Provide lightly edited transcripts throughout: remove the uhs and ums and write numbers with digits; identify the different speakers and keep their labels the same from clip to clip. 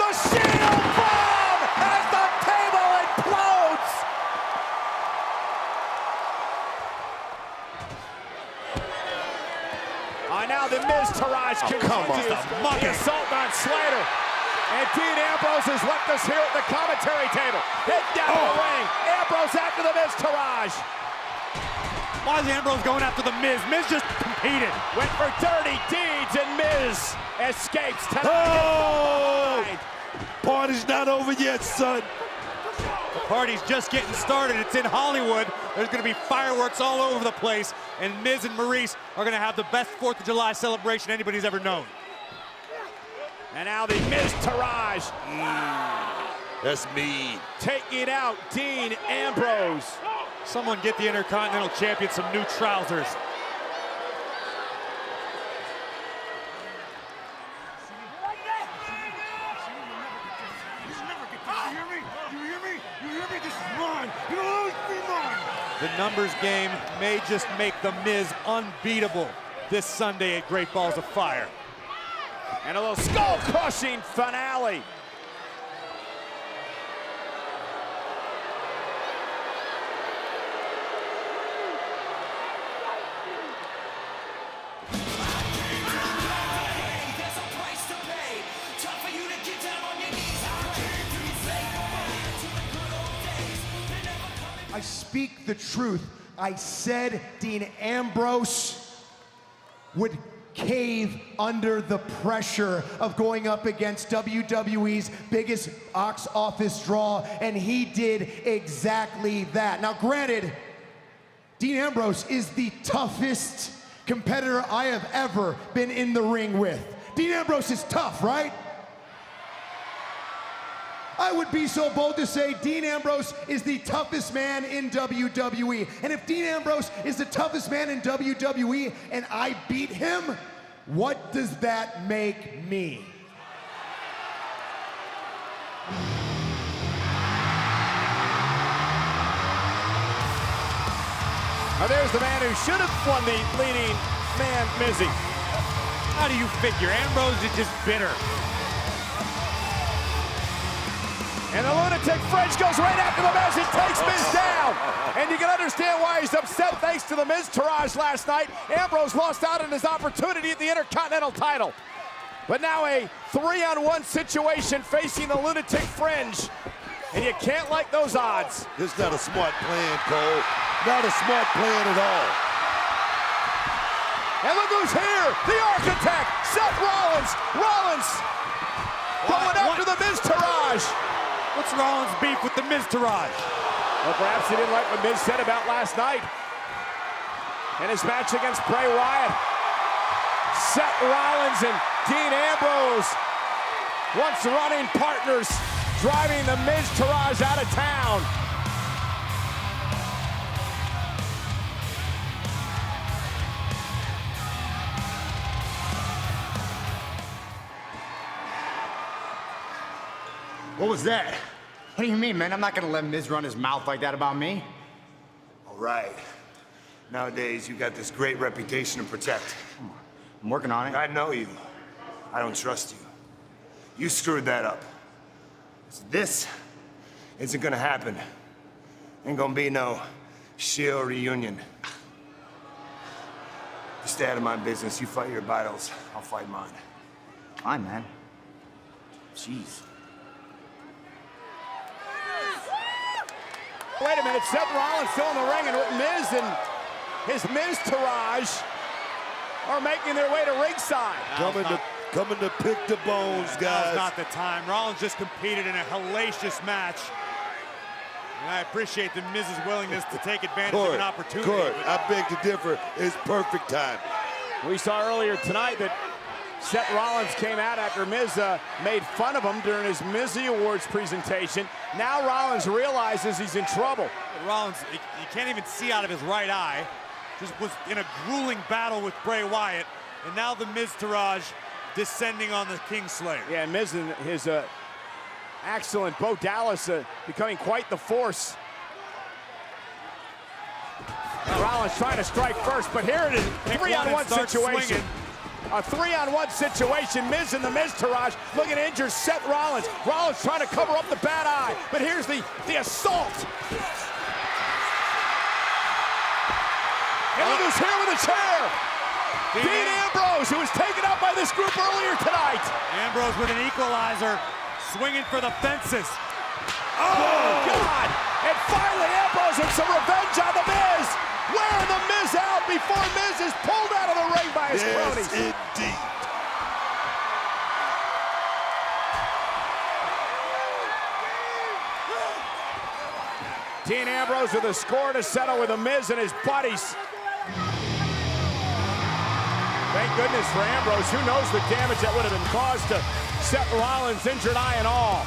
Speaker 1: the Shield bomb as the table implodes. Now the Miz Taraj continues the assault on Slater. And Dean Ambrose has left us here at the commentary table. Head down the ring. Ambrose after the Miz Taraj.
Speaker 2: Why is Ambrose going after the Miz? Miz just competed.
Speaker 1: Went for dirty deeds and Miz escapes tonight.
Speaker 3: Oh! Party's not over yet, son.
Speaker 2: The party's just getting started. It's in Hollywood. There's going to be fireworks all over the place. And Miz and Maurice are going to have the best 4th of July celebration anybody's ever known.
Speaker 1: And now the Miz Taraj.
Speaker 3: That's mean.
Speaker 1: Taking out Dean Ambrose.
Speaker 2: Someone get the Intercontinental Champion some new trousers. The numbers game may just make The Miz unbeatable this Sunday at Great Balls of Fire.
Speaker 1: And a little skull-crushing finale.
Speaker 4: I speak the truth. I said Dean Ambrose would cave under the pressure of going up against WWE's biggest box office draw, and he did exactly that. Now, granted, Dean Ambrose is the toughest competitor I have ever been in the ring with. Dean Ambrose is tough, right? I would be so bold to say Dean Ambrose is the toughest man in WWE. And if Dean Ambrose is the toughest man in WWE and I beat him, what does that make me?
Speaker 1: Now there's the man who should have won the leading man, Mizzy.
Speaker 2: How do you figure? Ambrose is just bitter.
Speaker 1: And the lunatic French goes right after the Miz and takes Miz down. And you can understand why he's upset thanks to the Miz Taraj last night. Ambrose lost out on his opportunity at the Intercontinental title. But now a 3-on-1 situation facing the lunatic Fringe. And you can't like those odds.
Speaker 3: This is not a smart plan, Cole. Not a smart plan at all.
Speaker 1: And look who's here, the Architect, Seth Rollins. Rollins going after the Miz Taraj.
Speaker 2: What's Rollins' beef with the Miz Taraj?
Speaker 1: Well, perhaps he didn't like what Miz said about last night in his match against Bray Wyatt. Seth Rollins and Dean Ambrose, once running partners, driving the Miz Taraj out of town.
Speaker 5: What was that? What do you mean, man? I'm not gonna let Miz run his mouth like that about me.
Speaker 6: All right. Nowadays, you got this great reputation to protect.
Speaker 5: I'm working on it.
Speaker 6: I know you. I don't trust you. You screwed that up. So this isn't gonna happen. Ain't gonna be no Shield reunion. You stay out of my business. You fight your battles. I'll fight mine.
Speaker 5: Fine, man. Jeez.
Speaker 1: Wait a minute, Seth Rollins still in the ring, and Miz and his Miz Taraj are making their way to ringside.
Speaker 3: Coming to pick the bones, guys.
Speaker 2: Now's not the time. Rollins just competed in a hellacious match. And I appreciate the Miz's willingness to take advantage of an opportunity.
Speaker 3: I beg to differ. It's perfect time.
Speaker 1: We saw earlier tonight that Seth Rollins came out after Miz made fun of him during his Mizzy Awards presentation. Now Rollins realizes he's in trouble.
Speaker 2: Rollins, he can't even see out of his right eye. Just was in a grueling battle with Bray Wyatt. And now the Miz Taraj descending on the Kingslayer.
Speaker 1: Yeah, and Miz and his excellent Bo Dallas becoming quite the force. Rollins trying to strike first, but here it is, 3-on-1 situation.
Speaker 2: Swinging.
Speaker 1: A 3-on-1 situation. Miz and the Miztourage looking to injure Seth Rollins. Rollins trying to cover up the bad eye, but here's the assault. And look who's here with a chair. Dean Ambrose, who was taken out by this group earlier tonight.
Speaker 2: Ambrose with an equalizer, swinging for the fences.
Speaker 1: Oh, God! And finally, Ambrose with some revenge on The Miz. Wearing The Miz out before Miz is pulled out of the ring by his cronies.
Speaker 3: Yes, indeed.
Speaker 1: Dean Ambrose with a score to settle with The Miz and his buddies. Thank goodness for Ambrose. Who knows the damage that would have been caused to Seth Rollins, injured eye and all.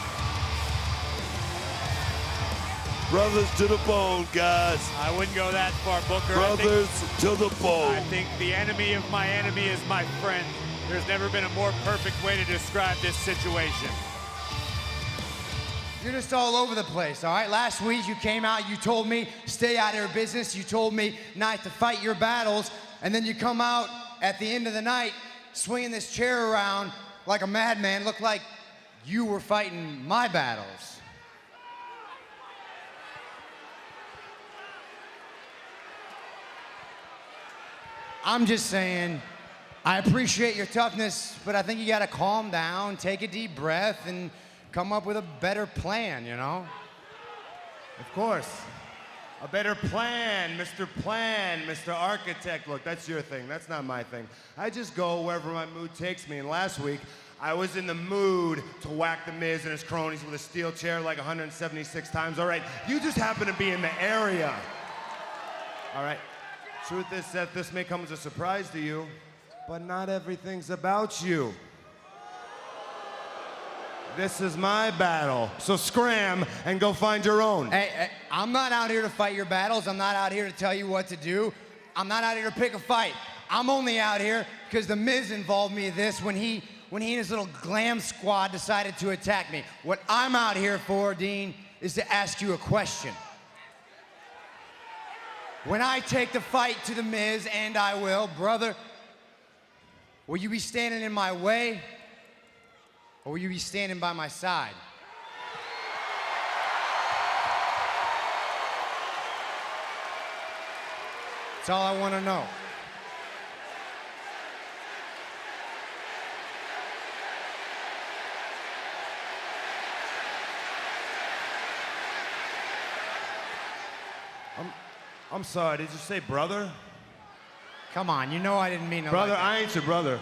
Speaker 3: Brothers to the bone, guys.
Speaker 2: I wouldn't go that far, Booker.
Speaker 3: Brothers to the bone.
Speaker 2: I think the enemy of my enemy is my friend. There's never been a more perfect way to describe this situation.
Speaker 5: You're just all over the place, all right? Last week you came out, you told me stay out of your business. You told me not to fight your battles. And then you come out at the end of the night swinging this chair around like a madman. Looked like you were fighting my battles. I'm just saying, I appreciate your toughness, but I think you gotta calm down, take a deep breath, and come up with a better plan, you know?
Speaker 7: Of course. A better plan, Mr. Plan, Mr. Architect. Look, that's your thing. That's not my thing. I just go wherever my mood takes me. And last week, I was in the mood to whack The Miz and his cronies with a steel chair like 176 times. All right, you just happen to be in the area. All right. Truth is, Seth, this may come as a surprise to you, but not everything's about you. This is my battle, so scram and go find your own.
Speaker 5: Hey, I'm not out here to fight your battles. I'm not out here to tell you what to do. I'm not out here to pick a fight. I'm only out here because The Miz involved me in this when he and his little glam squad decided to attack me. What I'm out here for, Dean, is to ask you a question. When I take the fight to The Miz, and I will, brother, will you be standing in my way? Or will you be standing by my side? That's all I want to know.
Speaker 7: I'm sorry, did you say brother?
Speaker 5: Come on, you know I didn't mean it
Speaker 7: Brother,
Speaker 5: like that.
Speaker 7: I ain't your brother.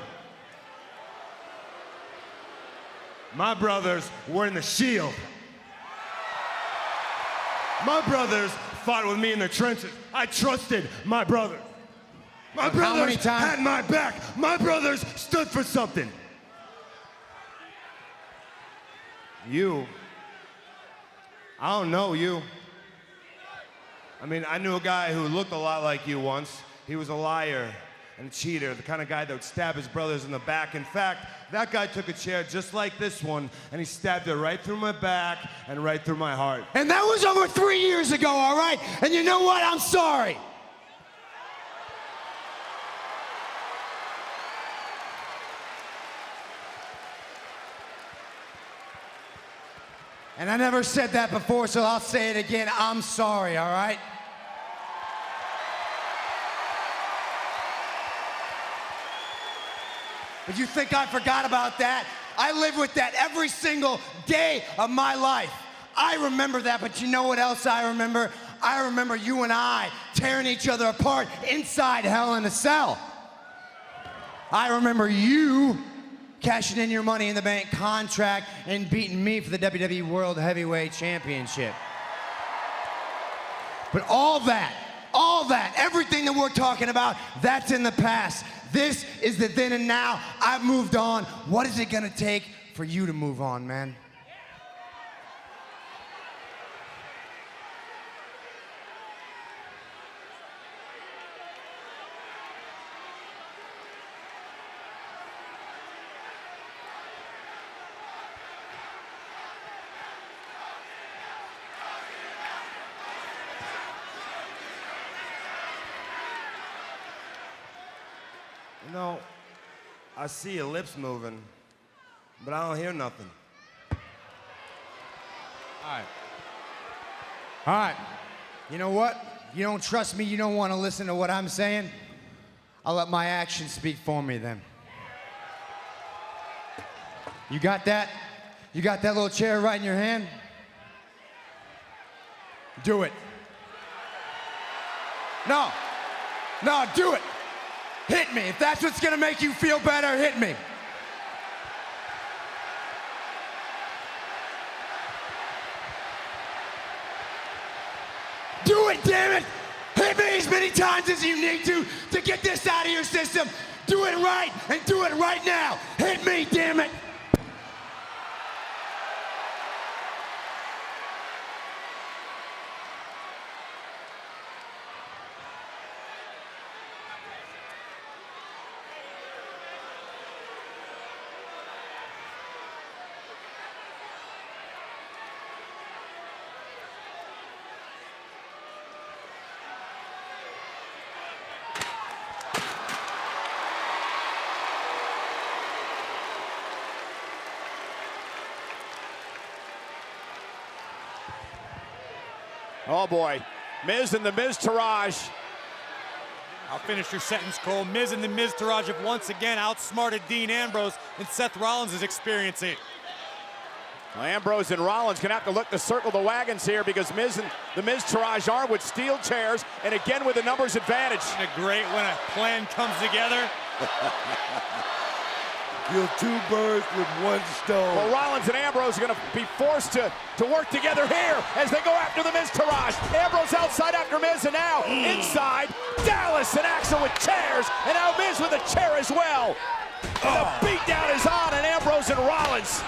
Speaker 7: My brothers were in the Shield. My brothers fought with me in the trenches. I trusted my brothers. My brothers had my back. My brothers stood for something. You, I don't know you. I mean, I knew a guy who looked a lot like you once. He was a liar and a cheater, the kind of guy that would stab his brothers in the back. In fact, that guy took a chair just like this one, and he stabbed it right through my back and right through my heart.
Speaker 5: And that was over 3 years ago, all right? And you know what? I'm sorry. And I never said that before, so I'll say it again. I'm sorry, all right? But you think I forgot about that? I live with that every single day of my life. I remember that, but you know what else I remember? I remember you and I tearing each other apart inside Hell in a Cell. I remember you cashing in your Money in the Bank contract and beating me for the WWE World Heavyweight Championship. But all that, everything that we're talking about, that's in the past. This is the then and now. I've moved on. What is it gonna take for you to move on, man?
Speaker 7: You know, I see your lips moving, but I don't hear nothing.
Speaker 5: All right. You know what? You don't trust me, you don't want to listen to what I'm saying? I'll let my actions speak for me then. You got that? You got that little chair right in your hand? Do it. No, do it. Hit me. If that's what's gonna make you feel better, hit me. Do it, damn it! Hit me as many times as you need to get this out of your system. Do it right, and do it right now. Hit me, damn it!
Speaker 1: Oh boy, Miz and the Miztourage.
Speaker 2: I'll finish your sentence, Cole. Miz and the Miztourage have once again outsmarted Dean Ambrose, and Seth Rollins is experiencing.
Speaker 1: Well, Ambrose and Rollins gonna have to look to circle the wagons here because Miz and the Miztourage are with steel chairs and again with a numbers advantage.
Speaker 2: Isn't it great when a plan comes together?
Speaker 3: Kill two birds with one stone.
Speaker 1: Well, Rollins and Ambrose are going to be forced to work together here as they go after the Miztourage. Ambrose outside after Miz, and now inside, Dallas and Axel with chairs, and now Miz with a chair as well. And the beatdown is on, and Ambrose and Rollins.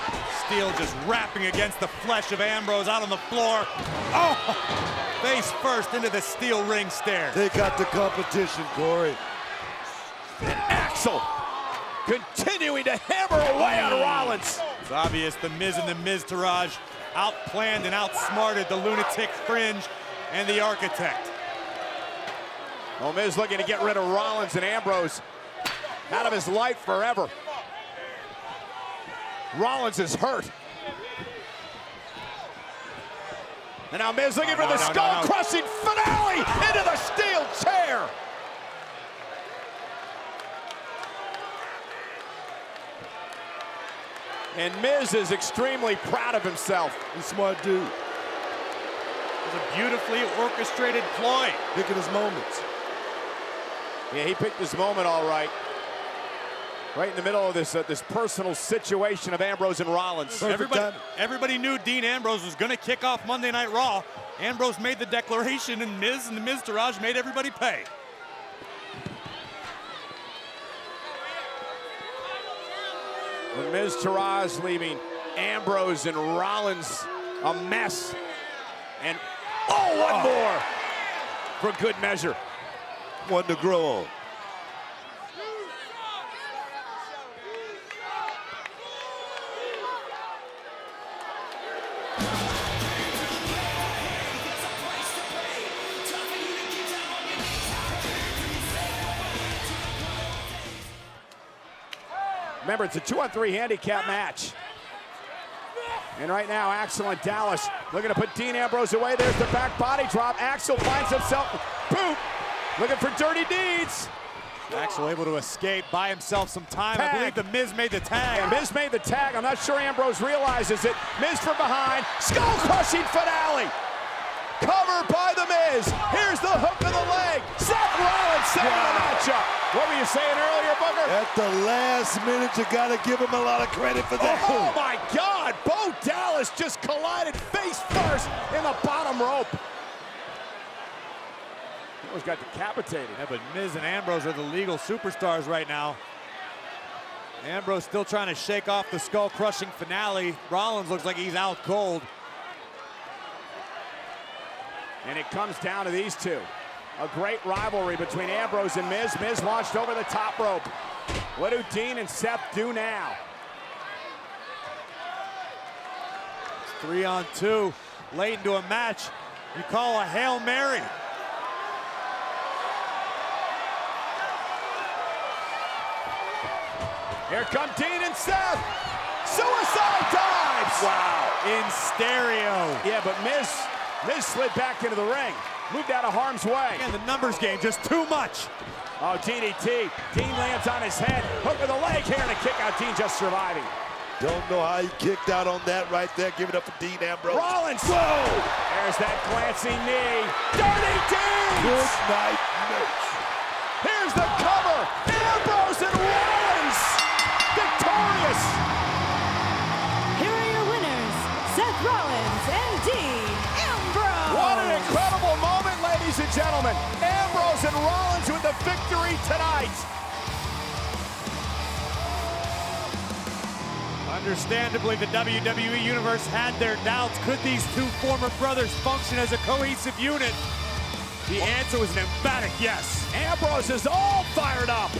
Speaker 2: Steel just rapping against the flesh of Ambrose out on the floor. Oh! Face first into the steel ring stairs.
Speaker 3: They got the competition, Corey.
Speaker 1: And Axel continuing to hammer away on Rollins.
Speaker 2: It's obvious the Miz and the Miztourage outplanned and outsmarted the Lunatic Fringe and the Architect.
Speaker 1: Well, Miz looking to get rid of Rollins and Ambrose out of his life forever. Rollins is hurt. And now Miz looking for the skull-crushing finale into the steel chair. And Miz is extremely proud of himself.
Speaker 3: He's a smart dude.
Speaker 2: It was a beautifully orchestrated ploy.
Speaker 3: Picking his moments.
Speaker 1: Yeah, he picked his moment all right. Right in the middle of this personal situation of Ambrose and Rollins.
Speaker 2: Everybody knew Dean Ambrose was going to kick off Monday Night Raw. Ambrose made the declaration, and Miz and the Miztourage made everybody pay.
Speaker 1: The Miztourage leaving Ambrose and Rollins a mess. And one more for good measure.
Speaker 3: One to grow on.
Speaker 1: Remember, it's a 2-on-3 handicap match. And right now, Axel and Dallas looking to put Dean Ambrose away. There's the back body drop. Axel finds himself, boom, looking for dirty deeds.
Speaker 2: Axel able to escape, buy himself some time.
Speaker 1: Tag.
Speaker 2: I believe the Miz made the tag.
Speaker 1: And Miz made the tag. I'm not sure Ambrose realizes it. Miz from behind, skull-crushing finale. Covered by the Miz. Here's the hook of the leg. Seth Rollins saving the matchup. What were you saying earlier, Booker?
Speaker 3: At the last minute, you got to give him a lot of credit for that.
Speaker 1: Oh my God! Bo Dallas just collided face first in the bottom rope. He almost got decapitated.
Speaker 2: Yeah, but Miz and Ambrose are the legal superstars right now. Ambrose still trying to shake off the skull-crushing finale. Rollins looks like he's out cold.
Speaker 1: And it comes down to these two. A great rivalry between Ambrose and Miz. Miz launched over the top rope. What do Dean and Seth do now?
Speaker 2: It's 3-on-2, late into a match. You call a Hail Mary.
Speaker 1: Here come Dean and Seth. Suicide dives.
Speaker 2: Wow, in stereo.
Speaker 1: Yeah, but Miz slid back into the ring. Moved out of harm's way.
Speaker 2: And the numbers game, just too much.
Speaker 1: Oh, DDT. Dean lands on his head. Hook with a leg here and a kick out. Dean just surviving.
Speaker 3: Don't know how he kicked out on that right there. Give it up for Dean Ambrose.
Speaker 1: Rollins.
Speaker 3: Whoa!
Speaker 1: There's that glancing knee. Dirty Deeds.
Speaker 3: Good night, Mitch.
Speaker 1: Here's the cover. Ambrose and Rollins. Victorious.
Speaker 8: Here are your winners, Seth Rollins and Dean Ambrose.
Speaker 1: What an incredible moment, ladies and gentlemen. Ambrose and Rollins with the victory tonight.
Speaker 2: Understandably, the WWE Universe had their doubts. Could these two former brothers function as a cohesive unit? The answer was an emphatic yes.
Speaker 1: Ambrose is all fired up.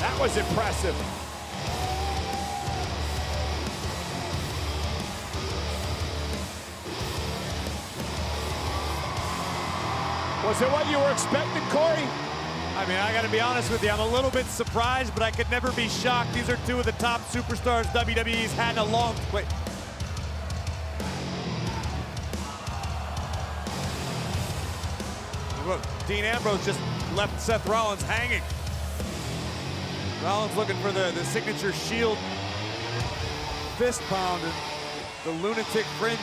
Speaker 1: That was impressive. Was it what you were expecting, Corey?
Speaker 2: I mean, I gotta be honest with you, I'm a little bit surprised, but I could never be shocked. These are two of the top superstars WWE's had in a long way. Look, Dean Ambrose just left Seth Rollins hanging. Rollins looking for the signature Shield fist pound, and the lunatic fringe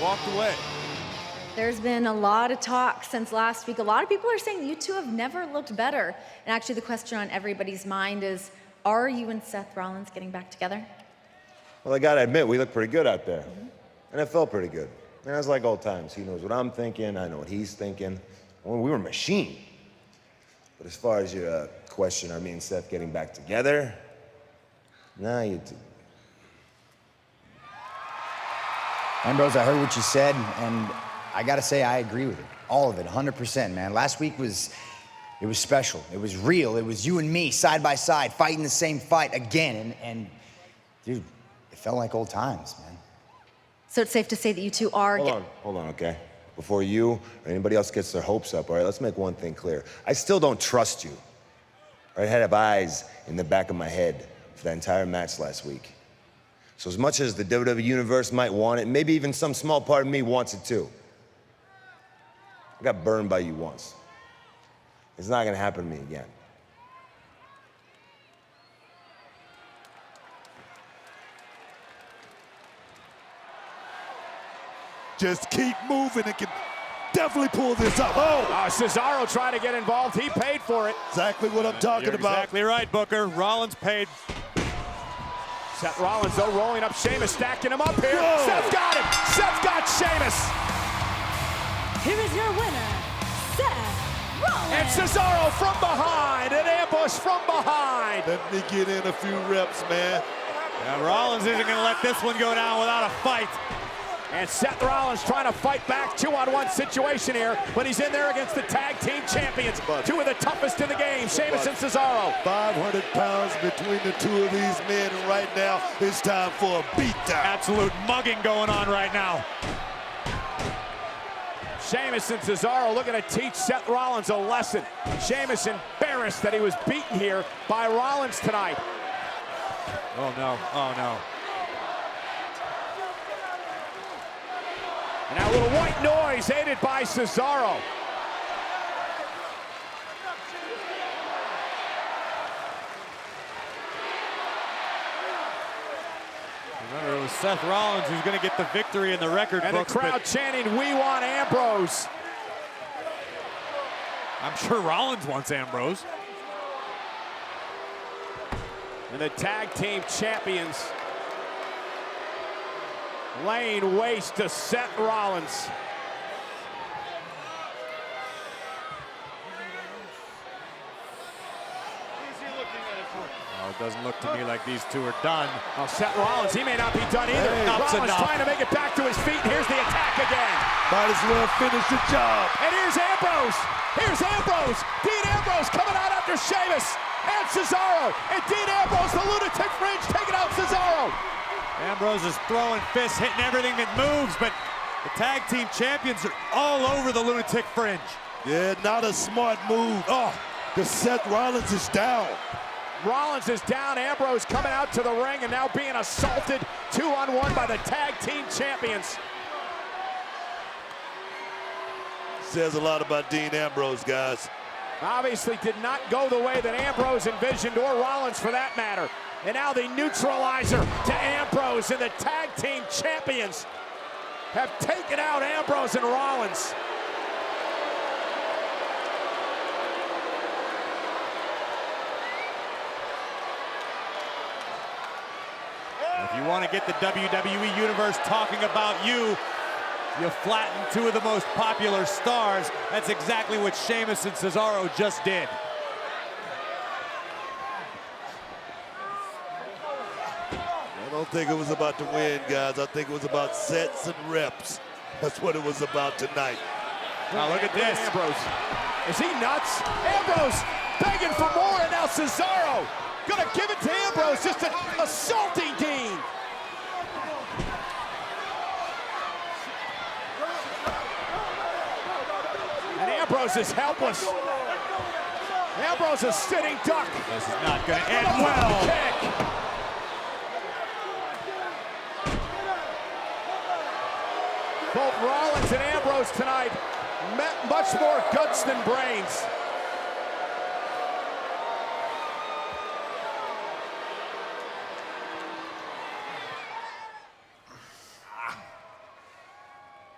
Speaker 2: walked away.
Speaker 8: There's been a lot of talk since last week. A lot of people are saying you two have never looked better. And actually the question on everybody's mind is, are you and Seth Rollins getting back together?
Speaker 6: Well, I gotta admit, we look pretty good out there. And it felt pretty good. And it's like old times. He knows what I'm thinking, I know what he's thinking. Well, we were a machine. But as far as your question, are me and Seth getting back together? Nah, you two.
Speaker 9: Ambrose, I heard what you said, and I gotta say, I agree with it. All of it, 100%, man. Last week was special. It was real. It was you and me, side by side, fighting the same fight again. And dude, it felt like old times, man.
Speaker 8: So it's safe to say that you two are...
Speaker 6: Hold on, okay? Before you or anybody else gets their hopes up, all right, let's make one thing clear. I still don't trust you. All right, I had eyes in the back of my head for that entire match last week. So as much as the WWE Universe might want it, maybe even some small part of me wants it too. I got burned by you once. It's not gonna happen to me again.
Speaker 3: Just keep moving and can definitely pull this up. Oh!
Speaker 1: Cesaro trying to get involved. He paid for it.
Speaker 3: Exactly what I'm talking
Speaker 2: You're
Speaker 3: about.
Speaker 2: exactly right, Booker. Rollins paid.
Speaker 1: Seth Rollins, though, rolling up Sheamus, stacking him up here.
Speaker 3: Whoa.
Speaker 1: Seth got him. Seth got Sheamus.
Speaker 8: Here is your winner, Seth Rollins.
Speaker 1: And Cesaro from behind. An ambush from behind.
Speaker 3: Let me get in a few reps, man.
Speaker 2: Yeah, Rollins isn't going to let this one go down without a fight.
Speaker 1: And Seth Rollins trying to fight back, 2-on-1 situation here, but he's in there against the tag team champions, two of the toughest in the game, Sheamus and Cesaro.
Speaker 3: 500 pounds between the two of these men, and right now it's time for a beatdown.
Speaker 2: Absolute mugging going on right now.
Speaker 1: Sheamus and Cesaro looking to teach Seth Rollins a lesson. Sheamus embarrassed that he was beaten here by Rollins tonight.
Speaker 2: Oh no, oh no.
Speaker 1: And now a little white noise aided by Cesaro.
Speaker 2: Remember, it was Seth Rollins who's going to get the victory in the record
Speaker 1: And
Speaker 2: books,
Speaker 1: the crowd chanting, "We want Ambrose."
Speaker 2: I'm sure Rollins wants Ambrose.
Speaker 1: And the tag team champions laying waste to Seth Rollins.
Speaker 2: Oh, it doesn't look to me like these two are done.
Speaker 1: Oh, Seth Rollins, he may not be done either.
Speaker 2: Hey, enough's
Speaker 1: Rollins
Speaker 2: enough.
Speaker 1: trying to make it back to his feet. Here's the attack again.
Speaker 3: Might as well finish the job.
Speaker 1: And here's Ambrose. Here's Ambrose. Dean Ambrose coming out after Sheamus and Cesaro. And Dean Ambrose, the lunatic fringe, taking out Cesaro.
Speaker 2: Ambrose is throwing fists, hitting everything that moves, but The tag team champions are all over the lunatic fringe.
Speaker 3: Yeah, not a smart move. Oh, the Seth Rollins is down.
Speaker 1: Rollins is down. Ambrose coming out to the ring and now being assaulted 2-on-1 by the tag team champions.
Speaker 3: Says a lot about Dean Ambrose, guys.
Speaker 1: Obviously did not go the way that Ambrose envisioned, or Rollins for that matter. And now the neutralizer to Ambrose, and the tag team champions have taken out Ambrose and Rollins.
Speaker 2: If you want to get the WWE Universe talking about you, you flatten two of the most popular stars. That's exactly what Sheamus and Cesaro just did.
Speaker 3: I don't think it was about to win, guys. I think it was about sets and reps. That's what it was about tonight.
Speaker 2: Now look at this.
Speaker 1: Ambrose. Is he nuts? Ambrose begging for more, and now Cesaro gonna give it to Ambrose, just assaulting Dean. And Ambrose is helpless. Ambrose is sitting duck.
Speaker 2: This is not gonna end well.
Speaker 1: Kick. Both Rollins and Ambrose tonight met much more guts than brains.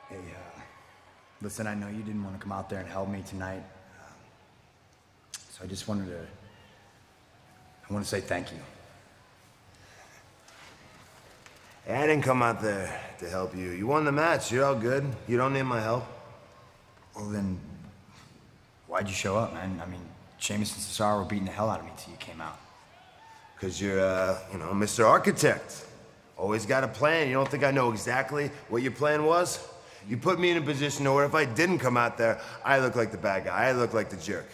Speaker 9: Hey, listen, I know you didn't want to come out there and help me tonight. So I just wanted to, I want to say thank you.
Speaker 6: Hey, I didn't come out there to help you. You won the match. You're all good. You don't need my help.
Speaker 9: Well then, why'd you show up, man? I mean, Sheamus and Cesaro were beating the hell out of me till you came out.
Speaker 6: Because you're, Mr. Architect. Always got a plan. You don't think I know exactly what your plan was? You put me in a position where if I didn't come out there, I look like the bad guy. I look like the jerk.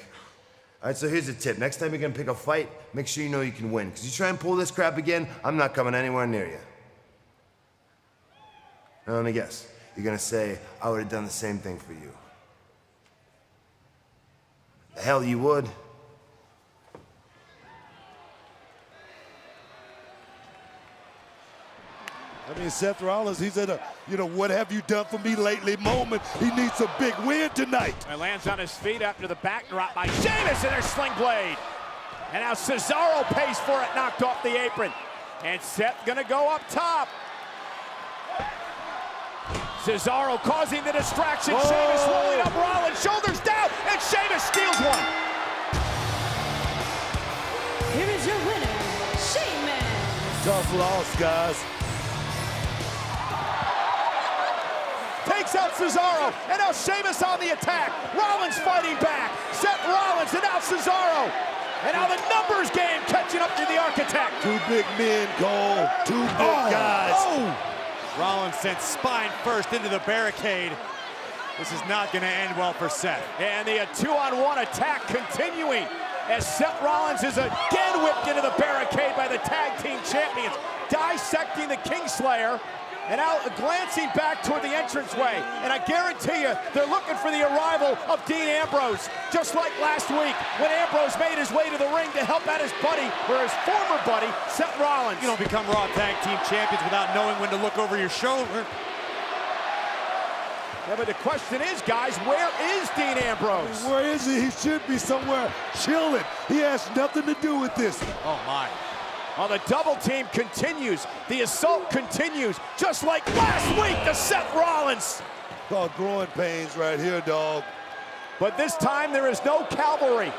Speaker 6: All right, so here's a tip. Next time you're gonna pick a fight, make sure you know you can win. Because you try and pull this crap again, I'm not coming anywhere near you. Now let me guess. You're gonna say, I would have done the same thing for you. The hell you would.
Speaker 3: I mean, Seth Rollins, he's at a, what have you done for me lately moment. He needs a big win tonight.
Speaker 1: And lands on his feet after the backdrop by Sheamus and their sling blade. And now Cesaro pays for it, knocked off the apron. And Seth gonna go up top. Cesaro causing the distraction.
Speaker 3: Whoa.
Speaker 1: Sheamus rolling up Rollins, shoulders down, and Sheamus steals one.
Speaker 10: Here is your winner, Sheamus.
Speaker 3: Tough loss, guys.
Speaker 1: Takes out Cesaro, and now Sheamus on the attack. Rollins fighting back. Seth Rollins, and now Cesaro. And now the numbers game catching up to the Architect.
Speaker 3: Two big men, Cole. Two big guys.
Speaker 2: Rollins sent spine first into the barricade. This is not going to end well for Seth.
Speaker 1: And the two-on-one attack continuing as Seth Rollins is again whipped into the barricade by the tag team champions, dissecting the Kingslayer. And now glancing back toward the entranceway. And I guarantee you, they're looking for the arrival of Dean Ambrose. Just like last week, when Ambrose made his way to the ring to help out his buddy, or his former buddy, Seth Rollins.
Speaker 2: You don't become Raw Tag Team Champions without knowing when to look over your shoulder.
Speaker 1: Yeah, but the question is, guys, where is Dean Ambrose?
Speaker 3: Where is he? He should be somewhere chilling. He has nothing to do with this.
Speaker 2: Oh, my.
Speaker 1: Well, the double team continues. The assault continues, just like last week to Seth Rollins.
Speaker 3: Called growing pains right here, dog.
Speaker 1: But this time there is no cavalry.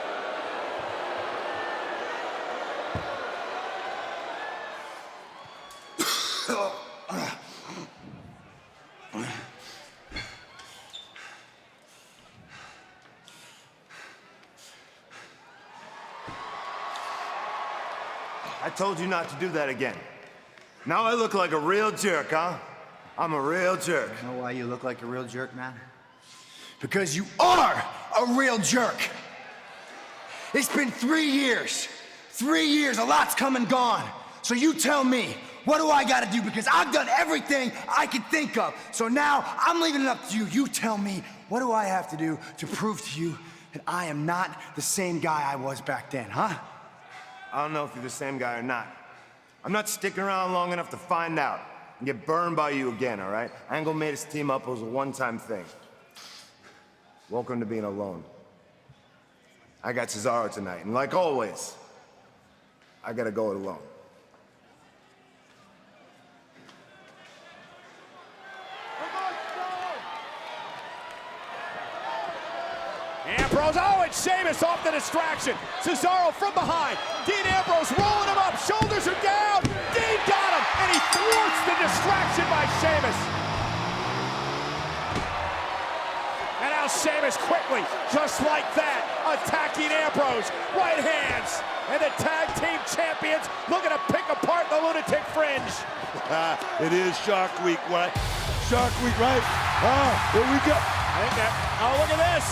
Speaker 6: I told you not to do that again. Now I look like a real jerk, huh? I'm a real jerk.
Speaker 9: You know why you look like a real jerk, man? Because you are a real jerk. It's been 3 years. 3 years, a lot's come and gone. So you tell me,
Speaker 5: What do I gotta do? Because I've done everything I could think of. So now I'm leaving it up to you. You tell me, what do I have to do to prove to you that I am not the same guy I was back then, huh?
Speaker 11: I don't know if you're the same guy or not. I'm not sticking around long enough to find out and get burned by you again, all right? Angle made us team up. It was a one-time thing. Welcome to being alone. I got Cesaro tonight, and like always, I gotta go it alone.
Speaker 1: Ambrose, oh, and Sheamus off the distraction. Cesaro from behind. Dean Ambrose rolling him up. Shoulders are down. Dean got him, and he thwarts the distraction by Sheamus. And now Sheamus quickly, just like that, attacking Ambrose. Right hands. And the tag team champions looking to pick apart the Lunatic Fringe.
Speaker 3: It is Shark Week, right? Shark Week, right? Here we go.
Speaker 1: I think that, oh, look at this.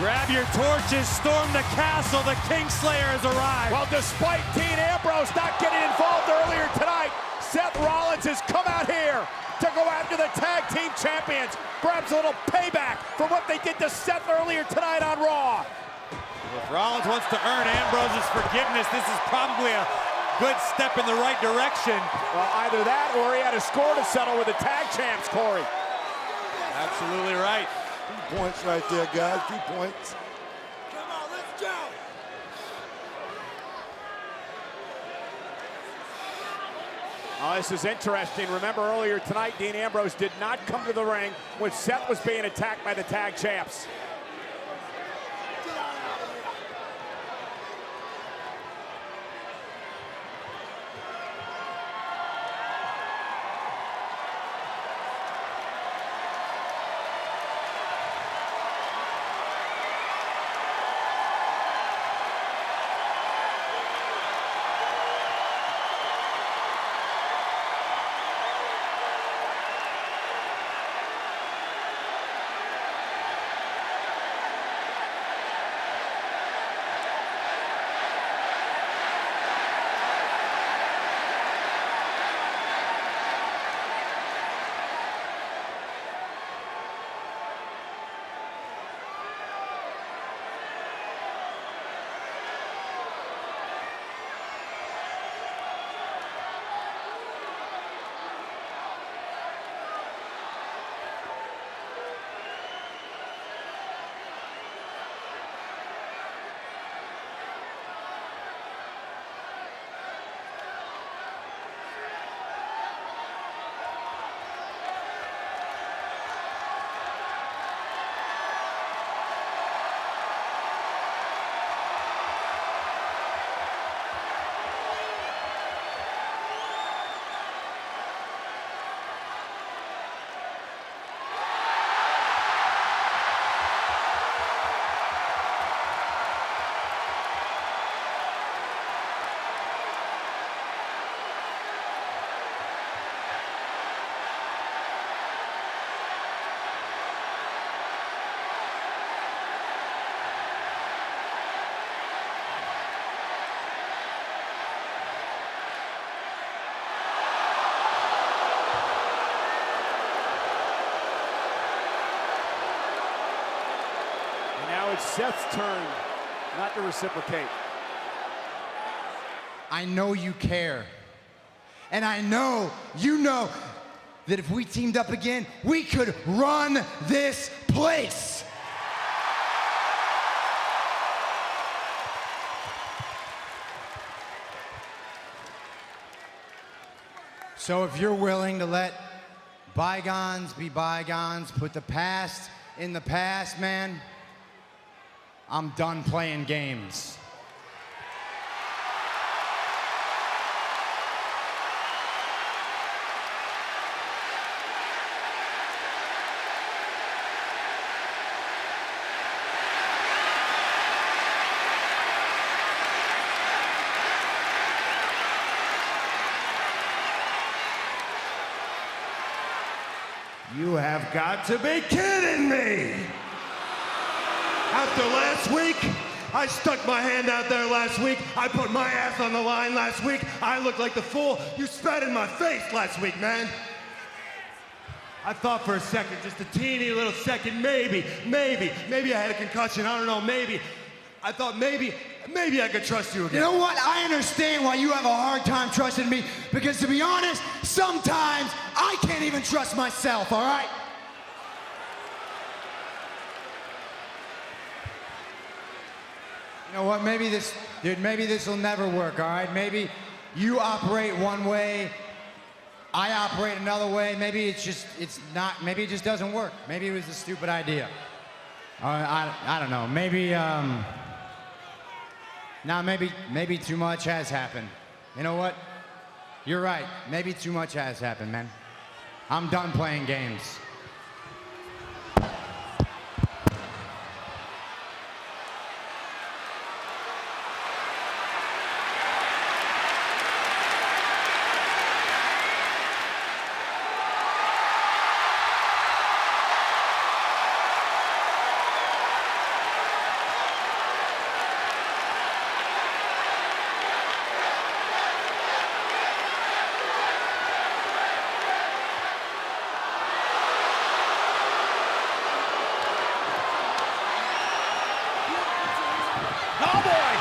Speaker 2: Grab your torches, storm the castle, the Kingslayer has arrived.
Speaker 1: Well, despite Dean Ambrose not getting involved earlier tonight, Seth Rollins has come out here to go after the tag team champions. Grabs a little payback for what they did to Seth earlier tonight on Raw.
Speaker 2: If Rollins wants to earn Ambrose's forgiveness, this is probably a good step in the right direction.
Speaker 1: Well, either that or he had a score to settle with the tag champs, Corey.
Speaker 2: Absolutely right.
Speaker 3: 2 points right there, guys. 2 points.
Speaker 5: Come on, let's go!
Speaker 1: Oh, this is interesting. Remember earlier tonight, Dean Ambrose did not come to the ring when Seth was being attacked by the tag champs. It's Seth's turn not to reciprocate.
Speaker 5: I know you care. And I know you know that if we teamed up again, we could run this place. So if you're willing to let bygones be bygones, put the past in the past, man, I'm done playing games.
Speaker 7: You have got to be kidding me! After last week, I stuck my hand out there last week. I put my ass on the line last week. I looked like the fool. You spat in my face last week, man. I thought for a second, just a teeny little second, maybe I had a concussion. I don't know, maybe. I thought maybe I could trust you again.
Speaker 5: You know what? I understand why you have a hard time trusting me, because to be honest, sometimes I can't even trust myself, all right? You know what? Maybe this will never work, all right? Maybe you operate one way, I operate another way. Maybe it just doesn't work. Maybe it was a stupid idea. I don't know. Maybe too much has happened. You know what? You're right. Maybe too much has happened, man. I'm done playing games.
Speaker 1: Oh boy!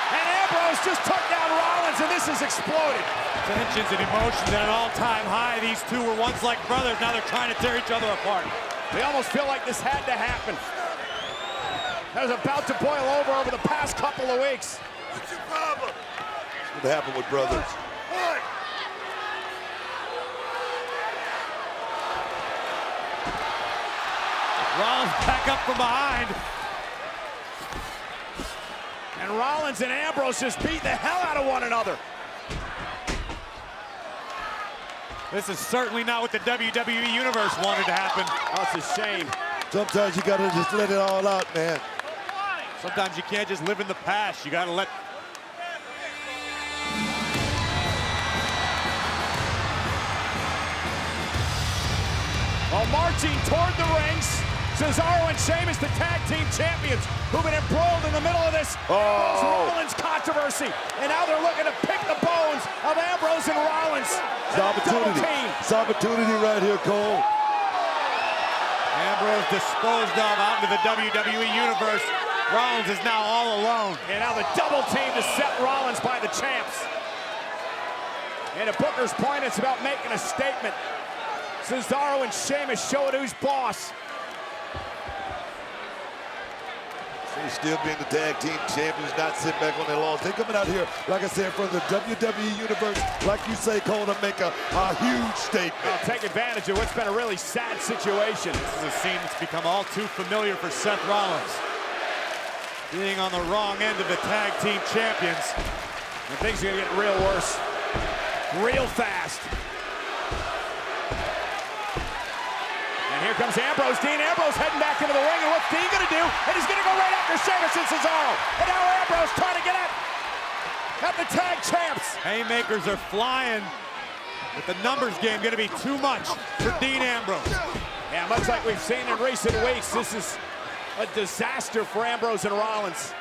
Speaker 1: And Ambrose just took down Rollins, and this has exploded.
Speaker 2: Tensions and emotions at an all-time high. These two were once like brothers. Now they're trying to tear each other apart.
Speaker 1: They almost feel like this had to happen. That was about to boil over the past couple of weeks.
Speaker 3: What's your problem? That's what happened with brothers.
Speaker 2: Rollins back up from behind.
Speaker 1: And Rollins and Ambrose just beat the hell out of one another.
Speaker 2: This is certainly not what the WWE Universe wanted to happen.
Speaker 1: Oh, it's a shame.
Speaker 3: Sometimes you gotta just let it all out, man.
Speaker 2: Sometimes you can't just live in the past. You gotta let...
Speaker 1: While marching toward the rings, Cesaro and Sheamus, the tag team champions, who've been embroiled in the middle of this Ambrose Rollins controversy. And now they're looking to pick the bones of Ambrose and Rollins.
Speaker 3: It's opportunity. It's opportunity right here, Cole.
Speaker 2: Ambrose disposed of out into the WWE Universe. Rollins is now all alone.
Speaker 1: And now the double team to set Rollins by the champs. And at Booker's point, it's about making a statement. Cesaro and Sheamus showing who's boss.
Speaker 3: They still being the tag team champions, not sitting back on their laurels. They're coming out here, like I said, for the WWE Universe, like you say, Cole, to make a huge statement.
Speaker 1: Well, take advantage of what's been a really sad situation.
Speaker 2: This is a scene that's become all too familiar for Seth Rollins. Being on the wrong end of the tag team champions.
Speaker 1: And things are gonna get real worse. Real fast. And here comes Ambrose. Dean Ambrose heading back into the ring. And what's Dean gonna do? And he's gonna go right after Sheamus and Cesaro. And now Ambrose trying to get at the tag champs.
Speaker 2: Haymakers are flying, but the numbers game gonna be too much for Dean Ambrose.
Speaker 1: Yeah, much like we've seen in recent weeks, this is a disaster for Ambrose and Rollins.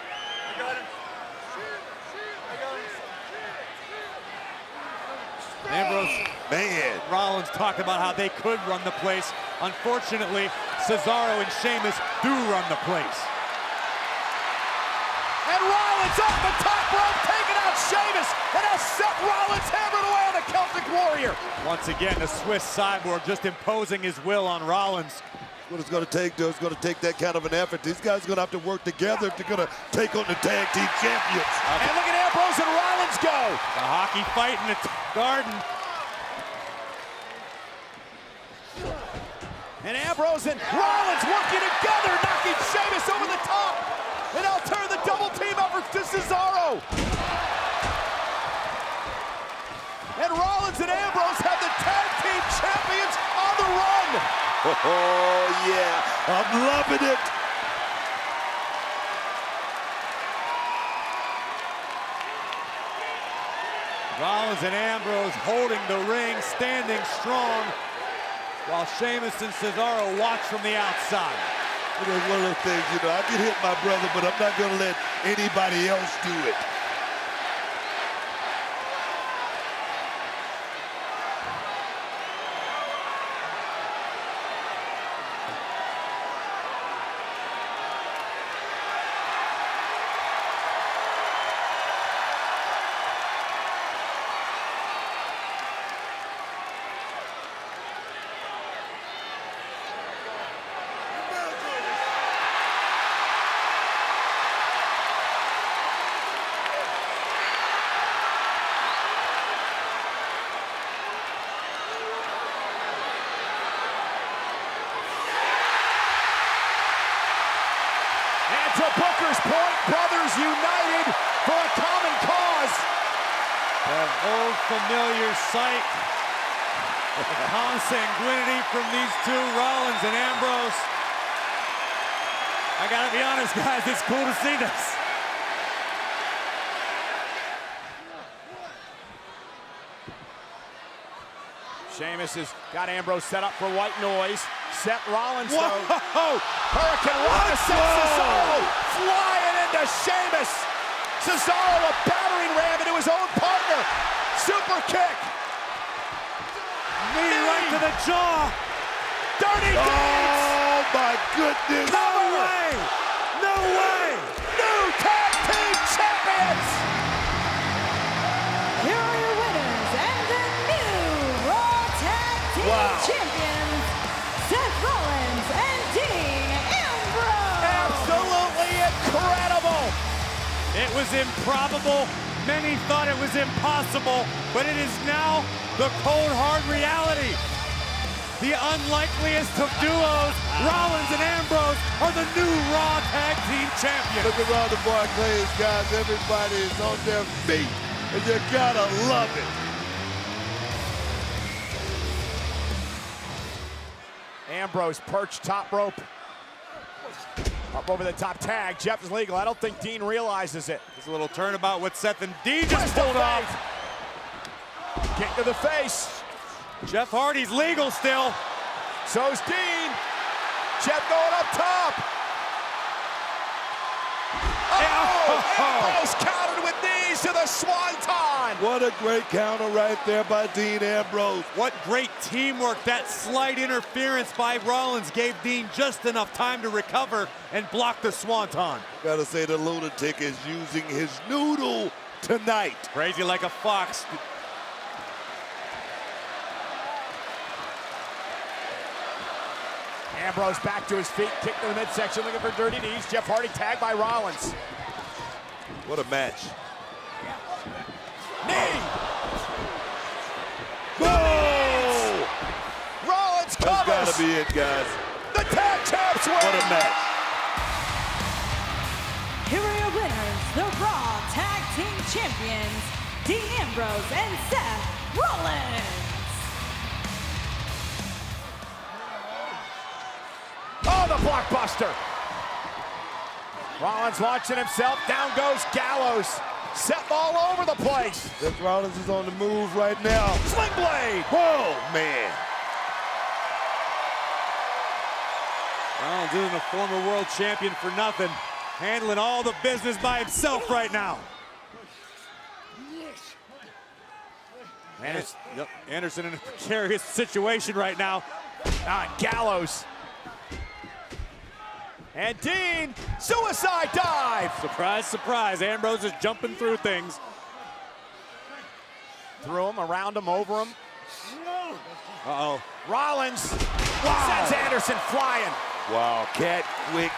Speaker 2: Ambrose,
Speaker 3: man,
Speaker 2: Rollins talked about how they could run the place. Unfortunately, Cesaro and Sheamus do run the place.
Speaker 1: And Rollins off the top rope, taking out Sheamus. And now Seth Rollins hammered away on the Celtic Warrior.
Speaker 2: Once again, the Swiss Cyborg just imposing his will on Rollins.
Speaker 3: What it's going to take, though, it's going to take that kind of an effort. These guys are going to have to work together if they're going to take on the tag team champions.
Speaker 1: And look at Ambrose and Rollins go.
Speaker 2: The hockey fight in the garden.
Speaker 1: And Ambrose and Rollins working together, knocking Sheamus over the top. And they'll turn the double team over to Cesaro. And Rollins and Ambrose have the tag team champions on the run.
Speaker 3: Oh, yeah, I'm loving it.
Speaker 2: Rollins and Ambrose holding the ring, standing strong, while Sheamus and Cesaro watch from the outside.
Speaker 3: It is one of those things, you know, I can hit my brother, but I'm not going to let anybody else do it.
Speaker 1: To Booker's point, brothers united for a common cause.
Speaker 2: That old familiar sight. The consanguinity from these two, Rollins and Ambrose. I gotta be honest, guys, it's cool to see this.
Speaker 1: Sheamus has got Ambrose set up for white noise. Seth Rollins,
Speaker 2: Whoa!
Speaker 1: though. Hurricane Rana sends Cesaro flying into Sheamus. Cesaro a battering ram into his own partner. Super kick.
Speaker 2: Knee right to the jaw.
Speaker 1: Dirty deeds.
Speaker 3: Oh, my goodness.
Speaker 2: No way! No way!
Speaker 1: New tag team champions.
Speaker 10: Here are your winners and the new Raw Tag Team Champions, Seth Rollins and Dean Ambrose.
Speaker 1: Absolutely incredible.
Speaker 2: It was improbable. Many thought it was impossible, but it is now the cold, hard reality. The unlikeliest of duos, Rollins and Ambrose, are the new Raw Tag Team Champions.
Speaker 3: Look around the Barclays, guys. Everybody is on their feet, and you gotta love it.
Speaker 1: Ambrose perched top rope. Up over the top tag. Jeff is legal. I don't think Dean realizes it.
Speaker 2: There's a little turnabout with Seth, and Dean just pulled off.
Speaker 1: Kick to the face.
Speaker 2: Jeff Hardy's legal still.
Speaker 1: So's Dean. Jeff going up top. Ambrose countered with knees to the Swanton.
Speaker 3: What a great counter right there by Dean Ambrose.
Speaker 2: What great teamwork. That slight interference by Rollins gave Dean just enough time to recover and block the Swanton.
Speaker 3: Gotta say, the lunatic is using his noodle tonight.
Speaker 2: Crazy like a fox.
Speaker 1: Ambrose back to his feet, kick to the midsection, looking for dirty knees. Jeff Hardy tagged by Rollins.
Speaker 3: What a match.
Speaker 1: Knee!
Speaker 3: Whoa!
Speaker 1: Rollins
Speaker 3: That's
Speaker 1: covers!
Speaker 3: gotta be it, guys.
Speaker 1: The tag champs win!
Speaker 3: What a match.
Speaker 10: Here are your winners, the Raw Tag Team Champions, Dean Ambrose and Seth Rollins.
Speaker 1: Oh, the blockbuster! Rollins launching himself, down goes Gallows. Seth all over the place.
Speaker 3: Seth Rollins is on the move right now.
Speaker 1: Sling blade!
Speaker 3: Whoa, man.
Speaker 2: Rollins isn't a former world champion for nothing. Handling all the business by himself right now. Anderson in a precarious situation right now.
Speaker 1: Gallows. And Dean, suicide dive!
Speaker 2: Surprise, surprise, Ambrose is jumping through things.
Speaker 1: Through him, around him, over him.
Speaker 2: Uh-oh.
Speaker 1: Rollins sends Anderson flying.
Speaker 3: Wow, cat quick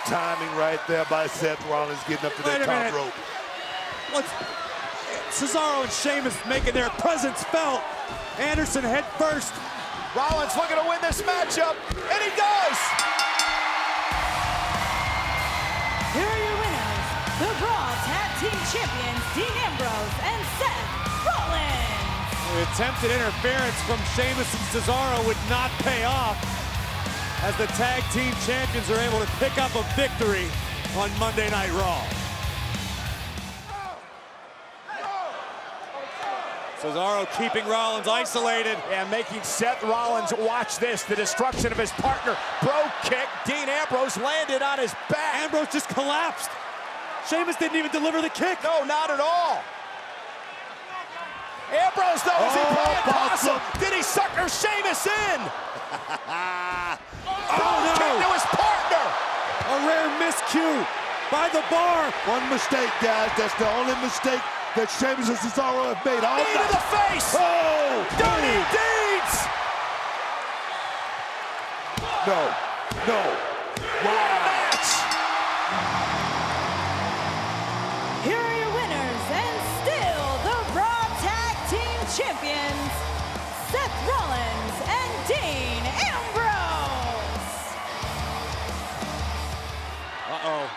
Speaker 3: timing right there by Seth Rollins getting up to that top rope.
Speaker 2: What's Cesaro and Sheamus making their presence felt? Anderson head first.
Speaker 1: Rollins looking to win this matchup, and he does!
Speaker 10: Here are your winners, the Raw Tag Team Champions, Dean Ambrose and Seth Rollins.
Speaker 2: The attempted interference from Sheamus and Cesaro would not pay off as the Tag Team Champions are able to pick up a victory on Monday Night Raw. Cesaro keeping Rollins isolated.
Speaker 1: And making Seth Rollins watch this. The destruction of his partner. Bro kick. Dean Ambrose landed on his back.
Speaker 2: Ambrose just collapsed. Sheamus didn't even deliver the kick.
Speaker 1: No, not at all. Ambrose, though, is he playing possum? Did he sucker Sheamus in?
Speaker 2: Oh,
Speaker 1: Kick to his partner.
Speaker 2: A rare miscue by the bar.
Speaker 3: One mistake, guys. That's the only mistake that Sheamus and Cesaro have made all
Speaker 1: Knee to
Speaker 3: night.
Speaker 1: the face.
Speaker 3: Oh!
Speaker 1: Dirty deeds.
Speaker 3: No. No.
Speaker 1: Match.
Speaker 10: Here are your winners and still the Raw Tag Team Champions, Seth Rollins and Dean Ambrose.
Speaker 2: Uh-oh.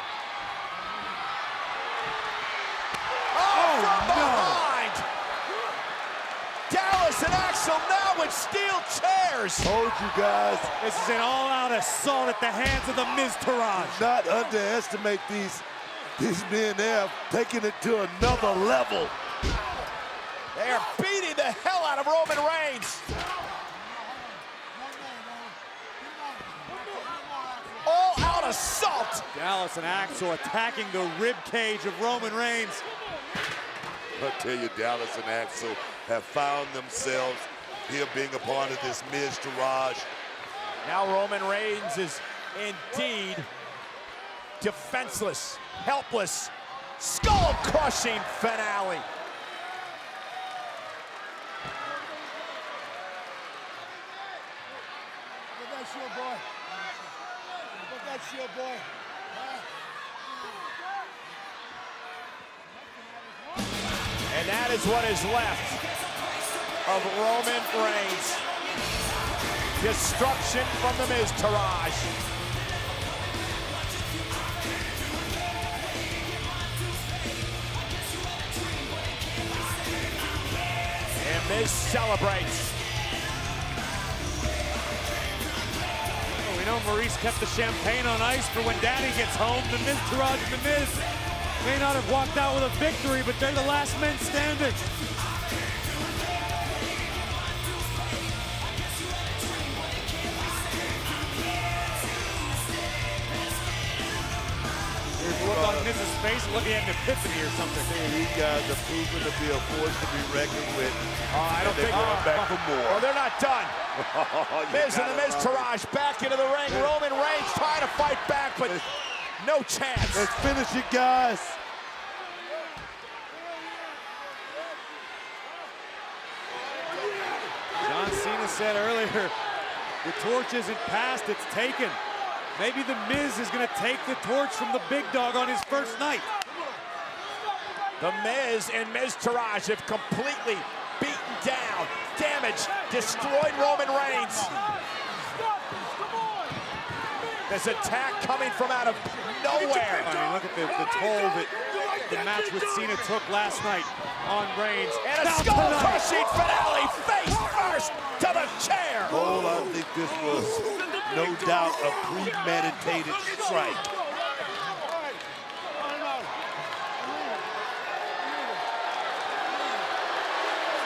Speaker 1: Oh, from behind. Dallas and Axel now with steel chairs.
Speaker 3: Told you guys,
Speaker 2: This is an all-out assault at the hands of the Miz Taraj.
Speaker 3: not underestimate these men. They have taken it to another level.
Speaker 1: They are beating the hell out of Roman Reigns. All-out assault.
Speaker 2: Dallas and Axel attacking the rib cage of Roman Reigns.
Speaker 3: I tell you, Dallas and Axel have found themselves here being a part of this Miz Taraj.
Speaker 1: Now Roman Reigns is indeed defenseless, helpless, skull-crushing finale. And that is what is left of Roman Reigns. Destruction from the Miz Taraj. And Miz celebrates.
Speaker 2: We know Maurice kept the champagne on ice for when Daddy gets home. The Miz Taraj and the Miz may not have walked out with a victory, but they're the last men standing. There's a look on Miz's face, looking at an epiphany or something.
Speaker 3: These guys are proven to be a force to be reckoned with.
Speaker 1: I don't
Speaker 3: They're
Speaker 1: think
Speaker 3: going back for more.
Speaker 1: Oh, they're not done. Miz and the Miz Taraj back into the ring. Roman Reigns trying to fight back, but no chance.
Speaker 3: Let's finish it, guys.
Speaker 2: John Cena said earlier, the torch isn't passed, it's taken. Maybe the Miz is going to take the torch from the big dog on his first night.
Speaker 1: The Miz and Miz Taraj have completely beaten down, damaged, destroyed Roman Reigns. This attack coming from out of nowhere.
Speaker 2: I mean, look at the toll that the match with Cena took last night on Reigns.
Speaker 1: And a skull-crushing finale, face first to the chair.
Speaker 3: Oh, I think this was no doubt a premeditated strike.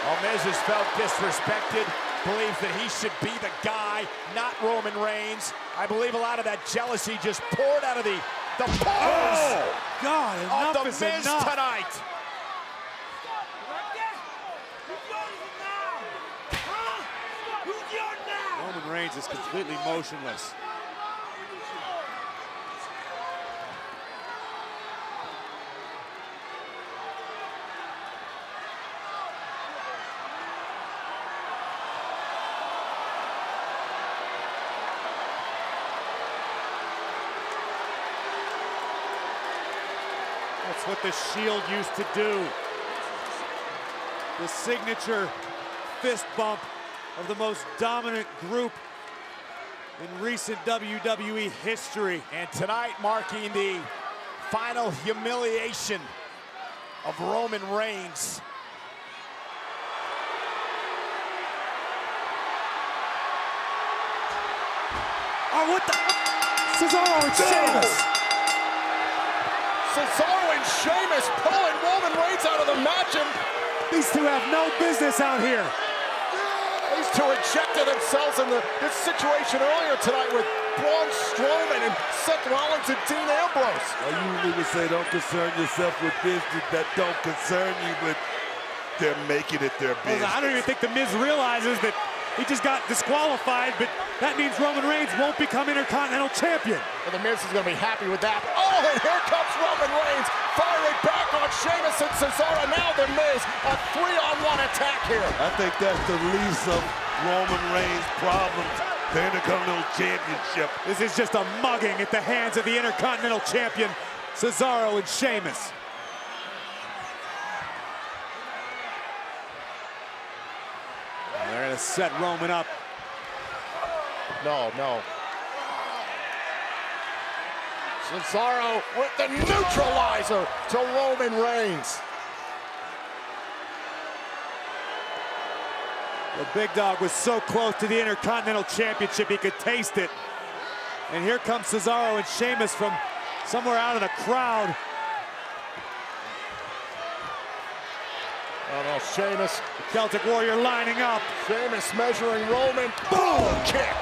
Speaker 1: Well, Miz has felt disrespected, believes that he should be the guy, not Roman Reigns. I believe a lot of that jealousy just poured out of the pores
Speaker 2: God,
Speaker 1: of
Speaker 2: enough
Speaker 1: the
Speaker 2: is
Speaker 1: Miz
Speaker 2: enough.
Speaker 1: tonight.
Speaker 2: Roman Reigns is completely motionless. That's what the Shield used to do. The signature fist bump of the most dominant group in recent WWE history.
Speaker 1: And tonight marking the final humiliation of Roman Reigns.
Speaker 2: Oh, what the? Cesaro and Sheamus.
Speaker 1: Cesaro and Sheamus pulling Roman Reigns out of the match, and
Speaker 2: These two have no business out here.
Speaker 1: these two injected themselves in this situation earlier tonight with Braun Strowman and Seth Rollins and Dean Ambrose.
Speaker 3: I usually would say don't concern yourself with business that don't concern you, but they're making it their business.
Speaker 2: I don't even think The Miz realizes that he just got disqualified, but that means Roman Reigns won't become Intercontinental Champion.
Speaker 1: And the Miz is going to be happy with that. Oh, and here comes Roman Reigns, firing back on Sheamus and Cesaro. Now the Miz, a 3-on-1 attack here.
Speaker 3: I think that's the least of Roman Reigns' problems. The Intercontinental Championship.
Speaker 2: This is just a mugging at the hands of the Intercontinental Champion, Cesaro and Sheamus. They're going to set Roman up.
Speaker 1: No. Cesaro with the neutralizer to Roman Reigns.
Speaker 2: The big dog was so close to the Intercontinental Championship, he could taste it. And here comes Cesaro and Sheamus from somewhere out of the crowd.
Speaker 1: Oh no, Sheamus.
Speaker 2: The Celtic Warrior lining up.
Speaker 1: Sheamus measuring Roman. Boom! Kick.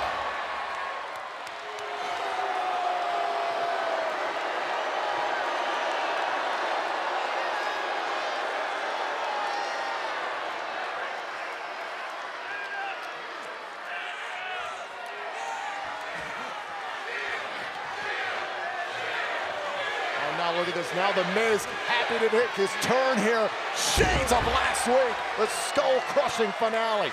Speaker 1: Now look at this. Now the Miz happy to make his turn here. Shades of last week. The skull-crushing finale.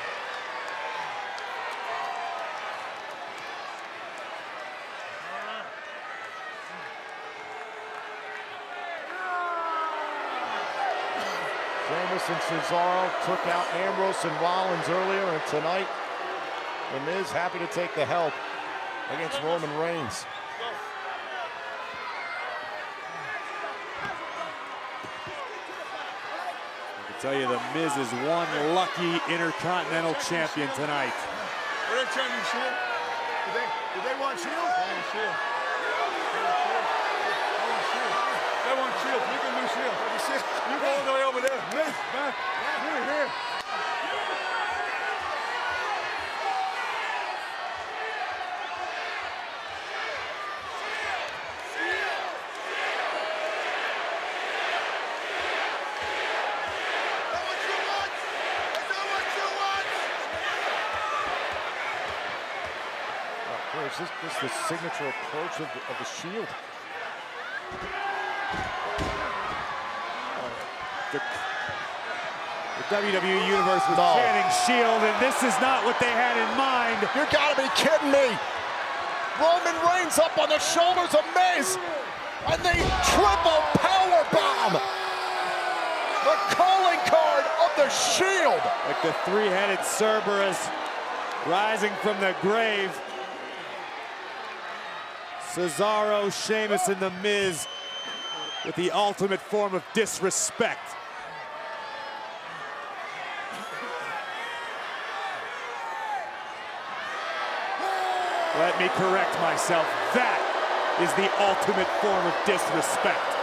Speaker 1: Sheamus and Cesaro took out Ambrose and Rollins earlier, and tonight the Miz happy to take the help against Roman Reigns.
Speaker 2: Tell you, the Miz is one lucky Intercontinental Champion tonight.
Speaker 1: Where they trying to Shield? Did they want Shield? They want Shield. They want Shield. You can do Shield. You go all the way over there. Miz, back. Here. This is the signature approach of the Shield.
Speaker 2: The WWE Universe was chanting Shield, and this is not what they had in mind.
Speaker 1: You gotta be kidding me. Roman Reigns up on the shoulders of Miz, and the triple power bomb. The calling card of the Shield.
Speaker 2: Like the three-headed Cerberus rising from the grave. Cesaro, Sheamus, and The Miz with the ultimate form of disrespect. Let me correct myself. That is the ultimate form of disrespect.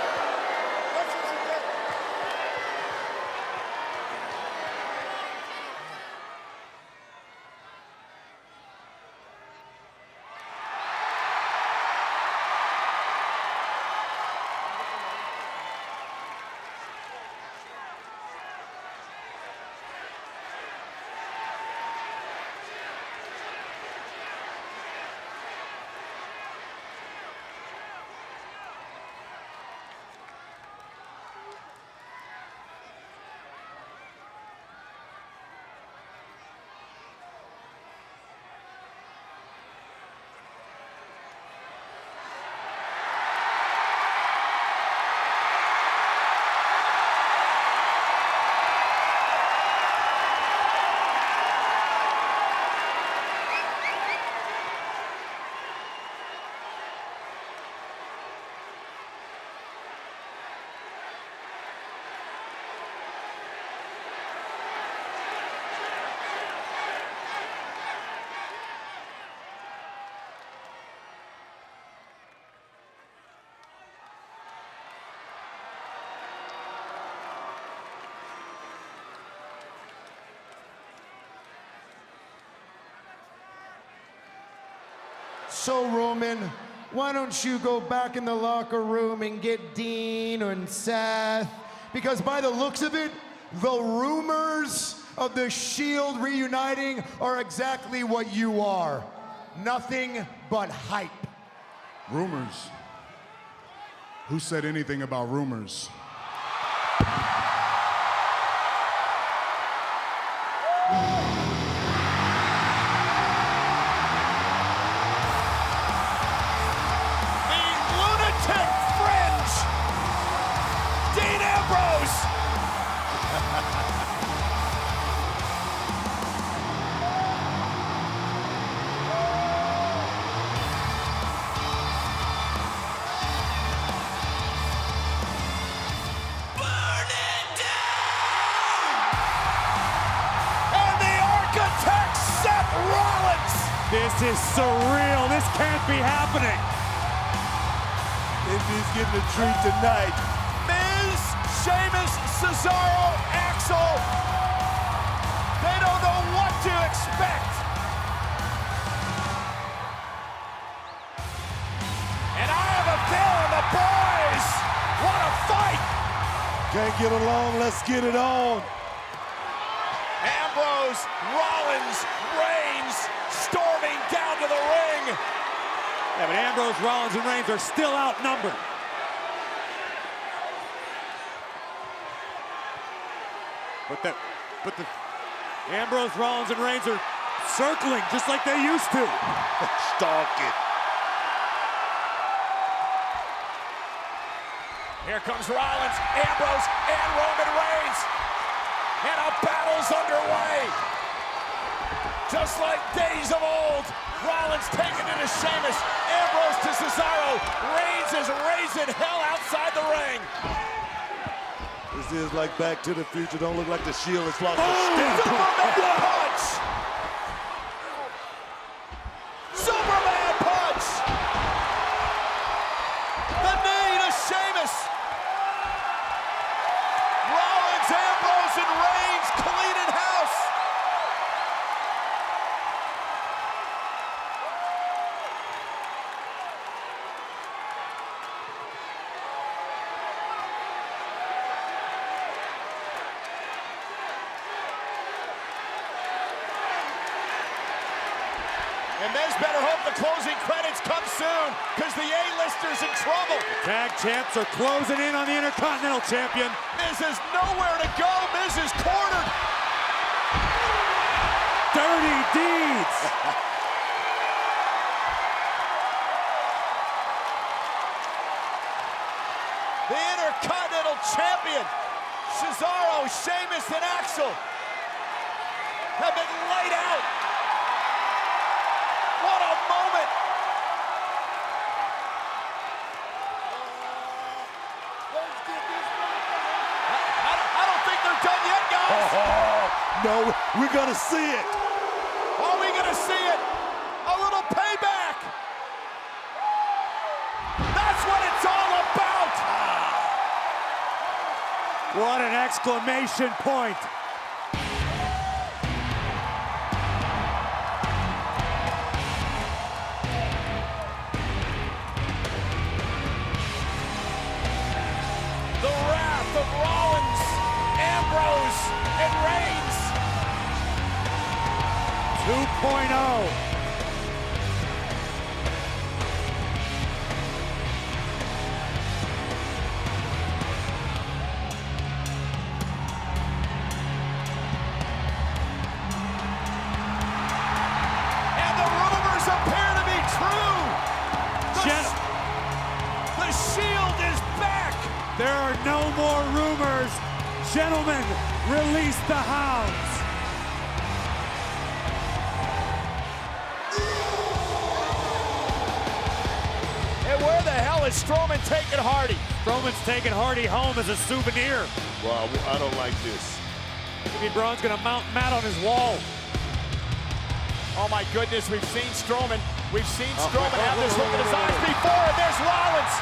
Speaker 4: So, Roman, why don't you go back in the locker room and get Dean and Seth? Because by the looks of it, the rumors of the Shield reuniting are exactly what you are. Nothing but hype.
Speaker 12: Rumors? Who said anything about rumors?
Speaker 2: This is surreal. This can't be happening.
Speaker 3: Indy's getting a treat tonight.
Speaker 1: Miz, Sheamus, Cesaro, Axel. They don't know what to expect. And I have a feeling the boys want to fight.
Speaker 3: Can't get along, let's get it on.
Speaker 1: Ambrose, Rollins, Reigns storming down to the ring.
Speaker 2: Yeah, but Ambrose, Rollins, and Reigns are still outnumbered. But the Ambrose, Rollins, and Reigns are circling just like they used to.
Speaker 3: Stalking.
Speaker 1: Here comes Rollins, Ambrose, and Roman Reigns. And a battle's underway. Just like days of old, Rollins taking it to Sheamus, Ambrose to Cesaro. Reigns is raising hell outside the ring.
Speaker 3: This is like Back to the Future. Don't look like the Shield has lost
Speaker 1: Superman punch! Superman punch! The knee to Sheamus. Rollins, Ambrose, and Reigns cleaning house. And Miz better hope the closing credits come soon, because the A-lister's in trouble.
Speaker 2: Tag champs are closing in on the Intercontinental Champion.
Speaker 1: Miz has nowhere to go. Miz is cornered.
Speaker 2: Dirty deeds.
Speaker 1: The Intercontinental Champion, Cesaro, Sheamus, and Axel have been laid out. What a moment. I don't think they're done yet, guys.
Speaker 3: No, we're gonna see it.
Speaker 1: Are we gonna see it? A little payback. That's what it's all about.
Speaker 2: What an exclamation point.
Speaker 1: The wrath of Rollins, Ambrose, and Reigns.
Speaker 2: 2.0.
Speaker 1: And the rumors appear to be true. The Shield is back.
Speaker 2: There are no more rumors. Gentlemen, release the hounds.
Speaker 1: And where the hell is Strowman taking Hardy?
Speaker 2: Strowman's taking Hardy home as a souvenir.
Speaker 3: Wow, I don't like this.
Speaker 2: Jimmy Braun's gonna mount Matt on his wall.
Speaker 1: Oh my goodness, we've seen Strowman. We've seen Strowman have this look in his eyes before, and there's Rollins,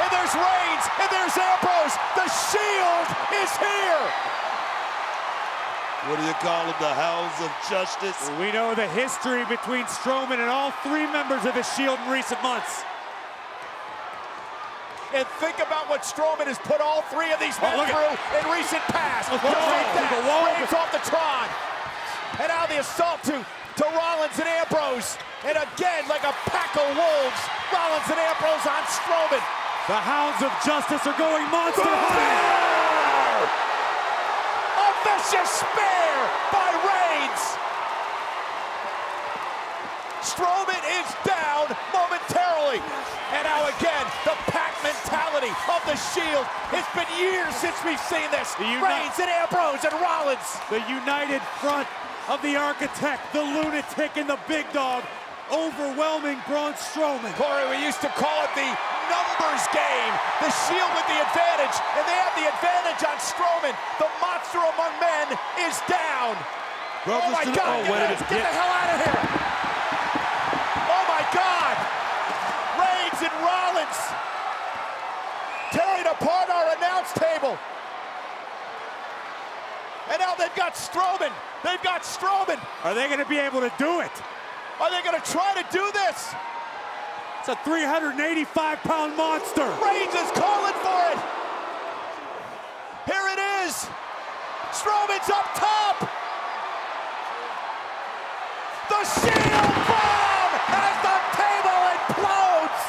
Speaker 1: and there's Reigns, and there's Ambrose. The Shield is here.
Speaker 3: What do you call them? The Hounds of Justice?
Speaker 2: We know the history between Strowman and all three members of the Shield in recent months.
Speaker 1: And think about what Strowman has put all three of these men through in recent past. Look at that. Reigns off the Tron. And now the assault to Rollins and Ambrose. And again, like a pack of wolves, Rollins and Ambrose on Strowman.
Speaker 2: The Hounds of Justice are going monster high.
Speaker 1: A vicious spear by Reigns. Strowman is down momentarily. And now again, the pack mentality of the Shield. It's been years since we've seen this. Reigns and Ambrose and Rollins.
Speaker 2: The united front of the Architect, the Lunatic, and the Big Dog, overwhelming Braun Strowman.
Speaker 1: Corey, we used to call it the numbers game. The Shield with the advantage, and they have the advantage on Strowman. The monster among men is down. Oh my God, get the hell out of here. Oh my God. Reigns and Rollins tearing apart our announce table. And now they've got Strowman. They've got Strowman.
Speaker 2: Are they going to be able to do it?
Speaker 1: Are they going to try to do this?
Speaker 2: It's a 385-pound monster.
Speaker 1: Reigns is calling for it. Here it is. Strowman's up top. The Shield bomb as the table implodes.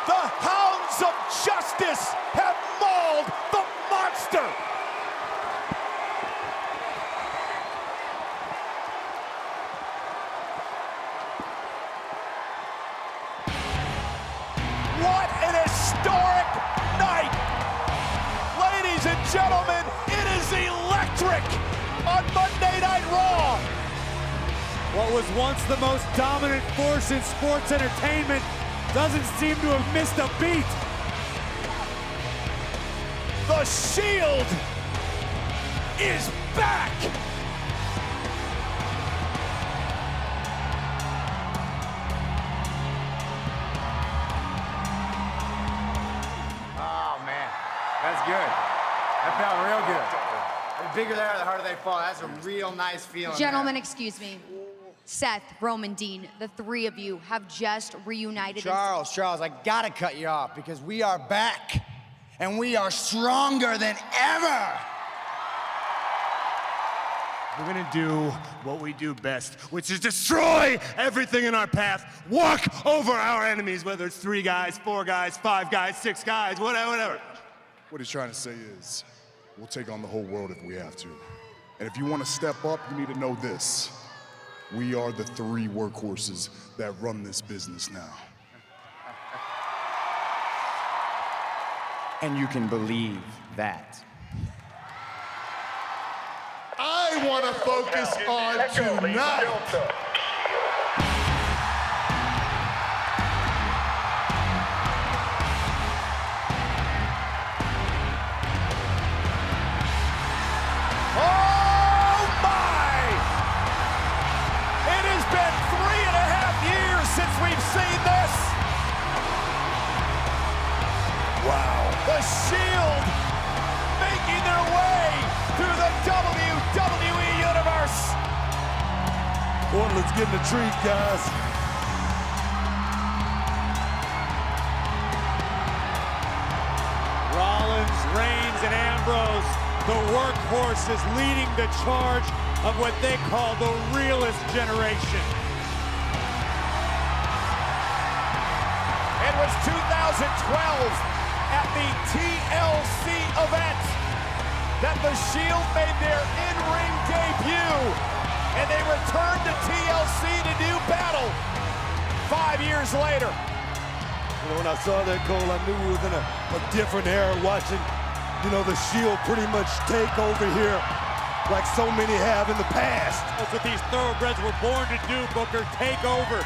Speaker 1: The Hounds of Justice have mauled the monster. What an historic night! Ladies and gentlemen, it is electric on Monday Night Raw.
Speaker 2: What was once the most dominant force in sports entertainment doesn't seem to have missed a beat.
Speaker 1: The Shield is back!
Speaker 5: Oh, man. That's good. That felt real good. The bigger they are, the harder they fall. That's a real nice feeling.
Speaker 13: Gentlemen, excuse me. Seth, Roman, Dean, the three of you have just reunited.
Speaker 5: Charles, I gotta cut you off because we are back and we are stronger than ever.
Speaker 7: We're gonna do what we do best, which is destroy everything in our path, walk over our enemies, whether it's 3 guys, 4 guys, 5 guys, 6 guys, whatever.
Speaker 12: What he's trying to say is, we'll take on the whole world if we have to. And if you want to step up, you need to know this. We are the 3 workhorses that run this business now.
Speaker 9: And you can believe that.
Speaker 12: I want to focus on tonight.
Speaker 1: The Shield making their way through the WWE Universe.
Speaker 3: Boy, let's get in the treat, guys.
Speaker 2: Rollins, Reigns, and Ambrose, the workhorses leading the charge of what they call the realest generation.
Speaker 1: It was 2012 at the TLC event that the Shield made their in-ring debut, and they returned to TLC to do battle 5 years later.
Speaker 3: You know, when I saw that, Cole, I knew we were in a different era, watching, you know, the Shield pretty much take over here like so many have in the past.
Speaker 2: That's what these thoroughbreds were born to do, Booker, take over.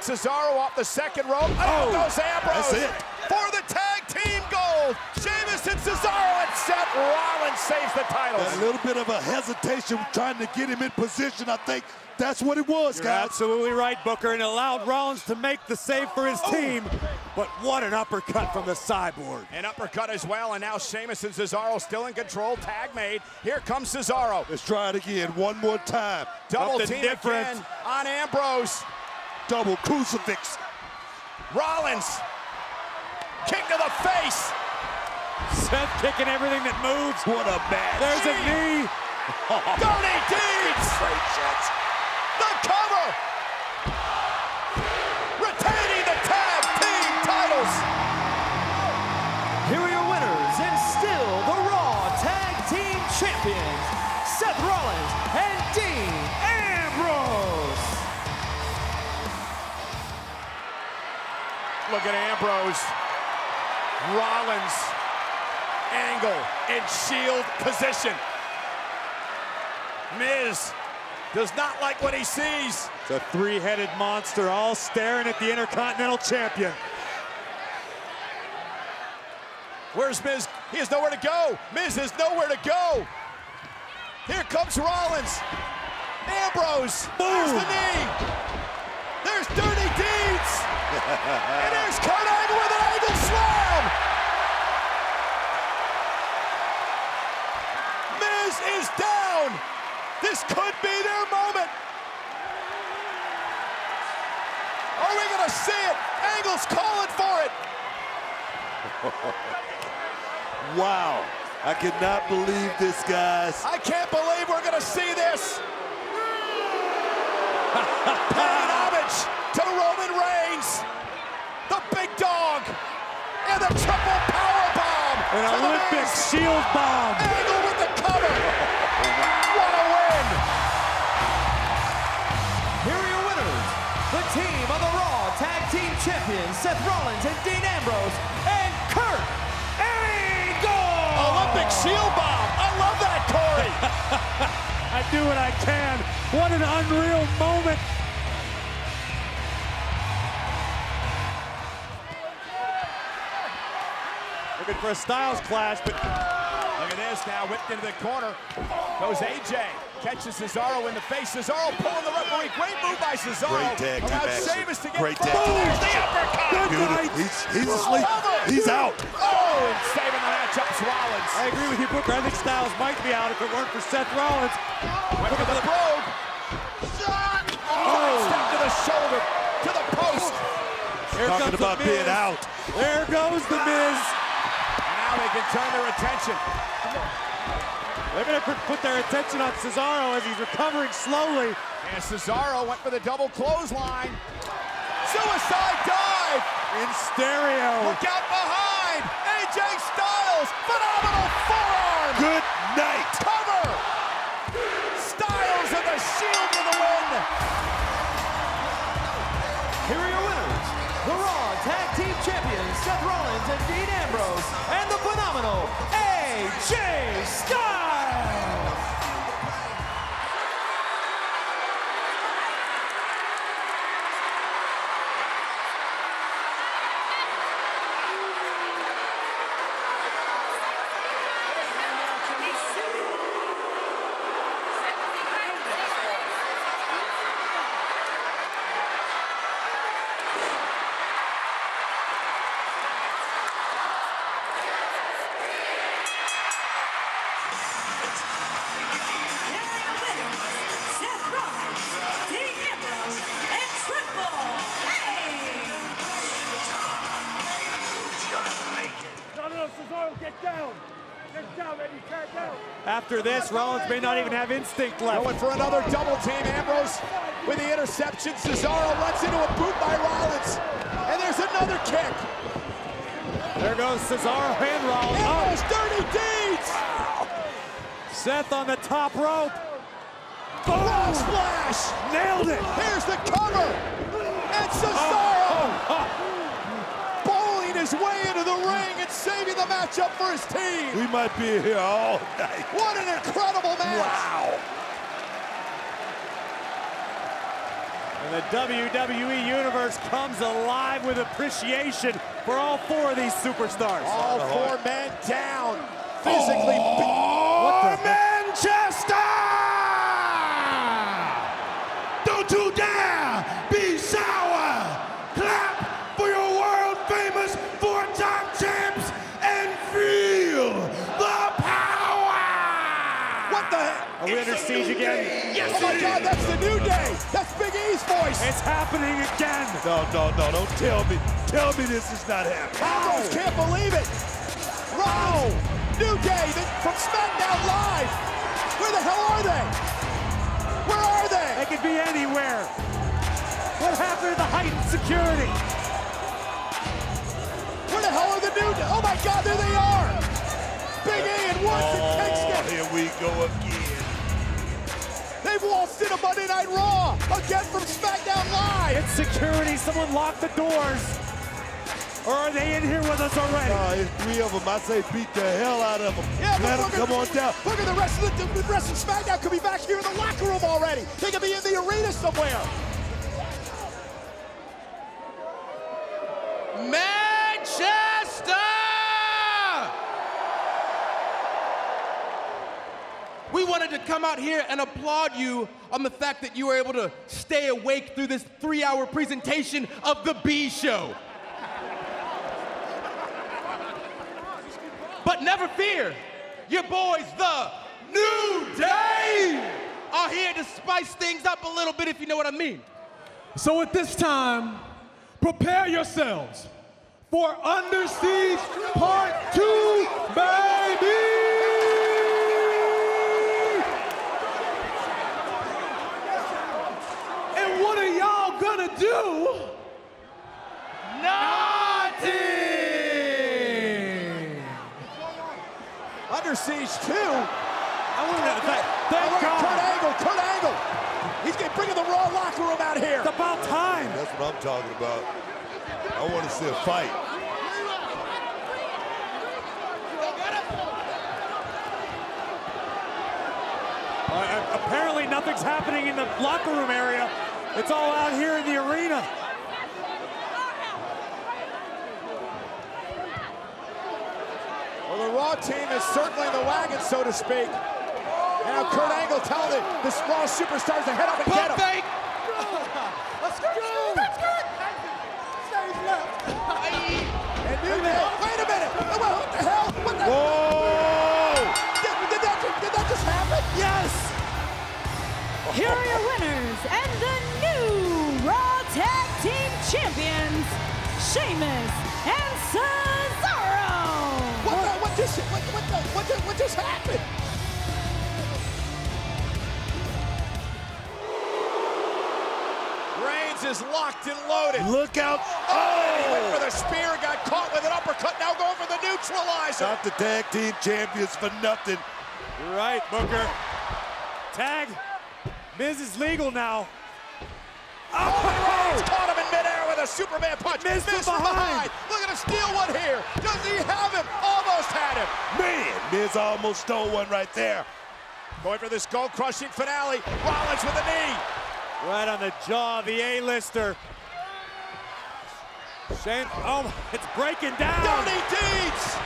Speaker 1: Cesaro off the second rope. Oh, goes Ambrose
Speaker 3: that's it.
Speaker 1: For the tag Team Gold, Sheamus and Cesaro, and Seth Rollins saves the titles.
Speaker 3: A little bit of a hesitation trying to get him in position. I think that's what it was,
Speaker 2: You're
Speaker 3: guys.
Speaker 2: absolutely right, Booker, and allowed Rollins to make the save for his team. But what an uppercut from the Cyborg.
Speaker 1: An uppercut as well, and now Sheamus and Cesaro still in control. Tag made. Here comes Cesaro.
Speaker 3: Let's try it again one more time.
Speaker 1: Double
Speaker 2: Something
Speaker 1: team
Speaker 2: different.
Speaker 1: again on Ambrose.
Speaker 3: Double crucifix.
Speaker 1: Rollins. Kick to the face.
Speaker 2: Seth kicking everything that moves.
Speaker 3: What a match.
Speaker 2: There's a knee.
Speaker 1: Dirty deeds.
Speaker 3: Great shots.
Speaker 1: The cover. Retaining the tag team titles.
Speaker 14: Here are your winners and still the Raw Tag Team Champions, Seth Rollins and Dean Ambrose.
Speaker 1: Look at Ambrose. Rollins. Angle in Shield position. Miz does not like what he sees.
Speaker 2: It's a three-headed monster all staring at the Intercontinental Champion.
Speaker 1: Where's Miz? He has nowhere to go. Miz has nowhere to go. Here comes Rollins. Ambrose. There's the knee. There's Dirty Deeds. And there's Kurt Angle with an angle slam. Miz is down. This could be their moment. Are we gonna see it? Angle's calling for it.
Speaker 3: Wow. I cannot believe this, guys.
Speaker 1: I can't believe we're gonna see this. Paying homage to Roman Reigns, the big dog, and the triple power bomb.
Speaker 2: An Olympic shield bomb.
Speaker 1: Angle with the cover. What a win.
Speaker 14: Here are your winners, the team of the Raw Tag Team Champions, Seth Rollins and Dean Ambrose, and Kurt Angle.
Speaker 1: Olympic shield bomb. I love that, Corey.
Speaker 2: I do what I can. What an unreal moment. Looking for a Styles clash, but
Speaker 1: look at this now, whipped into the corner. Goes AJ, catches Cesaro in the face. Cesaro pulling the referee. Great move by Cesaro.
Speaker 3: Great tag team
Speaker 1: Allowed
Speaker 3: action.
Speaker 1: Sheamus to get
Speaker 3: Great
Speaker 1: close.
Speaker 3: tag team
Speaker 1: There's the uppercut.
Speaker 3: Beautiful. He's asleep. He's out.
Speaker 1: Oh, and saving the matchup's Rollins.
Speaker 2: I agree with you, Booker. I think Styles might be out if it weren't for Seth Rollins.
Speaker 1: Went for the brogue. Oh, step to the shoulder, to the post.
Speaker 2: Here
Speaker 3: Talking
Speaker 2: comes
Speaker 3: about
Speaker 2: the Miz.
Speaker 3: being out.
Speaker 2: There goes the Miz.
Speaker 1: And now they can turn their attention.
Speaker 2: They're going to put their attention on Cesaro as he's recovering slowly.
Speaker 1: And Cesaro went for the double clothesline. Suicide dive.
Speaker 2: In stereo.
Speaker 1: Look out behind. AJ Styles. Phenomenal forearm.
Speaker 3: Good night.
Speaker 1: Cover. Styles and the Shield for the win.
Speaker 14: Here are your winners, the Raw Tag Team Champions, Seth Rollins and Dean Ambrose, and the phenomenal AJ Styles.
Speaker 2: After this, Rollins may not even have instinct left.
Speaker 1: Going for another double team. Ambrose with the interception. Cesaro runs into a boot by Rollins. And there's another kick.
Speaker 2: There goes Cesaro and Rollins.
Speaker 1: Ambrose, Dirty Deeds.
Speaker 2: Seth on the top rope.
Speaker 1: Boom! Splash.
Speaker 2: Nailed it.
Speaker 1: Here's the cover. And Cesaro bowling his way into the ring and saving the matchup for his team.
Speaker 3: We might be here all night.
Speaker 1: What an incredible match.
Speaker 3: Wow.
Speaker 2: And the WWE Universe comes alive with appreciation for all four of these superstars.
Speaker 1: All four men down. Physically. What the
Speaker 4: Manchester! Don't you dare be sour! Clap for your world famous four-time champs and feel the power!
Speaker 1: What the heck?
Speaker 2: Are we under siege again?
Speaker 1: Yes, oh my God, that's the New Day. That's Big E's voice.
Speaker 2: It's happening again.
Speaker 3: No, don't tell me. Tell me this is not happening.
Speaker 1: Ambrose can't believe it. Wow. New Day from SmackDown Live. Where the hell are they? Where are they?
Speaker 2: They could be anywhere. What happened to the heightened security?
Speaker 1: Where the hell are the New Day? Oh my God, there they are. Big E and Woods and Kingston.
Speaker 3: Here we go again.
Speaker 1: They've waltzed into Monday Night Raw again from SmackDown Live.
Speaker 2: It's security. Someone lock the doors. Or are they in here with us already?
Speaker 3: It's three of them. I say beat the hell out of them.
Speaker 1: Yeah,
Speaker 3: let them come on down.
Speaker 1: Look at the rest of the rest of SmackDown could be back here in the locker room already. They could be in the arena somewhere.
Speaker 14: Manchester! We wanted to come out here and applaud you on the fact that you were able to stay awake through this 3-hour presentation of the B Show. But never fear, your boys, the New Day, are here to spice things up a little bit, if you know what I mean.
Speaker 15: So at this time, prepare yourselves for Under Siege Part 2, baby! And what are y'all gonna do? Nothing!
Speaker 1: Under Siege 2.
Speaker 2: I want to thank God.
Speaker 1: Kurt Angle. He's bringing the Raw locker room out here.
Speaker 2: It's about time.
Speaker 3: That's what I'm talking about. I want to see a fight.
Speaker 2: Apparently nothing's happening in the locker room area. It's all out here in the arena.
Speaker 1: Well, the Raw team is circling the wagon, so to speak. And now Kurt Angle telling the Raw superstars to head up and get him.
Speaker 14: Fake.
Speaker 1: Let's go! Stays left. And New Day, wait a minute! What the hell? What the?
Speaker 3: Whoa!
Speaker 1: Did that just happen? Yes!
Speaker 10: Here are your winners and the new Raw Tag Team Champions, Sheamus and Cesaro.
Speaker 1: What just happened? Reigns is locked and loaded.
Speaker 3: Look out.
Speaker 1: He went for the spear, got caught with an uppercut, now going for the neutralizer.
Speaker 3: Not the tag team champions for nothing.
Speaker 2: You're right, Booker. Tag. Miz is legal now.
Speaker 1: Reigns caught him in midair with a Superman punch.
Speaker 2: Miz from
Speaker 1: from
Speaker 2: behind.
Speaker 1: Look at him steal one here. Does he have him? Almost had him.
Speaker 3: Man, Miz almost stole one right there.
Speaker 1: Going for this goal-crushing finale. Rollins with a knee.
Speaker 2: Right on the jaw of the A-lister. Shane, oh, it's breaking down.
Speaker 1: Dirty deeds.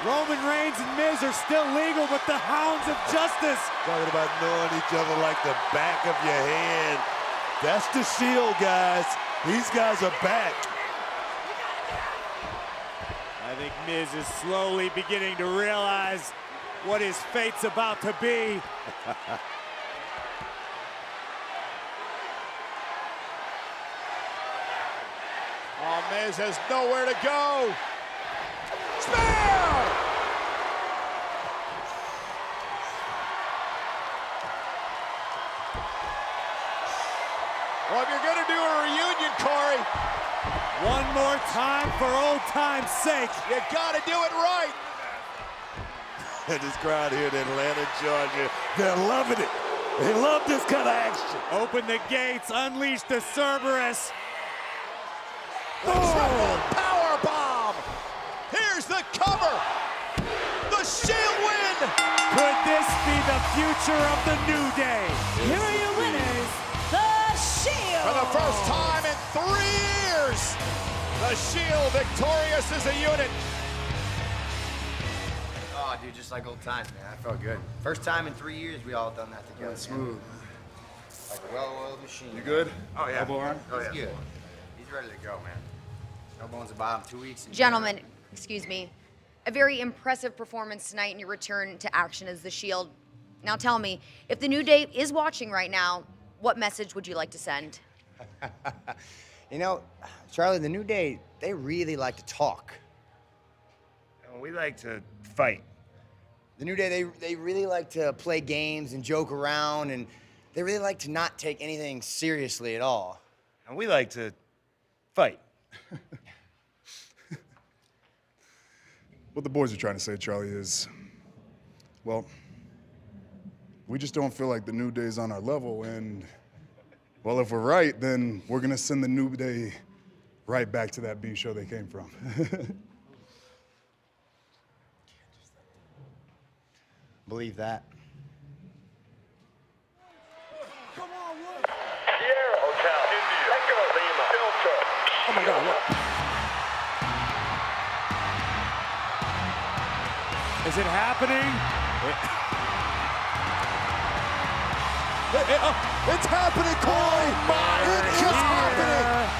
Speaker 2: Roman Reigns and Miz are still legal, but the hounds of justice.
Speaker 3: Talking about knowing each other like the back of your hand. That's the Shield, guys. These guys are back.
Speaker 2: I think Miz is slowly beginning to realize what his fate's about to be.
Speaker 1: Oh, Miz has nowhere to go. Spear! Well, if you're going to do a reunion, Corey,
Speaker 2: one more time for old time's sake.
Speaker 1: You got to do it right.
Speaker 3: And this crowd here in Atlanta, Georgia, they're loving it. They love this kind of action.
Speaker 2: Open the gates, unleash the Cerberus.
Speaker 1: The triple power bomb. Here's the cover. The Shield win.
Speaker 2: Could this be the future of the New Day?
Speaker 10: Here are your winners
Speaker 1: winners. The Shield victorious as a unit.
Speaker 9: Oh, dude, just like old times, man. I felt good. First time in 3 years we all done that together. Smooth. Like a well-oiled machine.
Speaker 12: You good?
Speaker 9: Oh, yeah.
Speaker 12: Elbow iron?
Speaker 9: Oh, yeah. He's good. He's ready to go, man. No bones about him. 2 weeks.
Speaker 13: Gentlemen, excuse me. A very impressive performance tonight in your return to action as the Shield. Now tell me, if the New Day is watching right now, what message would you like to send?
Speaker 9: You know, Charlie, the New Day, they really like to talk.
Speaker 11: We like to fight.
Speaker 9: The New Day, they really like to play games and joke around, and they really like to not take anything seriously at all.
Speaker 11: And we like to fight.
Speaker 12: What the boys are trying to say, Charlie, is, well, we just don't feel like the New Day's on our level, and, well, if we're right, then we're gonna send the New Day right back to that B show they came from.
Speaker 9: Believe that.
Speaker 15: Sierra Hotel, India, Echo Lima, Filter.
Speaker 1: Oh my God, look.
Speaker 2: Is it happening?
Speaker 1: It's happening, Corey! It is happening!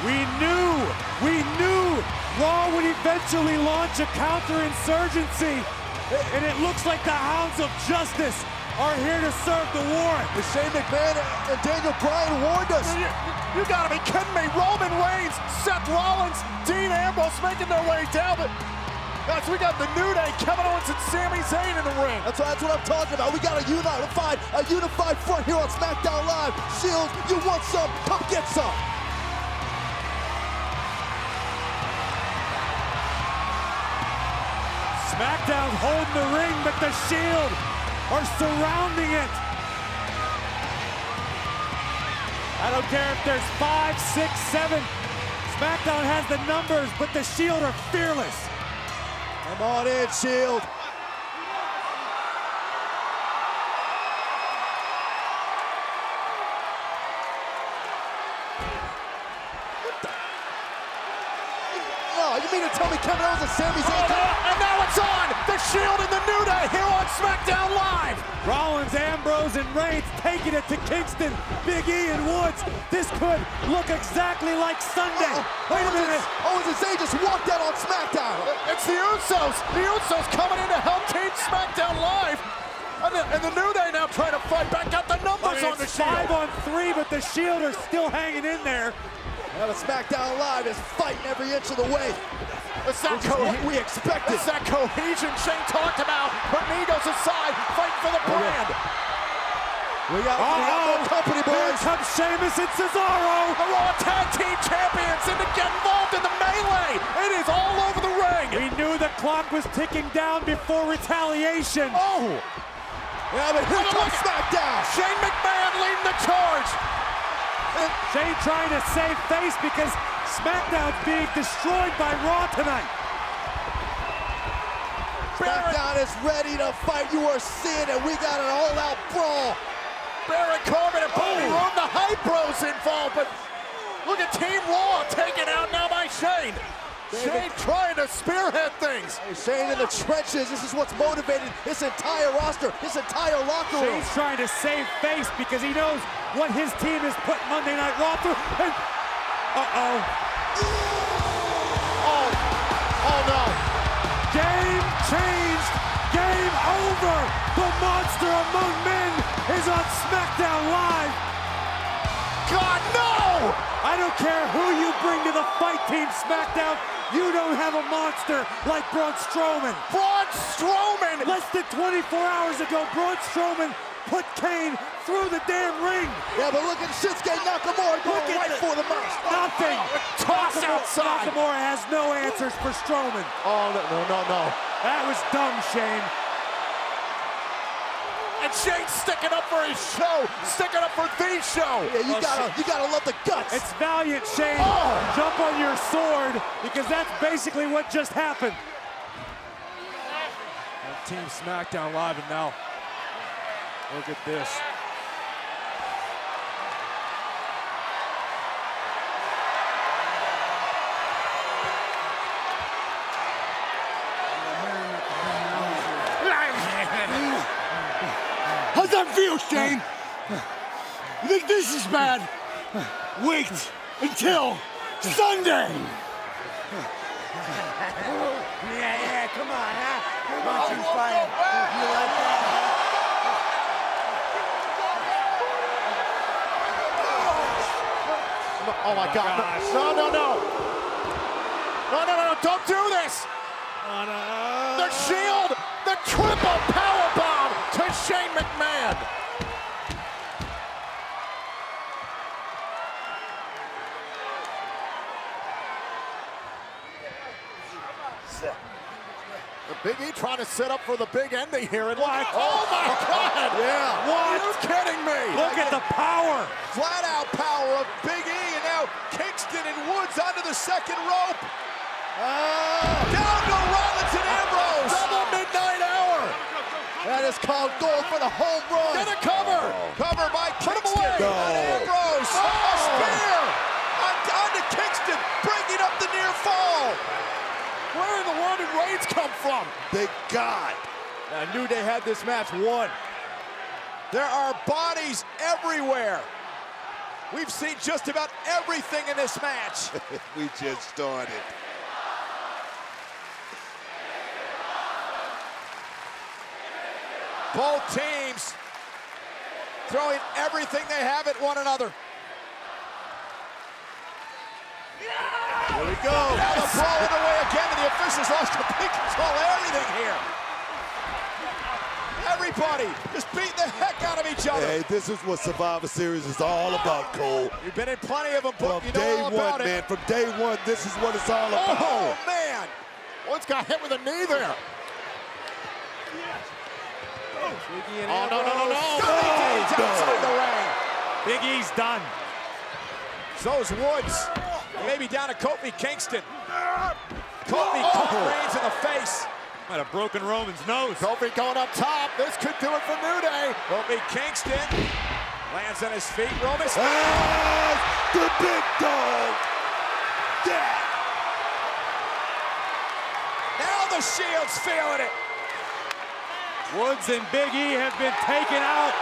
Speaker 2: We knew Raw would eventually launch a counterinsurgency, and it looks like the hounds of justice are here to serve the warrant.
Speaker 1: Shane McMahon and Daniel Bryan warned us. You gotta be kidding me. Roman Reigns, Seth Rollins, Dean Ambrose making their way down. But guys, we got the New Day, Kevin Owens and Sami Zayn in the ring. That's what I'm talking about. We got a unified front here on SmackDown Live. Shield, you want some? Come get some.
Speaker 2: SmackDown's holding the ring, but the Shield are surrounding it. I don't care if there's 5, 6, 7. SmackDown has the numbers, but the Shield are fearless.
Speaker 1: Come on in, Shield. No, you mean to tell me Kevin Owens and Sami Zayn? And now it's on! The Shield and the New Day here on SmackDown Live!
Speaker 2: Rollins, Ambrose, and Reigns taking it to Kingston. Big E and Woods. This could look exactly like Sunday. Wait a minute.
Speaker 1: Owens and Zayn just walked out on SmackDown. It's the Usos. The Usos coming in to help Team SmackDown Live. And the New Day now trying to fight back out the numbers on the Shield.
Speaker 2: 5 on 3, but the Shield are still hanging in there.
Speaker 1: Now the SmackDown Live is fighting every inch of the way. It's that we expected. It's that cohesion Shane talked about. Putting egos aside, fighting for the brand. We got more company, boys.
Speaker 2: Here comes Sheamus and Cesaro.
Speaker 1: The Raw Tag Team Champions and to get involved in the melee. It is all over the ring.
Speaker 2: We knew the clock was ticking down before retaliation.
Speaker 1: Oh. Yeah, but here comes SmackDown. Shane McMahon leading the charge.
Speaker 2: Shane trying to save face because SmackDown's being destroyed by Raw tonight.
Speaker 1: SmackDown is ready to fight. You are seeing it. We got an all-out brawl. Baron Corbin and Bobby Roode, the Hype Bros involved, but look at Team Raw taken out now by Shane. Shane trying to spearhead things. Shane in the trenches. This is what's motivated this entire roster, this entire locker room.
Speaker 2: Shane's trying to save face because he knows what his team has put Monday Night Raw through. And,
Speaker 1: Oh no.
Speaker 2: Game changed. Game over. The monster among men is on SmackDown Live.
Speaker 1: God, no!
Speaker 2: I don't care who you bring to the fight, Team SmackDown. You don't have a monster like Braun Strowman.
Speaker 1: Braun Strowman!
Speaker 2: Less than 24 hours ago, Braun Strowman put Kane through the damn ring.
Speaker 1: Yeah, but look at Shinsuke Nakamura going right for the mouse.
Speaker 2: Nothing.
Speaker 1: Toss outside.
Speaker 2: Nakamura has no answers for Strowman.
Speaker 1: Oh, no.
Speaker 2: That was dumb, Shane.
Speaker 1: And Shane's sticking up for his show, sticking up for the show. Yeah, you gotta love the guts.
Speaker 2: It's valiant, Shane. Jump on your sword because that's basically what just happened. Team SmackDown Live, and now look at this.
Speaker 16: Shane? You think this is bad? Wait until Sunday.
Speaker 5: Yeah, come on, huh? Come on, you fight. You like that?
Speaker 1: Oh my God! No! No! Don't do this! The Shield, the triple powerbomb to Shane McMahon. The Big E trying to set up for the big ending here. And
Speaker 2: What?
Speaker 1: Oh my God!
Speaker 2: Yeah. What?
Speaker 1: Are you kidding me?
Speaker 2: Look at the power.
Speaker 1: Flat out power of Big E, and now Kingston and Woods onto the second rope. Down go Rollins and Ambrose. Double midnight hour. That is called going for the home run. Get a cover. Cover by Kingston. And Ambrose. A spear. On to Kingston, breaking up the near fall. Where in the world did Reigns come from?
Speaker 3: Big God.
Speaker 1: I knew they had this match won. There are bodies everywhere. We've seen just about everything in this match.
Speaker 3: We just started.
Speaker 1: Both teams throwing everything they have at one another. Here we go. Now the ball in the way again, and the officials lost complete control of everything here. Everybody just beating the heck out of each other.
Speaker 3: Hey, this is what Survivor Series is all about, Cole.
Speaker 1: You've been in plenty of them, but
Speaker 3: From
Speaker 1: you know
Speaker 3: day
Speaker 1: all
Speaker 3: one,
Speaker 1: about it.
Speaker 3: man. From day one, this is what it's all about.
Speaker 1: Oh, man. Woods got hit with a knee there. Oh, no. Outside the ring.
Speaker 2: Big E's done.
Speaker 1: So's Woods. Maybe down to Kofi Kingston. Kofi caught Reigns in the face.
Speaker 2: Might have broken Roman's nose.
Speaker 1: Kofi going up top. This could do it for New Day. Kofi Kingston lands on his feet. Roman.
Speaker 3: The big dog. Yeah.
Speaker 1: Now the Shield's feeling it.
Speaker 2: Woods and Big E have been taken out.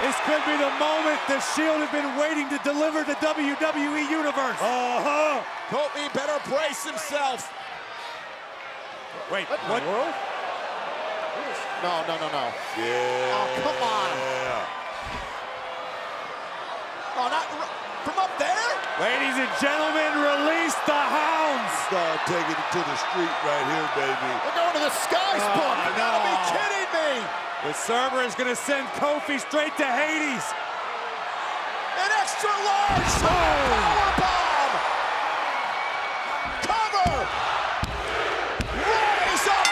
Speaker 2: This could be the moment the Shield have been waiting to deliver to WWE Universe.
Speaker 1: Kofi better brace himself.
Speaker 2: Wait,
Speaker 1: what?
Speaker 2: what?
Speaker 1: No.
Speaker 3: Yeah.
Speaker 1: Oh, come on. Oh, not from up there?
Speaker 2: Ladies and gentlemen, release the hounds.
Speaker 3: Start taking it to the street right here, baby.
Speaker 1: We're going to the Sky Spot. You gotta be kidding me.
Speaker 2: The server is going to send Kofi straight to Hades.
Speaker 1: An extra large powerbomb. Cover. Rise up.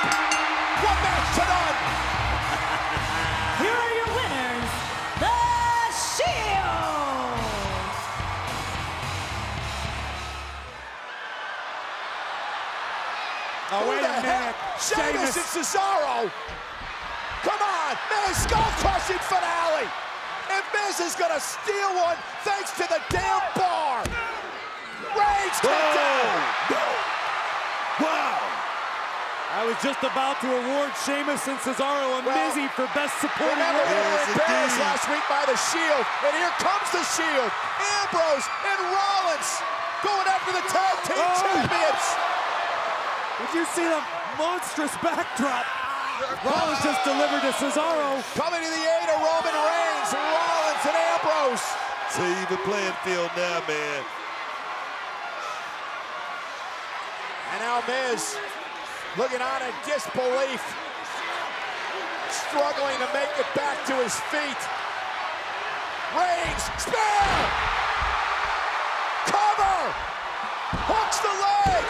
Speaker 1: One match to none.
Speaker 10: Here are your winners, The Shield.
Speaker 2: Oh, wait a minute.
Speaker 1: Sheamus and Cesaro. Come on, Miz, skull-crushing finale. And Miz is gonna steal one thanks to the damn bar. Reigns kicked out.
Speaker 3: Wow.
Speaker 2: I was just about to award Sheamus and Cesaro a Mizzy for best supporting
Speaker 1: Remember, they
Speaker 2: role.
Speaker 1: were embarrassed last week by the Shield, and here comes the Shield. Ambrose and Rollins going after the tag team champions.
Speaker 2: Did you see the monstrous backdrop? Rollins just delivered to Cesaro.
Speaker 1: Coming to the aid of Roman Reigns, Rollins and Ambrose.
Speaker 3: It's an even playing field now, man.
Speaker 1: And now Miz looking on in disbelief, struggling to make it back to his feet. Reigns, spear! Cover! Hooks the leg!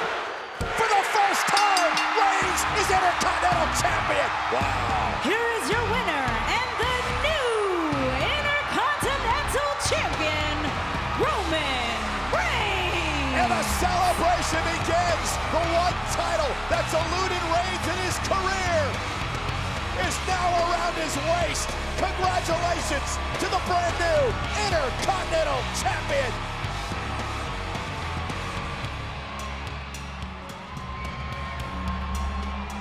Speaker 1: For the first time, Reigns is Intercontinental Champion! Wow!
Speaker 10: Here is your winner and the new Intercontinental Champion, Roman Reigns.
Speaker 1: And the celebration begins. The one title that's eluded Reigns in his career is now around his waist. Congratulations to the brand new Intercontinental Champion.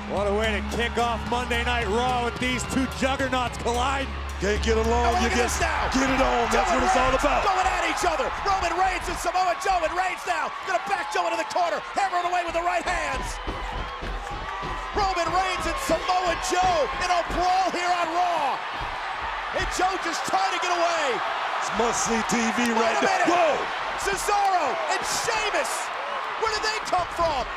Speaker 2: What a way to kick off Monday Night Raw with these two juggernauts colliding.
Speaker 3: Can't get along, you get it on. That's what it's all about.
Speaker 1: Going at each other. Roman Reigns and Samoa Joe, and Reigns now gonna back Joe into the corner, hammering away with the right hands. Roman Reigns and Samoa Joe in a brawl here on Raw. And Joe just trying to get away.
Speaker 3: It's must-see TV right
Speaker 1: there.
Speaker 3: Whoa!
Speaker 1: Cesaro and Sheamus. Where did they come from?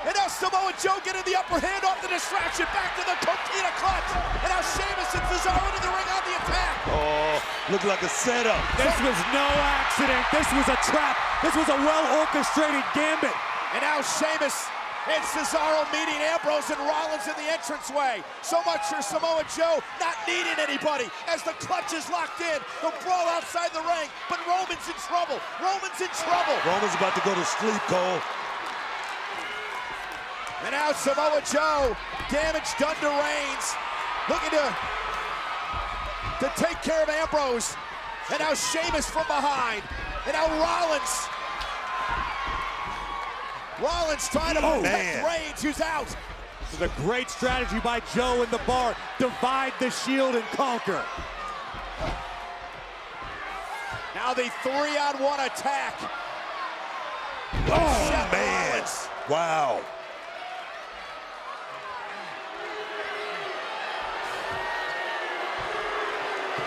Speaker 1: And now Samoa Joe getting the upper hand off the distraction. Back to the Coquina clutch. And now Sheamus and Cesaro into the ring on the attack.
Speaker 3: Oh, looked like a setup.
Speaker 2: This was no accident. This was a trap. This was a well-orchestrated gambit.
Speaker 1: And now Sheamus and Cesaro meeting Ambrose and Rollins in the entranceway. So much for Samoa Joe not needing anybody as the clutch is locked in. The brawl outside the ring, but Roman's in trouble. Roman's in trouble.
Speaker 3: Roman's about to go to sleep, Cole.
Speaker 1: And now Samoa Joe, damage done to Reigns, looking to take care of Ambrose. And now Sheamus from behind. And now Rollins. Rollins trying to protect Reigns, who's out.
Speaker 2: This is a great strategy by Joe in the bar. Divide the Shield and conquer.
Speaker 1: Now the 3-on-1 attack.
Speaker 3: Oh, man.
Speaker 1: Rollins.
Speaker 3: Wow.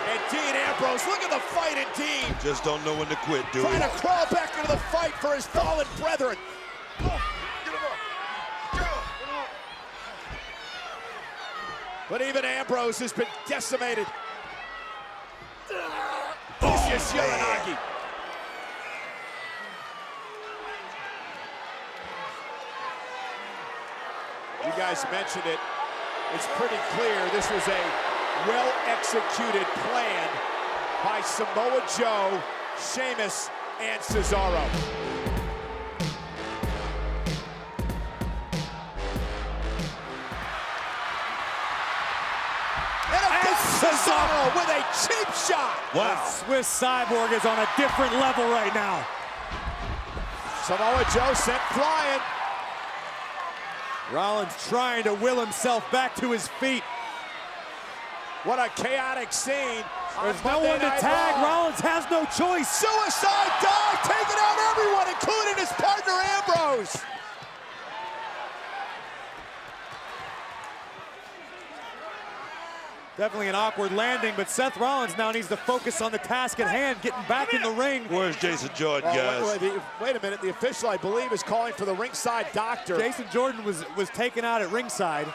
Speaker 1: And Dean Ambrose, look at the fight in Dean.
Speaker 3: Just don't know when to quit, dude.
Speaker 1: Trying to crawl back into the fight for his fallen brethren. But even Ambrose has been decimated. Vicious Uranage. You guys mentioned it. It's pretty clear this was a well-executed plan by Samoa Joe, Sheamus, and Cesaro. Cesaro with a cheap shot.
Speaker 2: Wow. Swiss Cyborg is on a different level right now.
Speaker 1: Samoa Joe sent flying.
Speaker 2: Rollins trying to will himself back to his feet.
Speaker 1: What a chaotic scene.
Speaker 2: There's no one to tag. Rollins has no choice.
Speaker 1: Suicide dive, taking out everyone, including his partner Ambrose.
Speaker 2: Definitely an awkward landing, but Seth Rollins now needs to focus on the task at hand, getting back in the ring.
Speaker 3: Where's Jason Jordan, guys?
Speaker 1: Wait a minute. The official, I believe, is calling for the ringside doctor.
Speaker 2: Jason Jordan was taken out at ringside.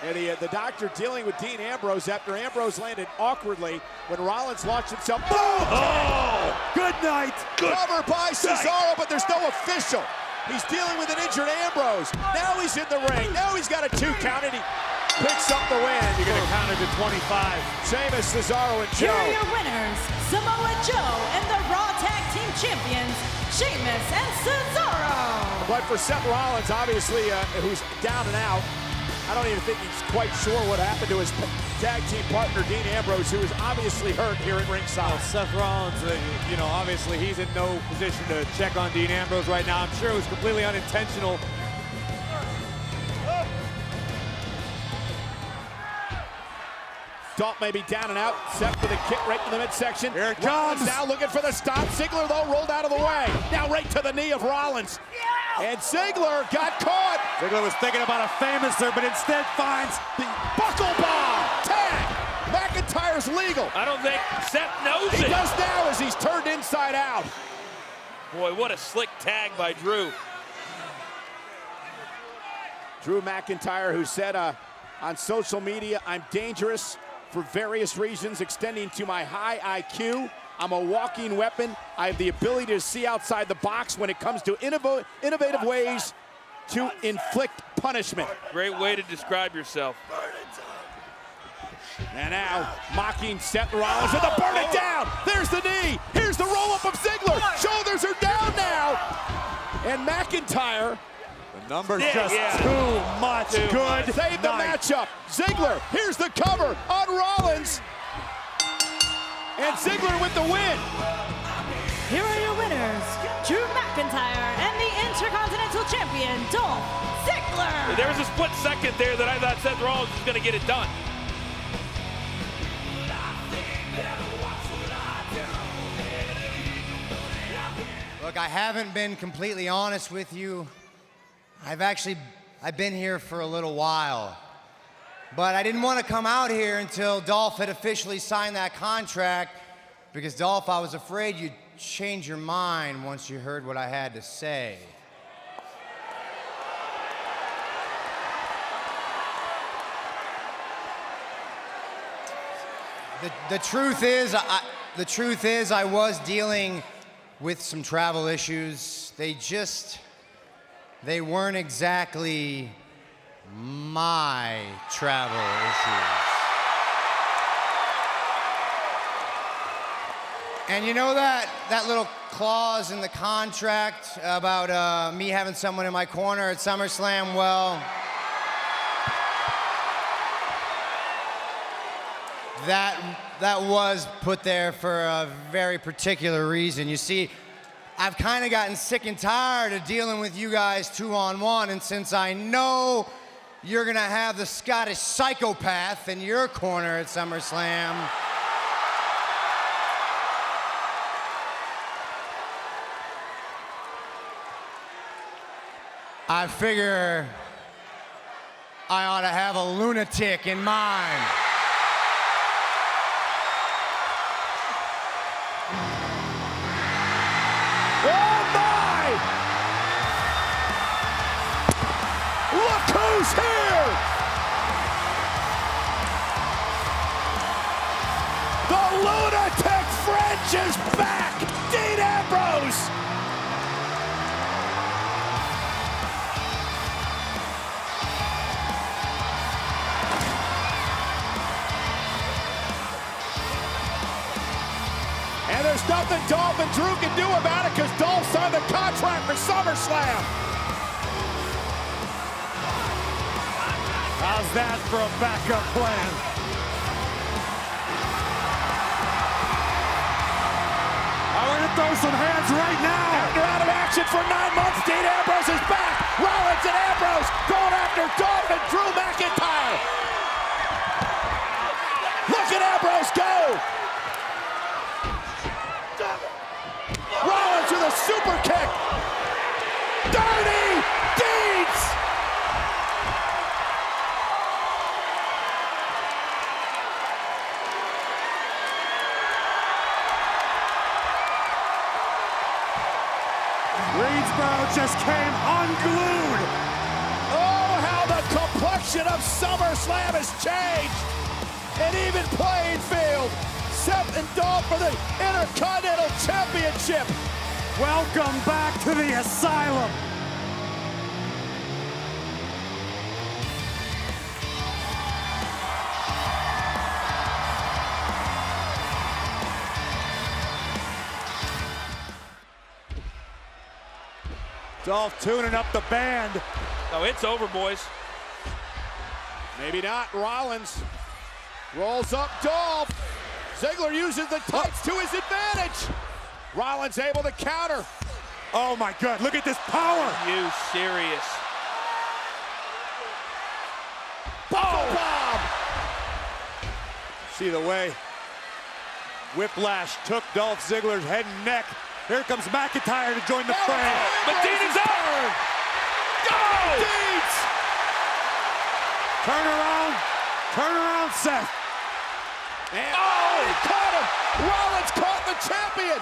Speaker 1: And the doctor dealing with Dean Ambrose after Ambrose landed awkwardly when Rollins launched himself. Boom!
Speaker 2: Oh! Good night!
Speaker 1: Covered by Cesaro, but there's no official. He's dealing with an injured Ambrose. Now he's in the ring. Now he's got a 2 count, and he picks up the win.
Speaker 2: You're going to count it to 25.
Speaker 1: Sheamus, Cesaro, and Joe.
Speaker 10: Here are your winners, Samoa Joe and the Raw Tag Team Champions, Sheamus and Cesaro.
Speaker 1: But for Seth Rollins, obviously, who's down and out, I don't even think he's quite sure what happened to his tag team partner, Dean Ambrose, who is obviously hurt here at ringside.
Speaker 2: Well, Seth Rollins, obviously he's in no position to check on Dean Ambrose right now. I'm sure it was completely unintentional.
Speaker 1: Dolph may be down and out. Seth with a kick right in the midsection.
Speaker 2: Here it
Speaker 1: Rollins
Speaker 2: comes.
Speaker 1: now looking for the stop. Ziggler, though, rolled out of the way. Now right to the knee of Rollins. And Ziggler got caught.
Speaker 2: Ziggler was thinking about a famouser, but instead finds
Speaker 1: The buckle bomb. Tag. McIntyre's legal.
Speaker 17: I don't think Seth knows
Speaker 1: He
Speaker 17: it.
Speaker 1: does now as he's turned inside out.
Speaker 17: Boy, what a slick tag by Drew.
Speaker 1: Drew McIntyre, who said on social media, I'm dangerous for various reasons, extending to my high IQ. I'm a walking weapon. I have the ability to see outside the box when it comes to innovative ways to inflict punishment.
Speaker 17: Great way to describe yourself.
Speaker 1: And now, mocking Seth Rollins with the burn it down. There's the knee. Here's the roll-up of Ziggler. Shoulders are down now. And McIntyre.
Speaker 2: the numbers just too much. Good
Speaker 1: Save the matchup. Ziggler, here's the cover on Rollins. And Ziggler with the win.
Speaker 10: Here are your winners, Drew McIntyre, and the Intercontinental Champion, Dolph Ziggler.
Speaker 17: There was a split second there that I thought Seth Rollins was going to get it done.
Speaker 5: Look, I haven't been completely honest with you. I've been here for a little while. But I didn't want to come out here until Dolph had officially signed that contract, because Dolph, I was afraid you'd change your mind once you heard what I had to say. The truth is, I was dealing with some travel issues. They weren't exactly my travel issues. And you know that little clause in the contract about me having someone in my corner at SummerSlam? Well, that was put there for a very particular reason. You see, I've kind of gotten sick and tired of dealing with you guys 2-on-1, and since I know you're gonna have the Scottish psychopath in your corner at SummerSlam, I figure I ought to have a lunatic in mind.
Speaker 1: Look who's here! The Lunatic French is back! Dean Ambrose! And there's nothing Dolph and Drew can do about it, because Dolph signed the contract for SummerSlam.
Speaker 2: How's that for a backup plan? I want to throw some hands right now.
Speaker 1: After out of action for 9 months, Dean Ambrose is back. Rollins and Ambrose going after Dolph and Drew McIntyre. Look at Ambrose go. Rollins with a super kick. Dirty Deeds.
Speaker 2: Greensboro just came unglued.
Speaker 1: Oh, how the complexion of SummerSlam has changed. An even playing field. Seth and Dolph for the Intercontinental Championship.
Speaker 2: Welcome back to the Asylum.
Speaker 1: Dolph tuning up the band.
Speaker 17: Oh, it's over, boys.
Speaker 1: Maybe not. Rollins rolls up Dolph. Ziggler uses the tights to his advantage. Rollins able to counter.
Speaker 2: Oh my God, look at this power.
Speaker 17: Are you serious?
Speaker 1: Bomb! See the way Whiplash took Dolph Ziggler's head and neck.
Speaker 2: Here comes McIntyre to join the fray.
Speaker 17: But Dean is up! Go!
Speaker 1: Deeds!
Speaker 2: Turn around, Seth.
Speaker 1: And he caught him! Rollins caught the champion!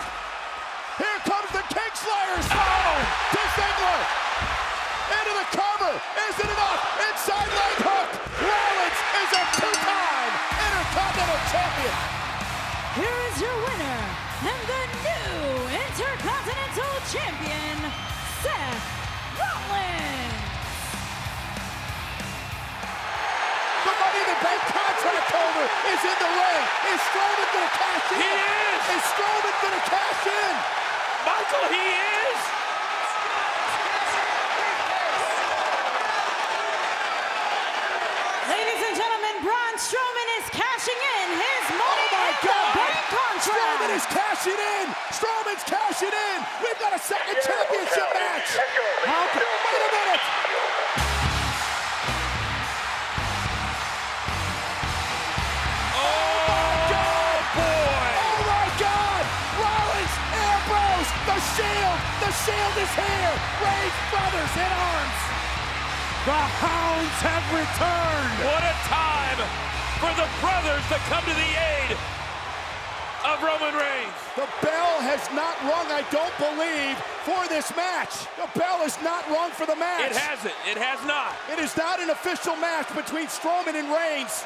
Speaker 1: Here comes the King Slayers! Oh! To Ziggler! Into the cover! Isn't enough! Inside leg hook! Rollins is a two-time Intercontinental Champion!
Speaker 10: Here is your winner, and the new Intercontinental Champion, Seth Rollins.
Speaker 1: The Money in the Bank contract holder is in the ring. Is Strowman gonna cash in?
Speaker 17: He is!
Speaker 1: Is Strowman gonna cash in?
Speaker 17: Michael, he is!
Speaker 10: Ladies and gentlemen, Braun Strowman is cashing in his Money in the
Speaker 1: God!
Speaker 10: Bank contract.
Speaker 1: Strowman is cashing in! Strowman's cashing in! We've got a a second championship match. Wait a minute. The Shield is here! Reigns brothers in arms!
Speaker 2: The Hounds have returned!
Speaker 17: What a time for the brothers to come to the aid of Roman Reigns.
Speaker 1: The bell has not rung, I don't believe, for this match. The bell is not rung for the match.
Speaker 17: It hasn't. It has not.
Speaker 1: It is not an official match between Strowman and Reigns.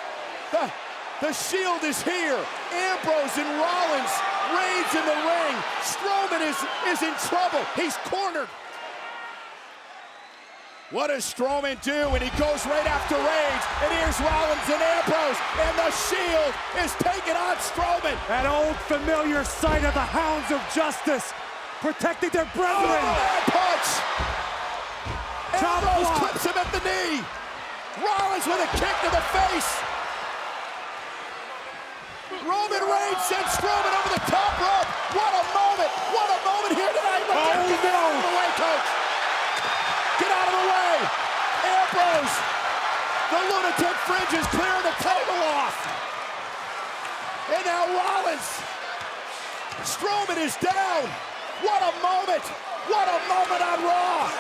Speaker 1: The Shield is here. Ambrose and Rollins. Reigns in the ring. Strowman is in trouble. He's cornered. What does Strowman do when he goes right after Reigns? And here's Rollins and Ambrose. And the Shield is taking on Strowman.
Speaker 2: That old familiar sight of the Hounds of Justice protecting their brethren.
Speaker 1: Oh, punch. Ambrose clips him at the knee. Rollins with a kick to the face. Roman Reigns sends Strowman over the top rope. What a moment. What a moment here tonight. Get out of the way, coach. Get out of the way. Ambrose. The lunatic fringe is clearing the table off. And now Rollins. Strowman is down. What a moment. What a moment on Raw.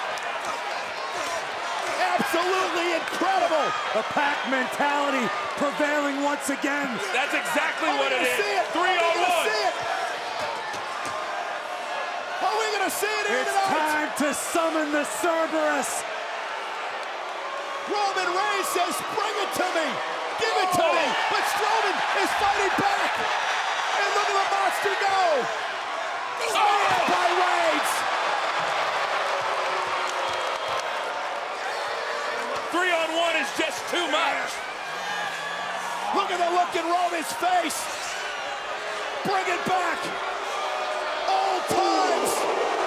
Speaker 1: Absolutely incredible.
Speaker 2: The pack mentality prevailing once again.
Speaker 17: That's exactly what it is.
Speaker 1: 3-on-1. Are we going to see it here
Speaker 2: It's
Speaker 1: tonight?
Speaker 2: time to summon the Cerberus.
Speaker 1: Roman Reigns says, bring it to me. Give it to me. But Strowman is fighting back. And look at the monster go. Stabbed by Reigns.
Speaker 17: 3-on-1 is just too much.
Speaker 1: Look at the look in Roman's face. Bring it back. Old times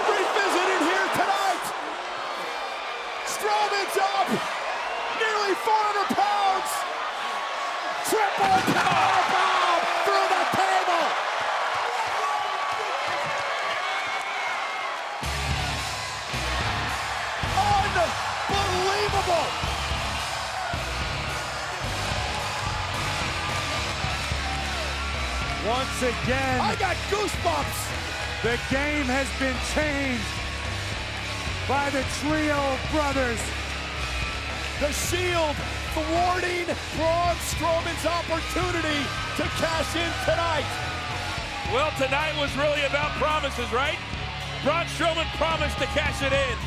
Speaker 1: revisited here tonight. Strowman's up. Nearly 400 pounds. Triple powerbomb through the table. Unbelievable.
Speaker 2: Once again,
Speaker 1: I got goosebumps.
Speaker 2: The game has been changed by the trio of brothers.
Speaker 1: The Shield thwarting Braun Strowman's opportunity to cash in tonight.
Speaker 17: Well, tonight was really about promises, right? Braun Strowman promised to cash it in.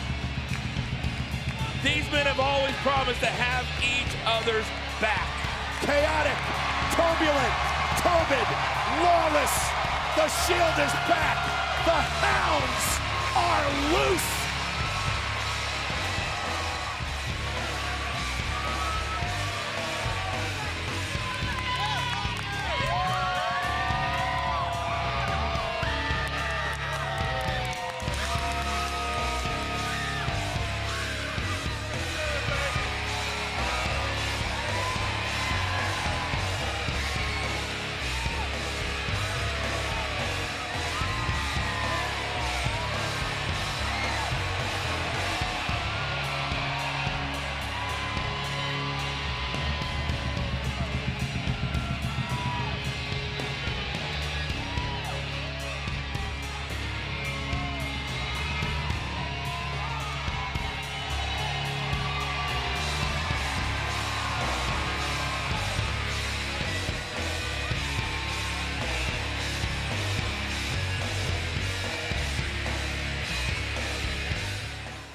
Speaker 17: These men have always promised to have each other's back.
Speaker 1: Chaotic, turbulent, turbid, lawless. The Shield is back. The Hounds are loose.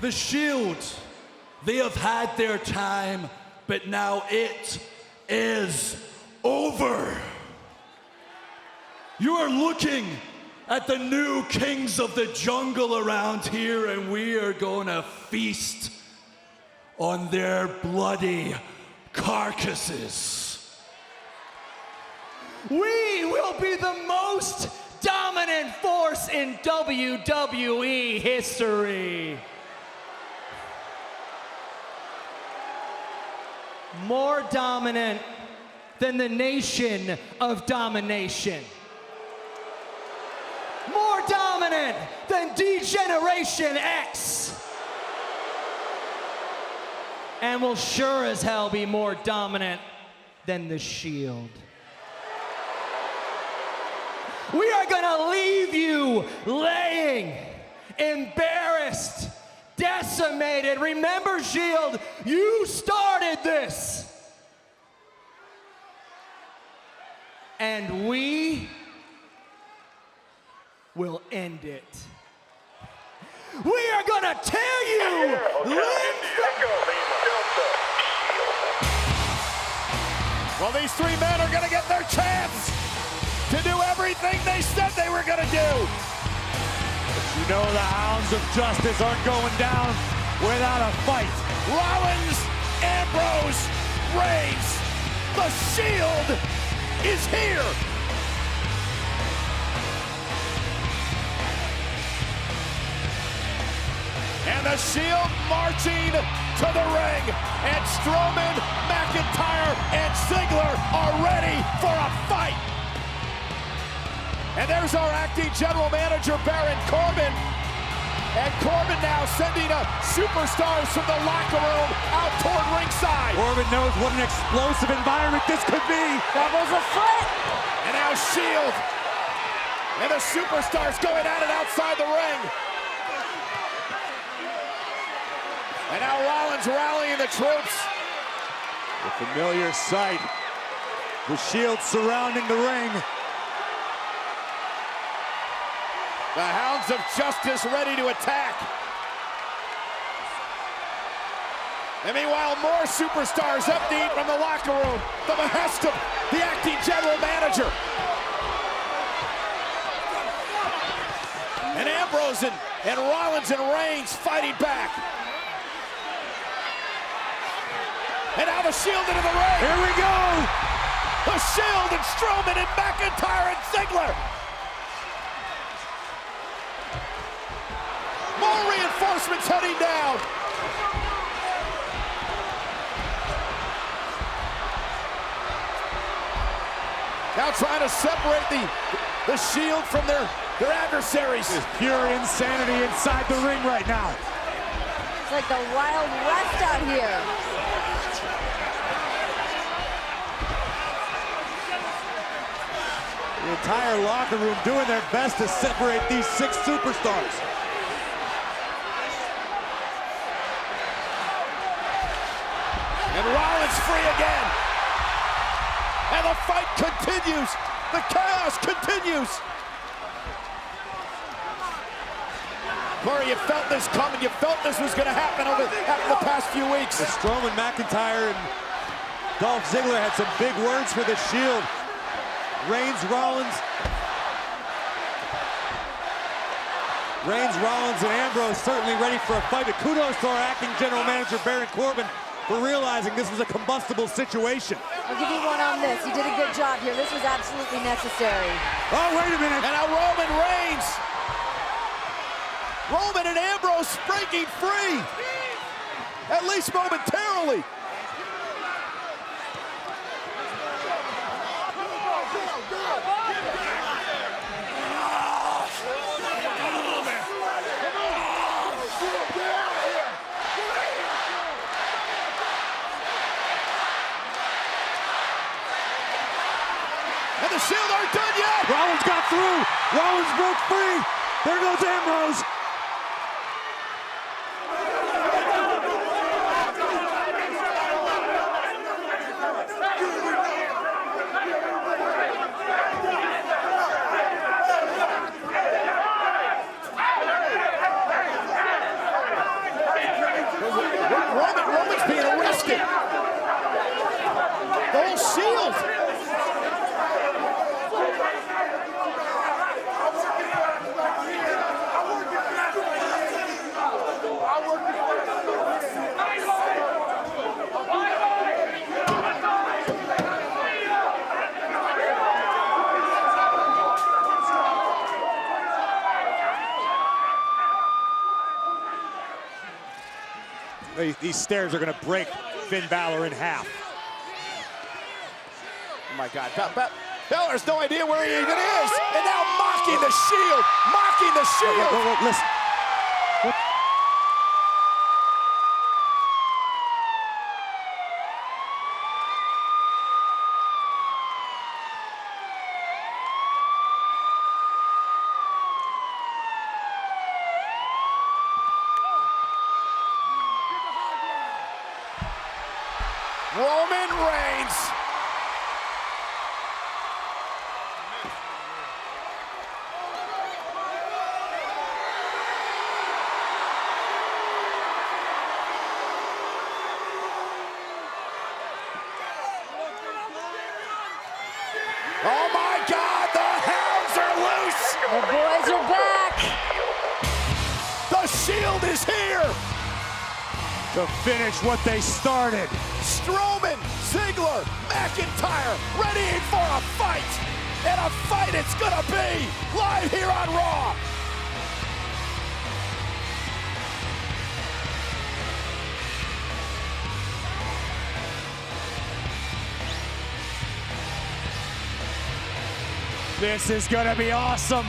Speaker 18: The Shield, they have had their time, but now it is over. You are looking at the new kings of the jungle around here, and we are going to feast on their bloody carcasses.
Speaker 14: We will be the most dominant force in WWE history. More dominant than the Nation of Domination. More dominant dominant than D-Generation X. And will sure as hell be more dominant than the Shield. We are gonna leave you laying, embarrassed, decimated. Remember, Shield, you started this. And we will end it. We are gonna tear you limb
Speaker 1: Well, these three men are gonna get their chance to do everything they said they were gonna do.
Speaker 2: But you know the hounds of justice aren't going down without a fight.
Speaker 1: Rollins, Ambrose, Reigns, the Shield is here. And the Shield marching to the ring. And Strowman, McIntyre, and Ziggler are ready for a fight. And there's our acting general manager, Baron Corbin. And Corbin now sending superstars from the locker room out toward ringside.
Speaker 2: Corbin knows what an explosive environment this could be.
Speaker 1: Doubles a foot. And now Shield. And the superstars going at it outside the ring. And now Rollins rallying the troops.
Speaker 2: A familiar sight. The Shield surrounding the ring.
Speaker 1: The Hounds of Justice ready to attack. And meanwhile, more superstars emptying from the locker room. The behest of the acting general manager. And Ambrose and Rollins and Reigns fighting back. And now the Shield into the ring.
Speaker 2: Here we go.
Speaker 1: The Shield and Strowman and McIntyre and Ziggler. More reinforcements heading down. Now trying to separate the Shield from their adversaries.
Speaker 2: There's pure insanity inside the ring right now.
Speaker 19: It's like the Wild West out here.
Speaker 2: The entire locker room doing their best to separate these 6 superstars.
Speaker 1: And Rollins free again. And the fight continues. The chaos continues. Corey, you felt this coming. You felt this was going to happen after the past few weeks.
Speaker 2: Strowman, McIntyre, and Dolph Ziggler had some big words for the Shield. Reigns, Rollins, and Ambrose certainly ready for a fight. But kudos to our acting general manager, Baron Corbin, for realizing this was a combustible situation.
Speaker 19: I'll give you one on this. You did a good job here. This was absolutely necessary.
Speaker 2: Oh, wait a minute.
Speaker 1: And now Roman Reigns. Roman and Ambrose breaking free. At least momentarily. And the Shield aren't done yet.
Speaker 2: Rollins got through. Rollins broke free. There goes Ambrose.
Speaker 1: Roman's being arrested. The whole Shield.
Speaker 2: These stairs are going to break Finn Balor in half.
Speaker 1: Oh my God, Balor's no idea where he even is. And now mocking the Shield. Mocking the Shield.
Speaker 2: Whoa, listen. What?
Speaker 1: Roman Reigns. Oh my God, the hounds are loose.
Speaker 19: The boys are back.
Speaker 1: The Shield is here.
Speaker 2: To finish what they started.
Speaker 1: Strowman, Ziggler, McIntyre, ready for a fight. And a fight it's gonna be live here on Raw.
Speaker 2: This is gonna be awesome.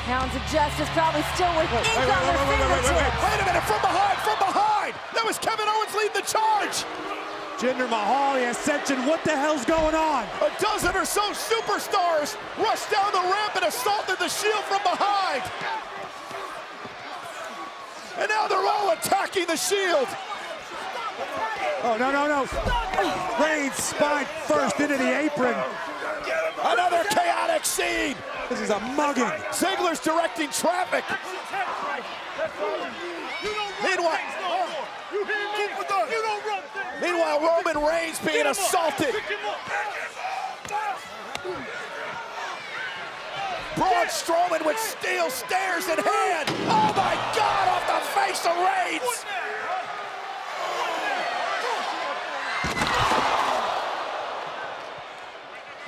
Speaker 19: Hounds of Justice probably still with ink on their fingertips.
Speaker 1: Wait a minute, from behind, from behind. That was Kevin Owens leading the charge.
Speaker 2: Jinder Mahal, the Ascension, what the hell's going on?
Speaker 1: A dozen or so superstars rushed down the ramp and assaulted the Shield from behind. And now they're all attacking the Shield.
Speaker 2: Oh, no. Reigns spine first into the apron.
Speaker 1: Another chaotic scene.
Speaker 2: This is a mugging.
Speaker 1: Ziggler's directing traffic. Meanwhile, Roman Reigns being assaulted. Braun Strowman with steel stairs in hand. Oh my God, off the face of Reigns.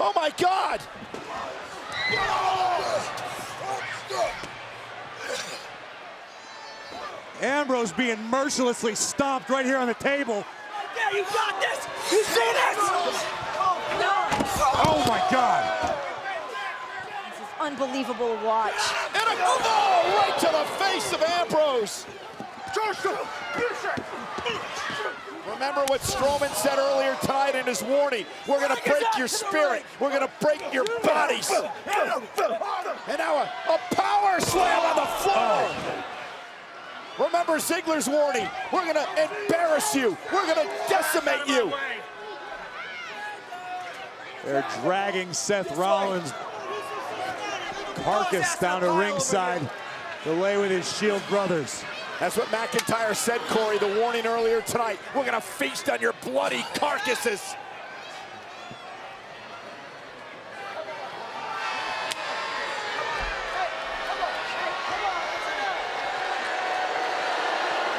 Speaker 1: Oh my God.
Speaker 2: Ambrose being mercilessly stomped right here on the table.
Speaker 16: Yeah, you got this! You see this?
Speaker 2: Oh my God.
Speaker 19: This is unbelievable to watch.
Speaker 1: And a oh, right to the face of Ambrose. Remember what Strowman said earlier tonight in his warning. We're going to break your spirit. We're going to break your bodies. And now a power slam on the floor. Remember Ziggler's warning. We're going to embarrass you. We're going to decimate you.
Speaker 2: They're dragging Seth Rollins' carcass down to ringside to lay with his Shield brothers.
Speaker 1: That's what McIntyre said, Corey, the warning earlier tonight. We're going to feast on your bloody carcasses.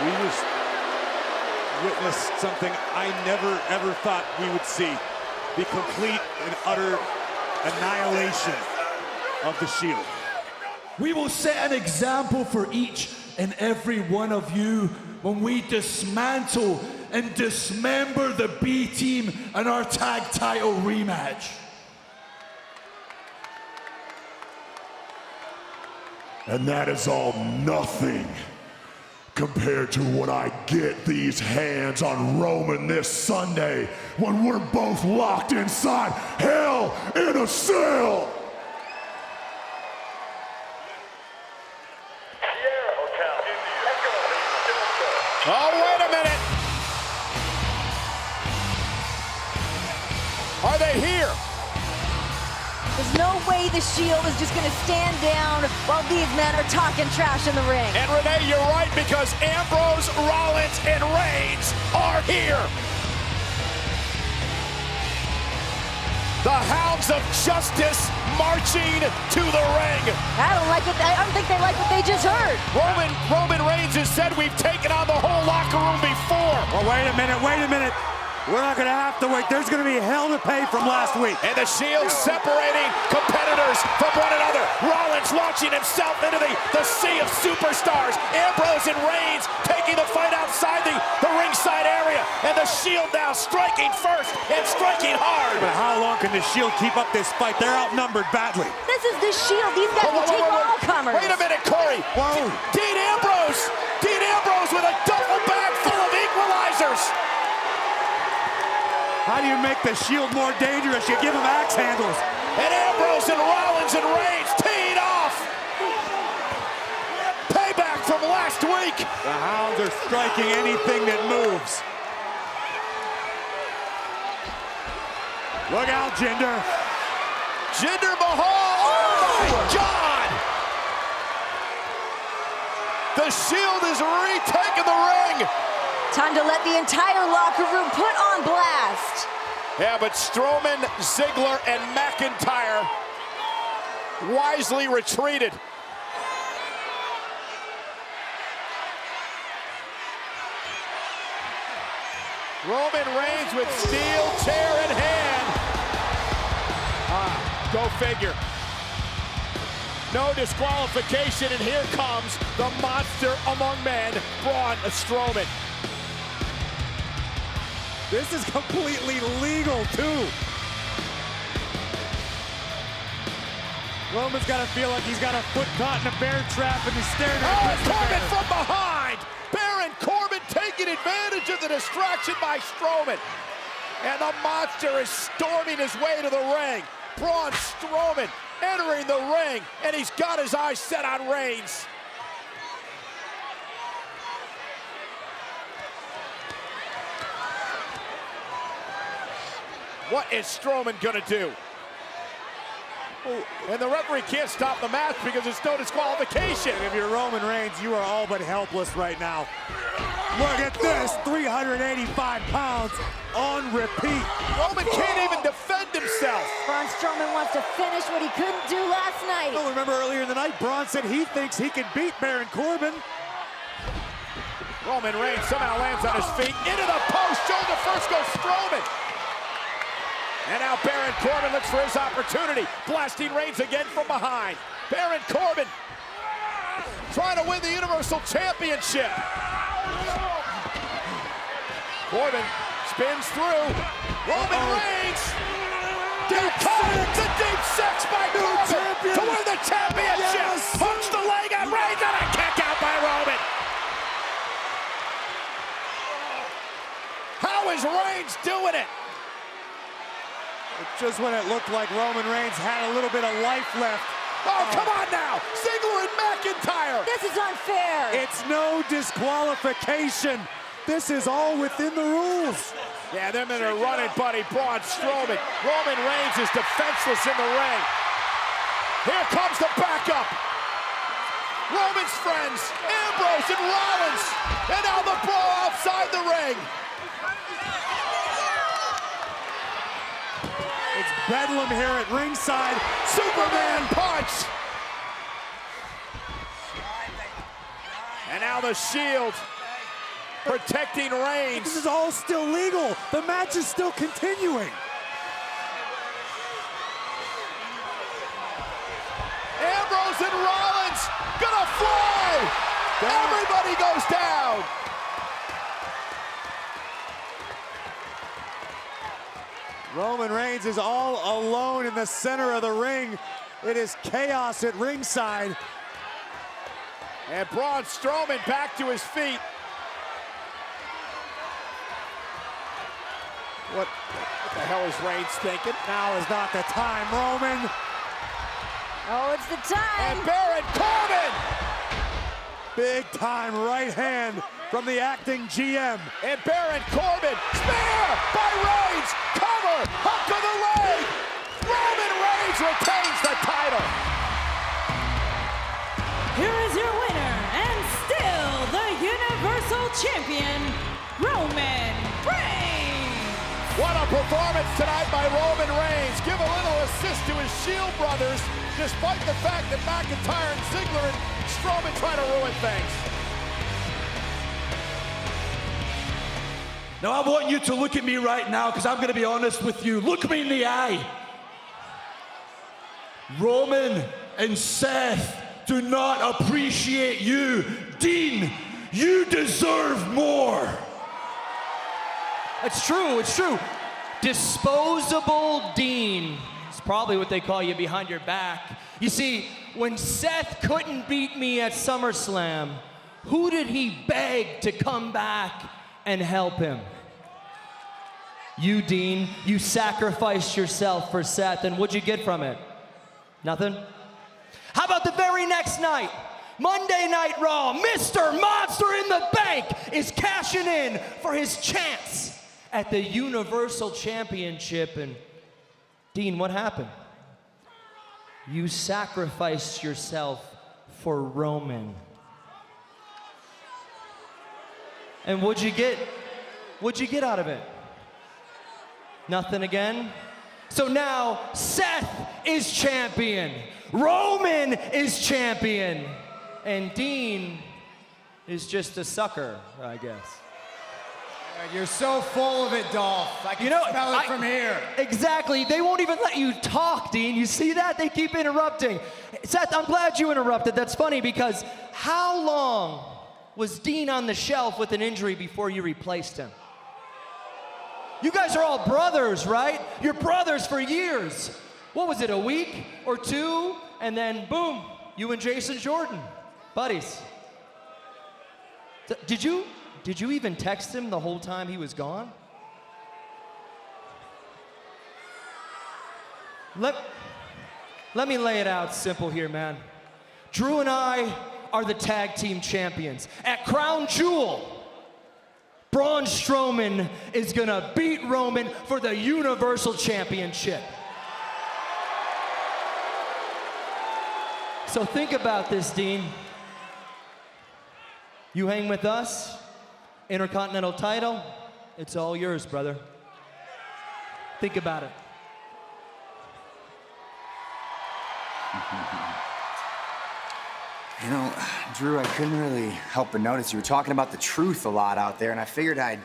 Speaker 2: We just witnessed something I never, ever thought we would see. The complete and utter annihilation of the Shield.
Speaker 18: We will set an example for each and every one of you when we dismantle and dismember the B Team in our tag title rematch.
Speaker 20: And that is all nothing compared to what I get these hands on Roman this Sunday when we're both locked inside Hell in a Cell.
Speaker 1: Oh, wait a minute. Are they here?
Speaker 19: There's no way the Shield is just going to stand down while these men are talking trash in the ring.
Speaker 1: And Renee, you're right, because Ambrose, Rollins, and Reigns are here. The Hounds of Justice marching to the ring.
Speaker 19: I don't think they like what they just heard.
Speaker 1: Roman Reigns has said we've taken on the whole locker room before.
Speaker 2: Oh, wait a minute. We're not going to have to wait. There's going to be hell to pay from last week.
Speaker 1: And the Shield separating competitors from one another. Rollins launching himself into the sea of superstars. Ambrose and Reigns taking the fight outside the ringside area. And the Shield now striking first and striking hard.
Speaker 2: But how long can the Shield keep up this fight? They're outnumbered badly.
Speaker 19: This is the Shield. These guys will take all comers.
Speaker 1: Wait a minute, Corey.
Speaker 2: Whoa.
Speaker 1: Dean Ambrose with a duffel bag full of equalizers.
Speaker 2: How do you make the Shield more dangerous? You give them axe handles.
Speaker 1: And Ambrose and Rollins and Reigns teed off. Payback from last week.
Speaker 2: The Hounds are striking anything that moves. Look out, Jinder.
Speaker 1: Jinder Mahal. Oh my God. The Shield is retaking the ring.
Speaker 19: Time to let the entire locker room put on blast.
Speaker 1: Yeah, but Strowman, Ziggler, and McIntyre wisely retreated. Roman Reigns with steel chair in hand. Go figure. No disqualification, and here comes the monster among men, Braun Strowman.
Speaker 2: This is completely legal, too. Roman's got to feel like he's got a foot caught in a bear trap and he's staring at
Speaker 1: Corbin from behind. Baron Corbin taking advantage of the distraction by Strowman. And the monster is storming his way to the ring. Braun Strowman entering the ring, and he's got his eyes set on Reigns. What is Strowman gonna do? And the referee can't stop the match because it's no disqualification.
Speaker 2: If you're Roman Reigns, you are all but helpless right now. Look at this, 385 pounds on repeat.
Speaker 1: Roman can't even defend himself.
Speaker 19: Braun Strowman wants to finish what he couldn't do last night.
Speaker 2: Well, remember earlier in the night, Braun said he thinks he can beat Baron Corbin.
Speaker 1: Roman Reigns somehow lands on his feet. Into the post, shoulder first goes Strowman. And now Baron Corbin looks for his opportunity. Blasting Reigns again from behind. Baron Corbin trying to win the Universal Championship. Corbin spins through. Roman Reigns. Deep cut. The deep six by Corbin to win the championship. Yes. Punch the leg on Reigns and a kick out by Roman. How is Reigns doing it?
Speaker 2: Just when it looked like Roman Reigns had a little bit of life left.
Speaker 1: Oh, come on now! Ziggler and McIntyre!
Speaker 19: This is unfair!
Speaker 2: It's no disqualification. This is all within the rules.
Speaker 1: Yeah, them in a running buddy, Braun Strowman. Roman Reigns is defenseless in the ring. Here comes the backup. Roman's friends, Ambrose and Rollins. And now the brawl outside the ring.
Speaker 2: It's bedlam here at ringside.
Speaker 1: Superman punch. And now the Shield protecting Reigns.
Speaker 2: This is all still legal. The match is still continuing.
Speaker 1: Ambrose and Rollins gonna fly. Everybody goes down.
Speaker 2: Roman Reigns is all alone in the center of the ring. It is chaos at ringside.
Speaker 1: And Braun Strowman back to his feet. What the hell is Reigns thinking?
Speaker 2: Now is not the time, Roman.
Speaker 19: Oh, it's the time.
Speaker 1: And Baron Corbin.
Speaker 2: Big time right hand from the acting GM.
Speaker 1: And Baron Corbin. Spear by Reigns. Cover. Hook of the leg. Roman Reigns retains the title.
Speaker 10: Here is your winner and still the Universal Champion, Roman Reigns.
Speaker 1: What a performance tonight by Roman Reigns. Give a little assist to his Shield brothers, despite the fact that McIntyre and Ziggler and Strowman try to ruin things.
Speaker 18: Now I want you to look at me right now because I'm going to be honest with you. Look me in the eye. Roman and Seth do not appreciate you. Dean, you deserve more.
Speaker 14: It's true, it's true. Disposable Dean is probably what they call you behind your back. You see, when Seth couldn't beat me at SummerSlam, who did he beg to come back and help him? You, Dean. You sacrificed yourself for Seth, and what'd you get from it? Nothing? How about the very next night? Monday Night Raw, Mr. Monster in the Bank is cashing in for his chance at the Universal Championship. And Dean, what happened? You sacrificed yourself for Roman. And what'd you get? What'd you get out of it? Nothing again? So now Seth is champion, Roman is champion, and Dean is just a sucker, I guess.
Speaker 5: You're so full of it, Dolph. I can smell it from here.
Speaker 14: Exactly. They won't even let you talk, Dean. You see that? They keep interrupting. Seth, I'm glad you interrupted. That's funny because how long was Dean on the shelf with an injury before you replaced him? You guys are all brothers, right? You're brothers for years. What was it, a week or two? And then, boom, you and Jason Jordan, buddies. Did you even text him the whole time he was gone? Let me lay it out simple here, man. Drew and I are the tag team champions. At Crown Jewel, Braun Strowman is gonna beat Roman for the Universal Championship. So think about this, Dean. You hang with us, Intercontinental title, it's all yours, brother. Think about it.
Speaker 9: You know, Drew, I couldn't really help but notice you were talking about the truth a lot out there, and I figured I'd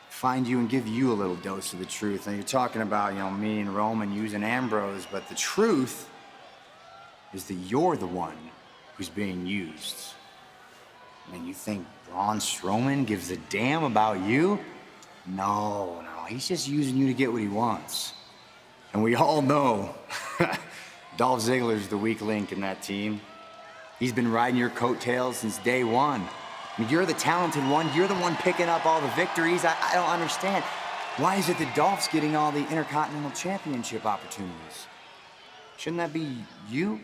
Speaker 9: find you and give you a little dose of the truth. And you're talking about, me and Roman using Ambrose, but the truth is that you're the one who's being used. I mean, you think Braun Strowman gives a damn about you? No, he's just using you to get what he wants. And we all know Dolph Ziggler's the weak link in that team. He's been riding your coattails since day one. I mean, you're the talented one. You're the one picking up all the victories. I don't understand. Why is it that Dolph's getting all the Intercontinental Championship opportunities? Shouldn't that be you?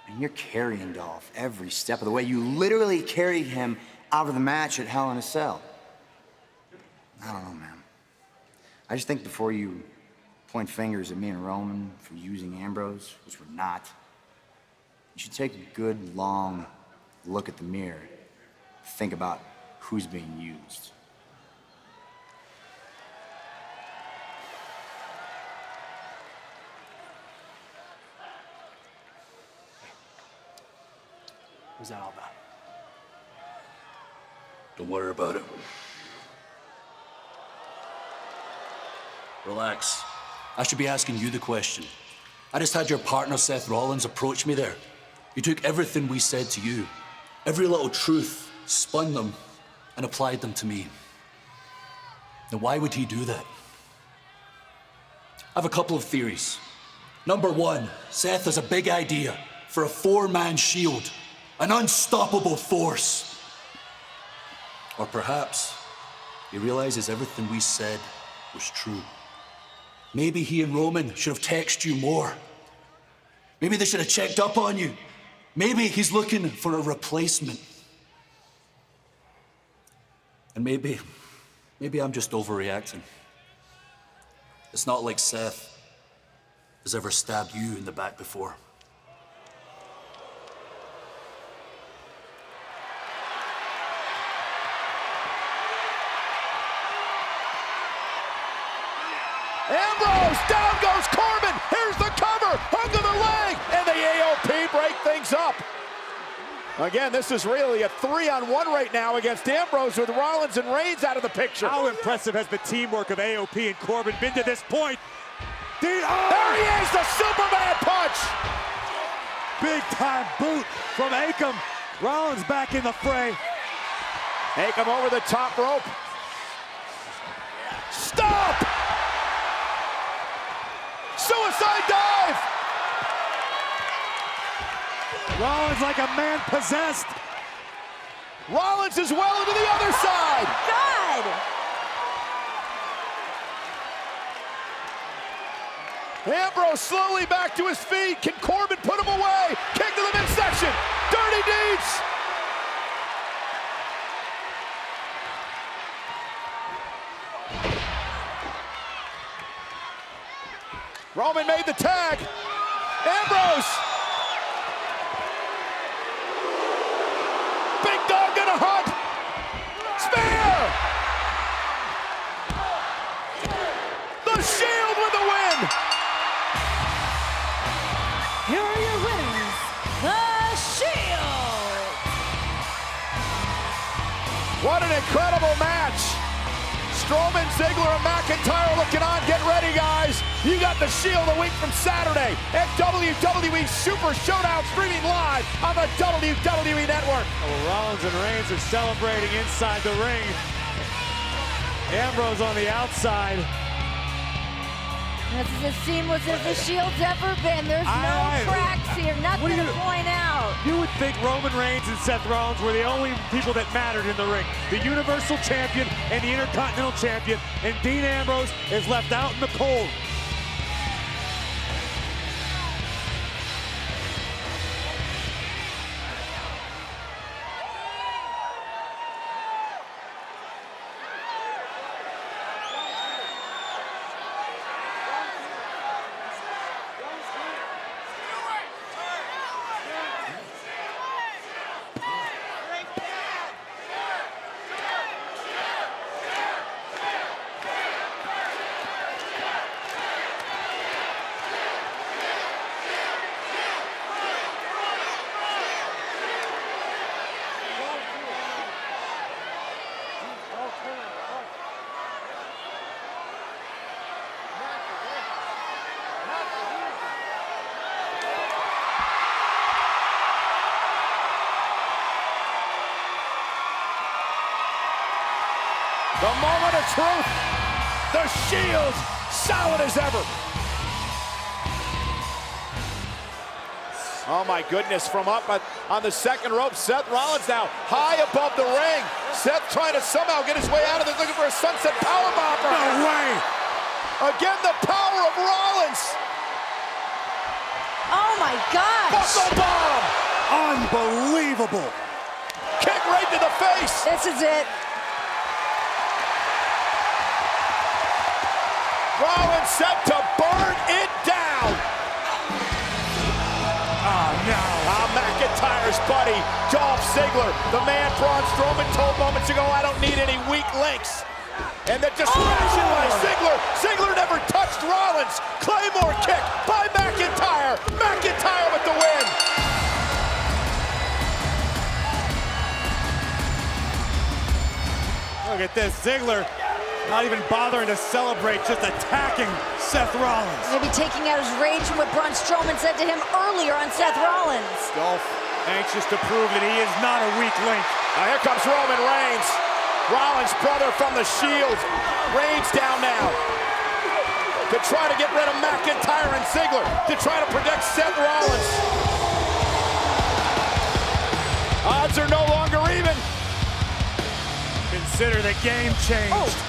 Speaker 9: And you're carrying Dolph every step of the way. You literally carried him out of the match at Hell in a Cell. I don't know, man. I just think before you point fingers at me and Roman for using Ambrose, which we're not, you should take a good, long look at the mirror. Think about who's being used.
Speaker 14: What's that all about?
Speaker 21: Don't worry about it. Relax. I should be asking you the question. I just had your partner, Seth Rollins, approach me there. You took everything we said to you, every little truth, spun them, and applied them to me. Now, why would he do that? I have a couple of theories. Number one, Seth has a big idea for a four-man Shield, an unstoppable force. Or perhaps he realizes everything we said was true. Maybe he and Roman should have texted you more. Maybe they should have checked up on you. Maybe he's looking for a replacement. And maybe I'm just overreacting. It's not like Seth has ever stabbed you in the back before.
Speaker 1: Ambrose, down goes Corbin. Here's the cover, under the leg, and the AOP break things up. Again, this is really a 3-on-1 right now against Ambrose with Rollins and Reigns out of the picture.
Speaker 2: How impressive has the teamwork of AOP and Corbin been to this point?
Speaker 1: There he is, the Superman punch!
Speaker 2: Big time boot from Akam. Rollins back in the fray.
Speaker 1: Akam over the top rope. Stop! Suicide dive!
Speaker 2: Rollins like a man possessed.
Speaker 1: Rollins is well into the other side.
Speaker 19: God!
Speaker 1: Ambrose slowly back to his feet. Can Corbin put him away? Kick to the midsection. Dirty deeds. Roman made the tag. Ambrose. Big dog gonna hunt. Spear. The Shield with the win.
Speaker 10: Here are your winners, The Shield.
Speaker 1: What an incredible match. Strowman, Ziggler, and McIntyre looking on. Get ready, guys. You got the Shield a week from Saturday at WWE Super Showdown, streaming live on the WWE Network.
Speaker 2: Well, Rollins and Reigns are celebrating inside the ring. Ambrose on the outside.
Speaker 19: This is as seamless as the Shield's ever been. There's no cracks here, nothing to point out.
Speaker 2: You would think Roman Reigns and Seth Rollins were the only people that mattered in the ring. The Universal Champion and the Intercontinental Champion, and Dean Ambrose is left out in the cold.
Speaker 1: The moment of truth. The Shield, solid as ever. Oh my goodness, from up on the second rope, Seth Rollins now high above the ring. Seth trying to somehow get his way out of this, looking for a sunset powerbomb.
Speaker 2: No way.
Speaker 1: Again, the power of Rollins.
Speaker 19: Oh my gosh.
Speaker 1: Buckle bomb.
Speaker 2: Unbelievable.
Speaker 1: Kick right to the face.
Speaker 19: This is it.
Speaker 1: Rollins set to burn it down.
Speaker 2: Oh, no.
Speaker 1: McIntyre's buddy, Dolph Ziggler, the man Braun Strowman told moments ago, I don't need any weak links. And the distraction by Ziggler. Ziggler never touched Rollins. Claymore kick by McIntyre. McIntyre with the win.
Speaker 2: Look at this, Ziggler not even bothering to celebrate, just attacking Seth Rollins.
Speaker 19: Maybe taking out his rage from what Braun Strowman said to him earlier on Seth Rollins.
Speaker 2: Dolph anxious to prove that he is not a weak link.
Speaker 1: Now here comes Roman Reigns. Rollins' brother from the Shield. Reigns down now to try to get rid of McIntyre and Ziggler, to try to protect Seth Rollins. Odds are no longer even.
Speaker 2: Consider the game changed.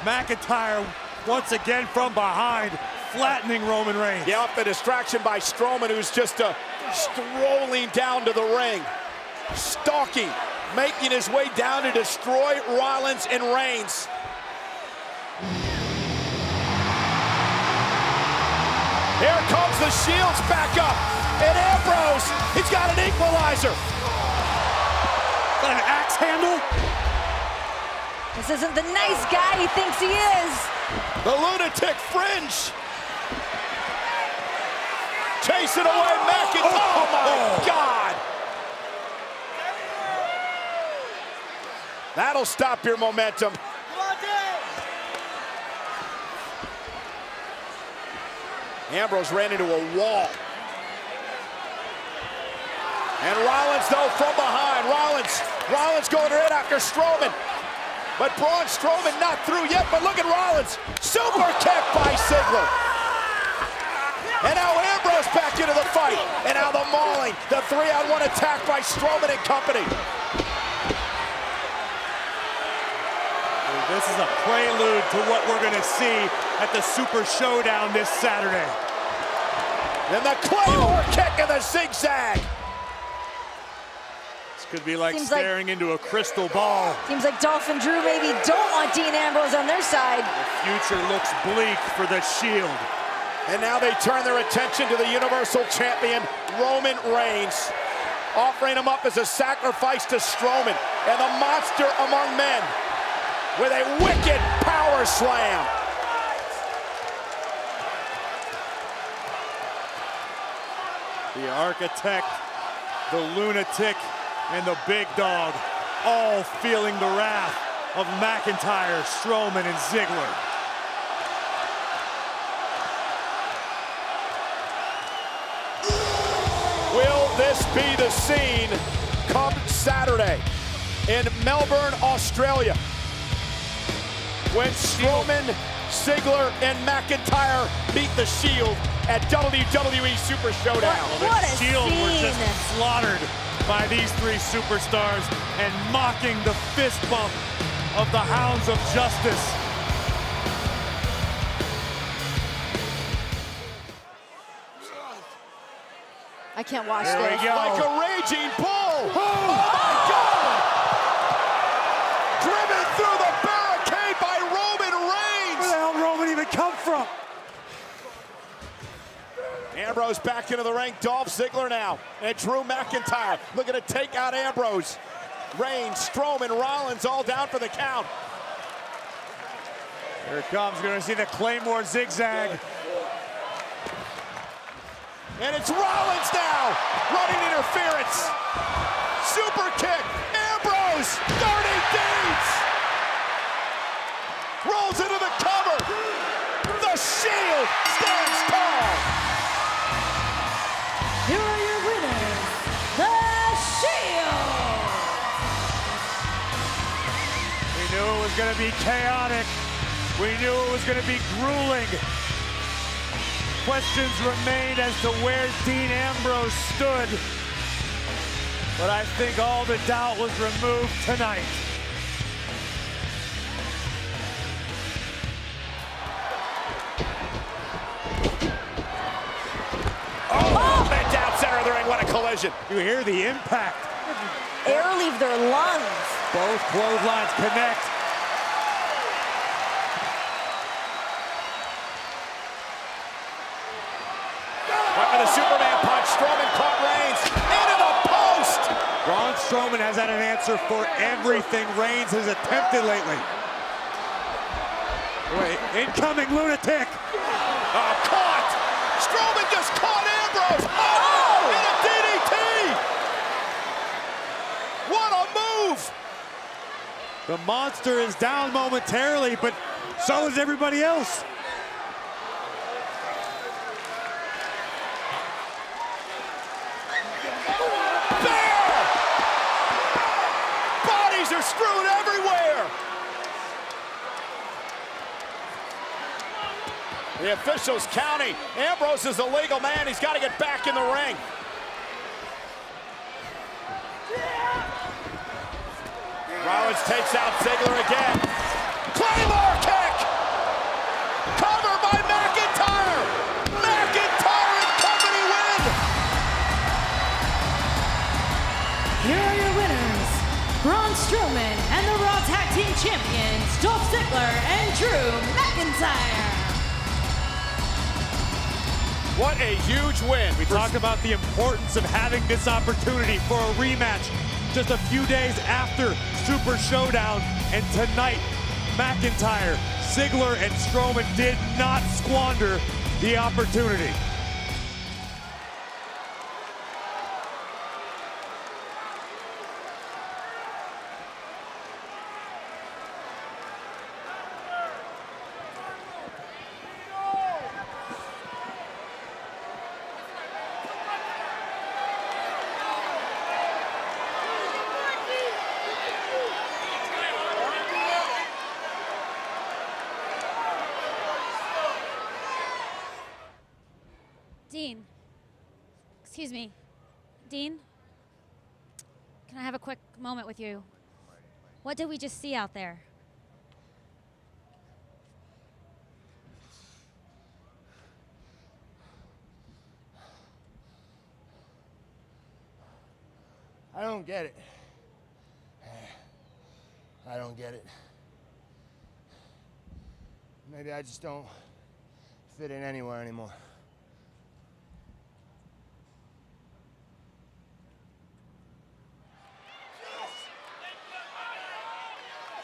Speaker 2: McIntyre once again from behind, flattening Roman Reigns.
Speaker 1: Yep, the distraction by Strowman, who's just strolling down to the ring, stalking, making his way down to destroy Rollins and Reigns. Here comes the Shields back up, and Ambrose, he's got an equalizer.
Speaker 2: Got an axe handle?
Speaker 19: This isn't the nice guy he thinks he is.
Speaker 1: The lunatic fringe. Chasing away McIntyre. Oh my God. That'll stop your momentum. Ambrose ran into a wall. And Rollins, though, from behind. Rollins going right after Strowman. But Braun Strowman not through yet, but look at Rollins. Super kick by Ziggler. And now Ambrose back into the fight. And now the mauling, the 3-on-1 attack by Strowman and company.
Speaker 2: This is a prelude to what we're gonna see at the Super Showdown this Saturday.
Speaker 1: And the Claymore kick and the zigzag.
Speaker 2: This could be like
Speaker 19: Seems
Speaker 2: staring into a crystal ball.
Speaker 19: Seems like Dolph and Drew maybe don't want Dean Ambrose on their side.
Speaker 2: The future looks bleak for the Shield.
Speaker 1: And now they turn their attention to the Universal Champion, Roman Reigns, offering him up as a sacrifice to Strowman and the monster among men with a wicked power slam.
Speaker 2: The Architect, the Lunatic, and the Big Dog all feeling the wrath of McIntyre, Strowman, and Ziggler.
Speaker 1: Will this be the scene come Saturday in Melbourne, Australia, when Strowman, Ziggler, and McIntyre meet the Shield at WWE Super Showdown?
Speaker 19: What a
Speaker 2: Shield were
Speaker 19: scene.
Speaker 2: just slaughtered by these three superstars and mocking the fist bump of the Hounds of Justice.
Speaker 19: I can't watch
Speaker 2: Here we
Speaker 19: this.
Speaker 2: go.
Speaker 1: Like a raging bull. Oh my God! Driven through the barricade by Roman Reigns.
Speaker 2: Where the hell Roman even come from?
Speaker 1: Ambrose back into the ring. Dolph Ziggler now. And Drew McIntyre looking to take out Ambrose. Reigns, Strowman, Rollins all down for the count.
Speaker 2: Here it comes. Going to see the Claymore zigzag.
Speaker 1: And it's Rollins now. Running interference. Super kick. Ambrose. Dirty deeds. Rolls into the cover. The Shield stands tall.
Speaker 10: Here are your winners, The Shield.
Speaker 2: We knew it was going to be chaotic. We knew it was going to be grueling. Questions remained as to where Dean Ambrose stood. But I think all the doubt was removed tonight.
Speaker 1: Oh, man, down center of the ring. What a collision.
Speaker 2: You hear the impact.
Speaker 19: Air leave their lungs.
Speaker 2: Both clotheslines connect.
Speaker 1: Went for the Superman punch. Strowman caught Reigns into the post.
Speaker 2: Braun Strowman has had an answer for everything Reigns has attempted lately. Wait, incoming lunatic.
Speaker 1: Caught. Strowman just caught Ambrose. Oh! And a DDT. What a move.
Speaker 2: The monster is down momentarily, but so is everybody else.
Speaker 1: There! Bodies are strewn everywhere. The officials counting. Ambrose is a legal man. He's got to get back in the ring. Rollins takes out Ziggler again. Claymore kick! Cover by McIntyre! McIntyre and company win!
Speaker 10: Here are your winners, Braun Strowman and the Raw Tag Team Champions, Dolph Ziggler and Drew McIntyre.
Speaker 1: What a huge win.
Speaker 2: We talked about the importance of having this opportunity for a rematch just a few days after Super Showdown, and tonight McIntyre, Ziggler, and Strowman did not squander the opportunity.
Speaker 8: Excuse me, Dean? Can I have a quick moment with you? What did we just see out there?
Speaker 5: I don't get it. I don't get it. Maybe I just don't fit in anywhere anymore.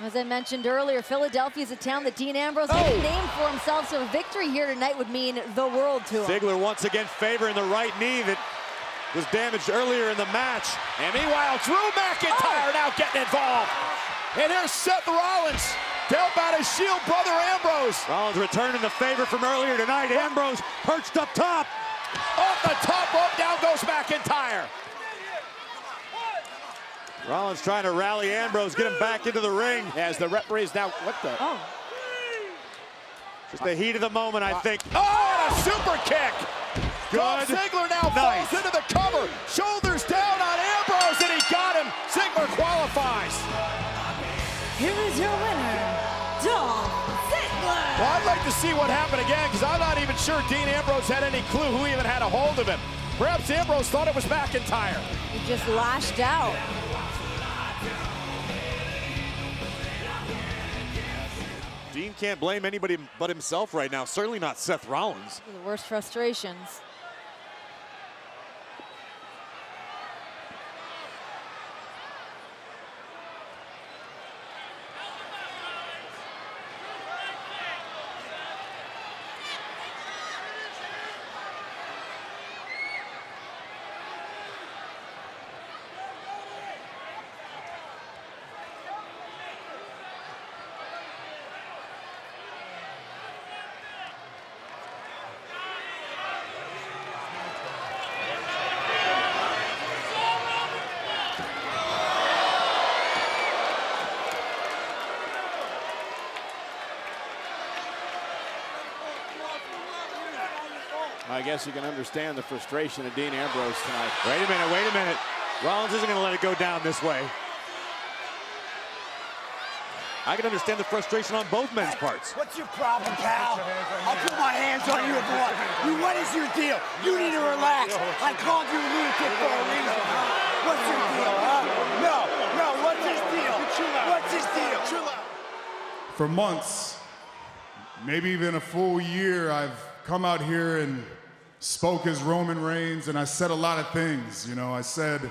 Speaker 19: As I mentioned earlier, Philadelphia is a town that Dean Ambrose made a name for himself, so a victory here tonight would mean the world to him.
Speaker 1: Ziggler once again favoring the right knee that was damaged earlier in the match. And meanwhile, Drew McIntyre now getting involved. And here's Seth Rollins to help out his Shield brother Ambrose. Rollins returning the favor from earlier tonight. Ambrose perched up top. Off the top rope, down goes McIntyre. Rollins trying to rally Ambrose, get him back into the ring. As the referee's now, what the? Oh. Just the heat of the moment, I think. Oh, and a super kick. Dolph Ziggler now falls into the cover. Shoulders down on Ambrose, and he got him. Ziggler qualifies.
Speaker 10: Here is your winner, Dolph Ziggler.
Speaker 1: Well, I'd like to see what happened again, because I'm not even sure Dean Ambrose had any clue who even had a hold of him. Perhaps Ambrose thought it was McIntyre.
Speaker 19: He just lashed out.
Speaker 1: Dean can't blame anybody but himself right now. Certainly not Seth Rollins.
Speaker 19: The worst frustrations.
Speaker 1: I guess you can understand the frustration of Dean Ambrose tonight. Wait a minute. Rollins isn't going to let it go down this way. I can understand the frustration on both men's parts.
Speaker 5: What's your problem, pal? I'll put my hands on you if you want. What is your deal? You need to relax. I called you a lunatic for a reason. What's your deal, huh? No, what's his deal? What's his deal?
Speaker 12: For months, maybe even a full year, I've come out here and spoke as Roman Reigns, and I said a lot of things. You know, I said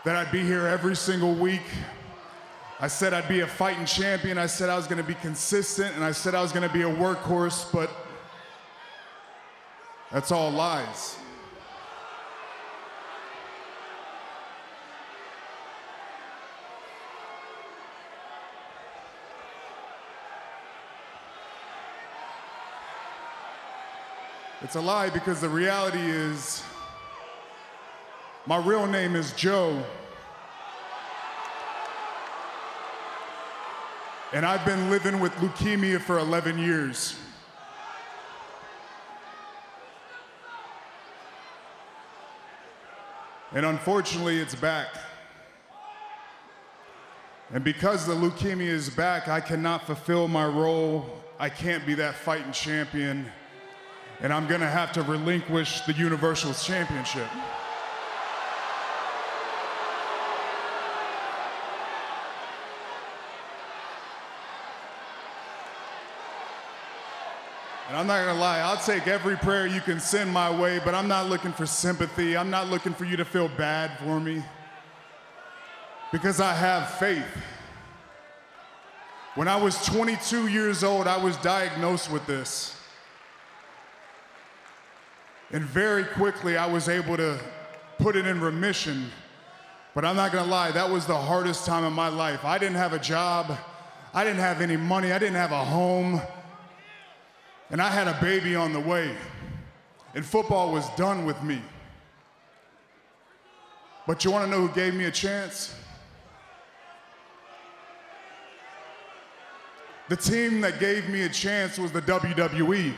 Speaker 12: that I'd be here every single week. I said I'd be a fighting champion. I said I was going to be consistent, and I said I was going to be a workhorse, but that's all lies. It's a lie because the reality is my real name is Joe. And I've been living with leukemia for 11 years. And unfortunately, it's back. And because the leukemia is back, I cannot fulfill my role. I can't be that fighting champion. And I'm gonna have to relinquish the Universal Championship. And I'm not gonna lie, I'll take every prayer you can send my way, but I'm not looking for sympathy. I'm not looking for you to feel bad for me. Because I have faith. When I was 22 years old, I was diagnosed with this. And very quickly, I was able to put it in remission. But I'm not gonna lie, that was the hardest time of my life. I didn't have a job. I didn't have any money. I didn't have a home. And I had a baby on the way. And football was done with me. But you wanna know who gave me a chance? The team that gave me a chance was the WWE.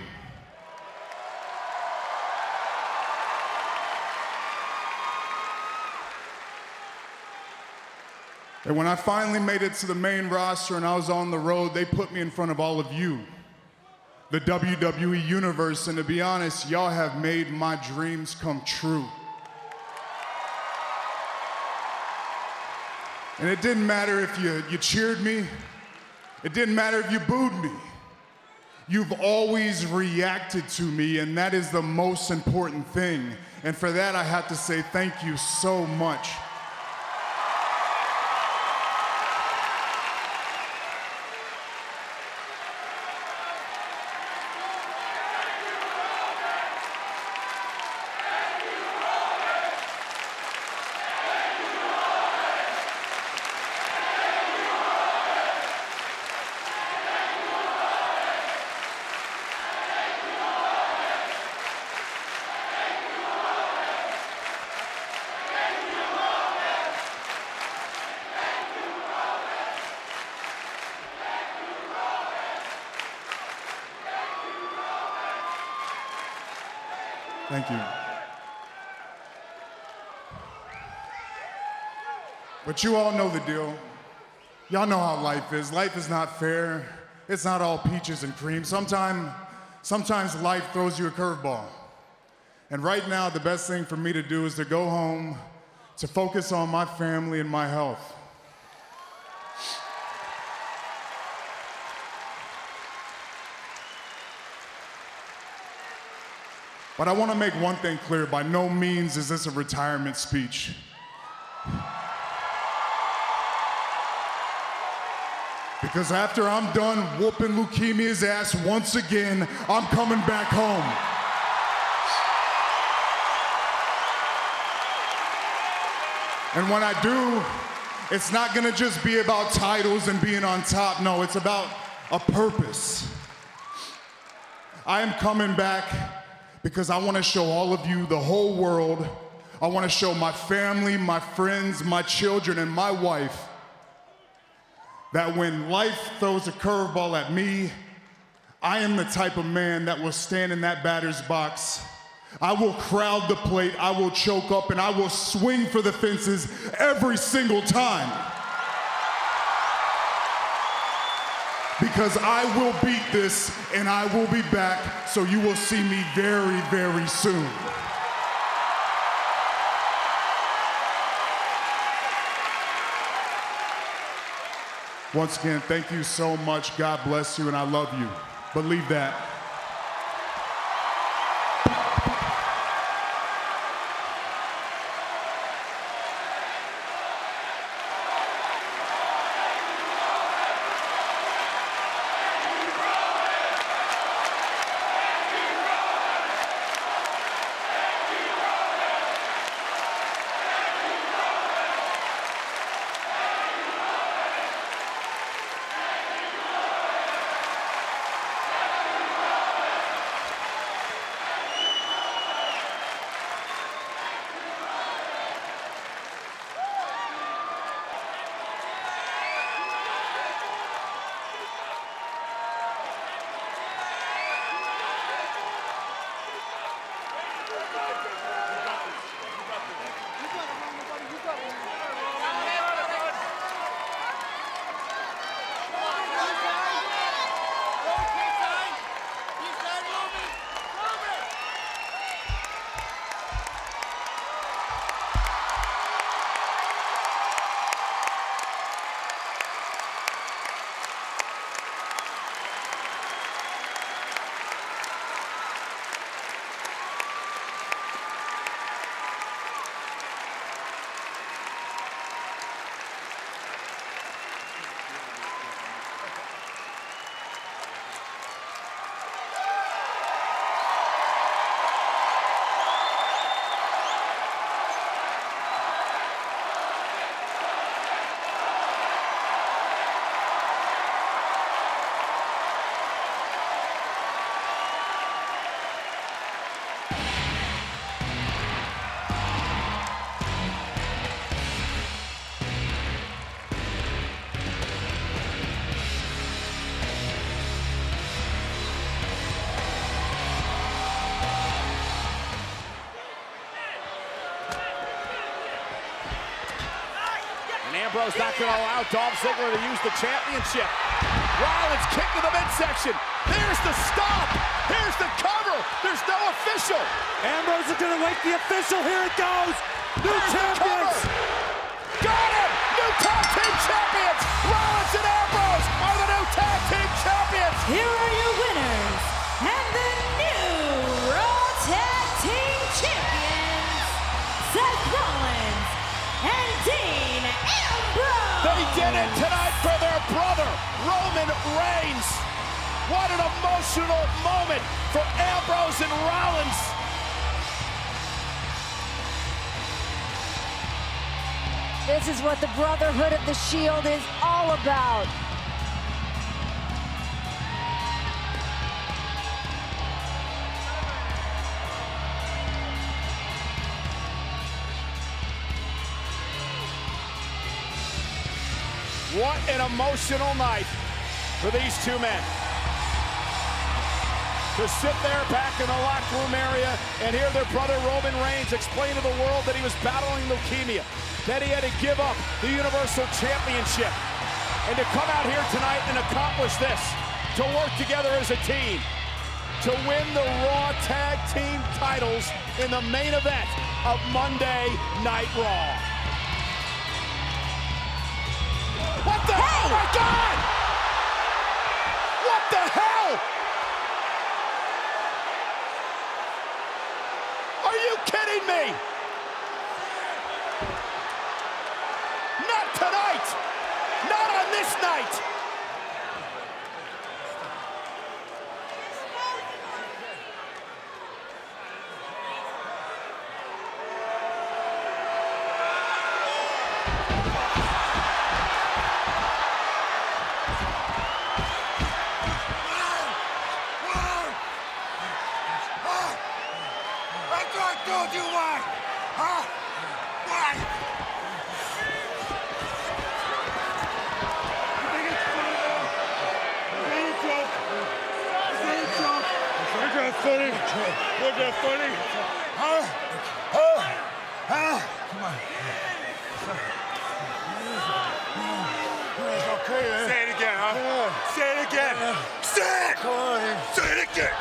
Speaker 12: And when I finally made it to the main roster and I was on the road, they put me in front of all of you, the WWE Universe, and to be honest, y'all have made my dreams come true. And it didn't matter if you cheered me, it didn't matter if you booed me. You've always reacted to me, and that is the most important thing. And for that, I have to say thank you so much. Thank you. But you all know the deal. Y'all know how life is. Life is not fair. It's not all peaches and cream. Sometimes life throws you a curveball. And right now, the best thing for me to do is to go home, to focus on my family and my health. But I want to make one thing clear. By no means is this a retirement speech. Because after I'm done whooping leukemia's ass once again, I'm coming back home. And when I do, it's not gonna just be about titles and being on top. No, it's about a purpose. I am coming back because I want to show all of you, the whole world, I want to show my family, my friends, my children, and my wife that when life throws a curveball at me, I am the type of man that will stand in that batter's box. I will crowd the plate, I will choke up, and I will swing for the fences every single time. Because I will beat this and I will be back, so you will see me very, very soon. Once again, thank you so much. God bless you, and I love you. Believe that.
Speaker 1: Ambrose not going to allow Dolph Ziggler to use the championship. Rollins kick to the midsection. There's the stop. Here's the cover. There's no official.
Speaker 2: Ambrose is going to wake the official. Here it goes. New champions.
Speaker 1: Got him. New tag team champions. Rollins and Ambrose are the new tag team champions.
Speaker 10: Here are your winners and the new Raw Tag Team Champions, Seth Rollins and Dean Ambrose.
Speaker 1: They did it tonight for their brother, Roman Reigns. What an emotional moment for Ambrose and Rollins.
Speaker 19: This is what the Brotherhood of the Shield is all about.
Speaker 1: What an emotional night for these two men. To sit there back in the locker room area and hear their brother Roman Reigns explain to the world that he was battling leukemia, that he had to give up the Universal Championship, and to come out here tonight and accomplish this, to work together as a team, to win the Raw Tag Team titles in the main event of Monday Night Raw. What the hell? Oh my God! What the hell? Are you kidding me? Not tonight! Not on this night!
Speaker 16: Told you why! Huh? Why? You think it's funny now? Is that a joke? Is that a funny? Was that funny? Huh? Huh? Huh? Come on. It's okay, man. Say it again, huh? Yeah. Say it again. Say it! Come on, man. Say it again!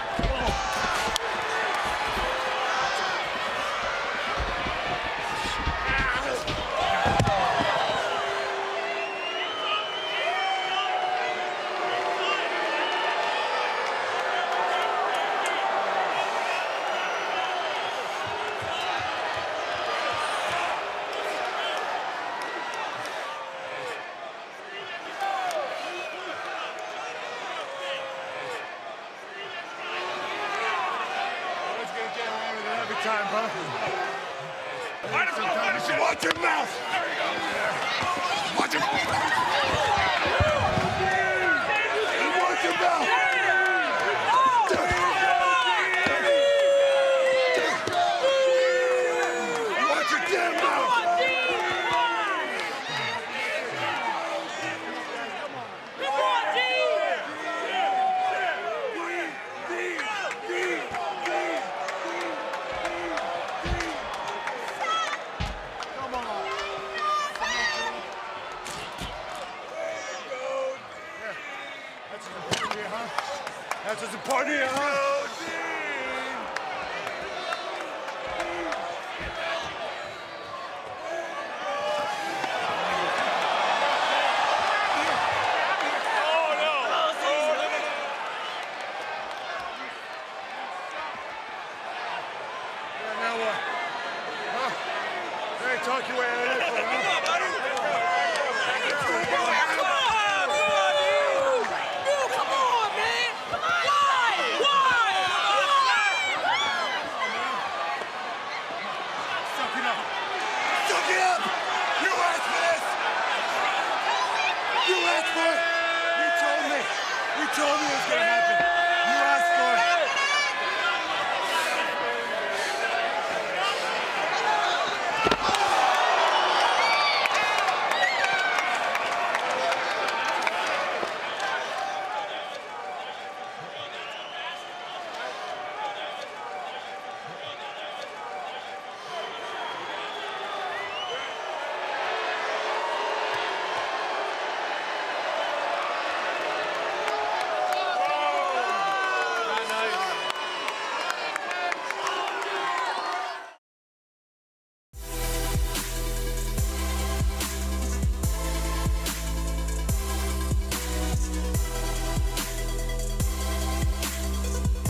Speaker 16: Time, huh? Watch your mouth! Watch your mouth! Watch your mouth! Watch your damn mouth! That's what's important here, huh? Yeah, now what? Huh? Hey, talk your way out of this one, huh? You told me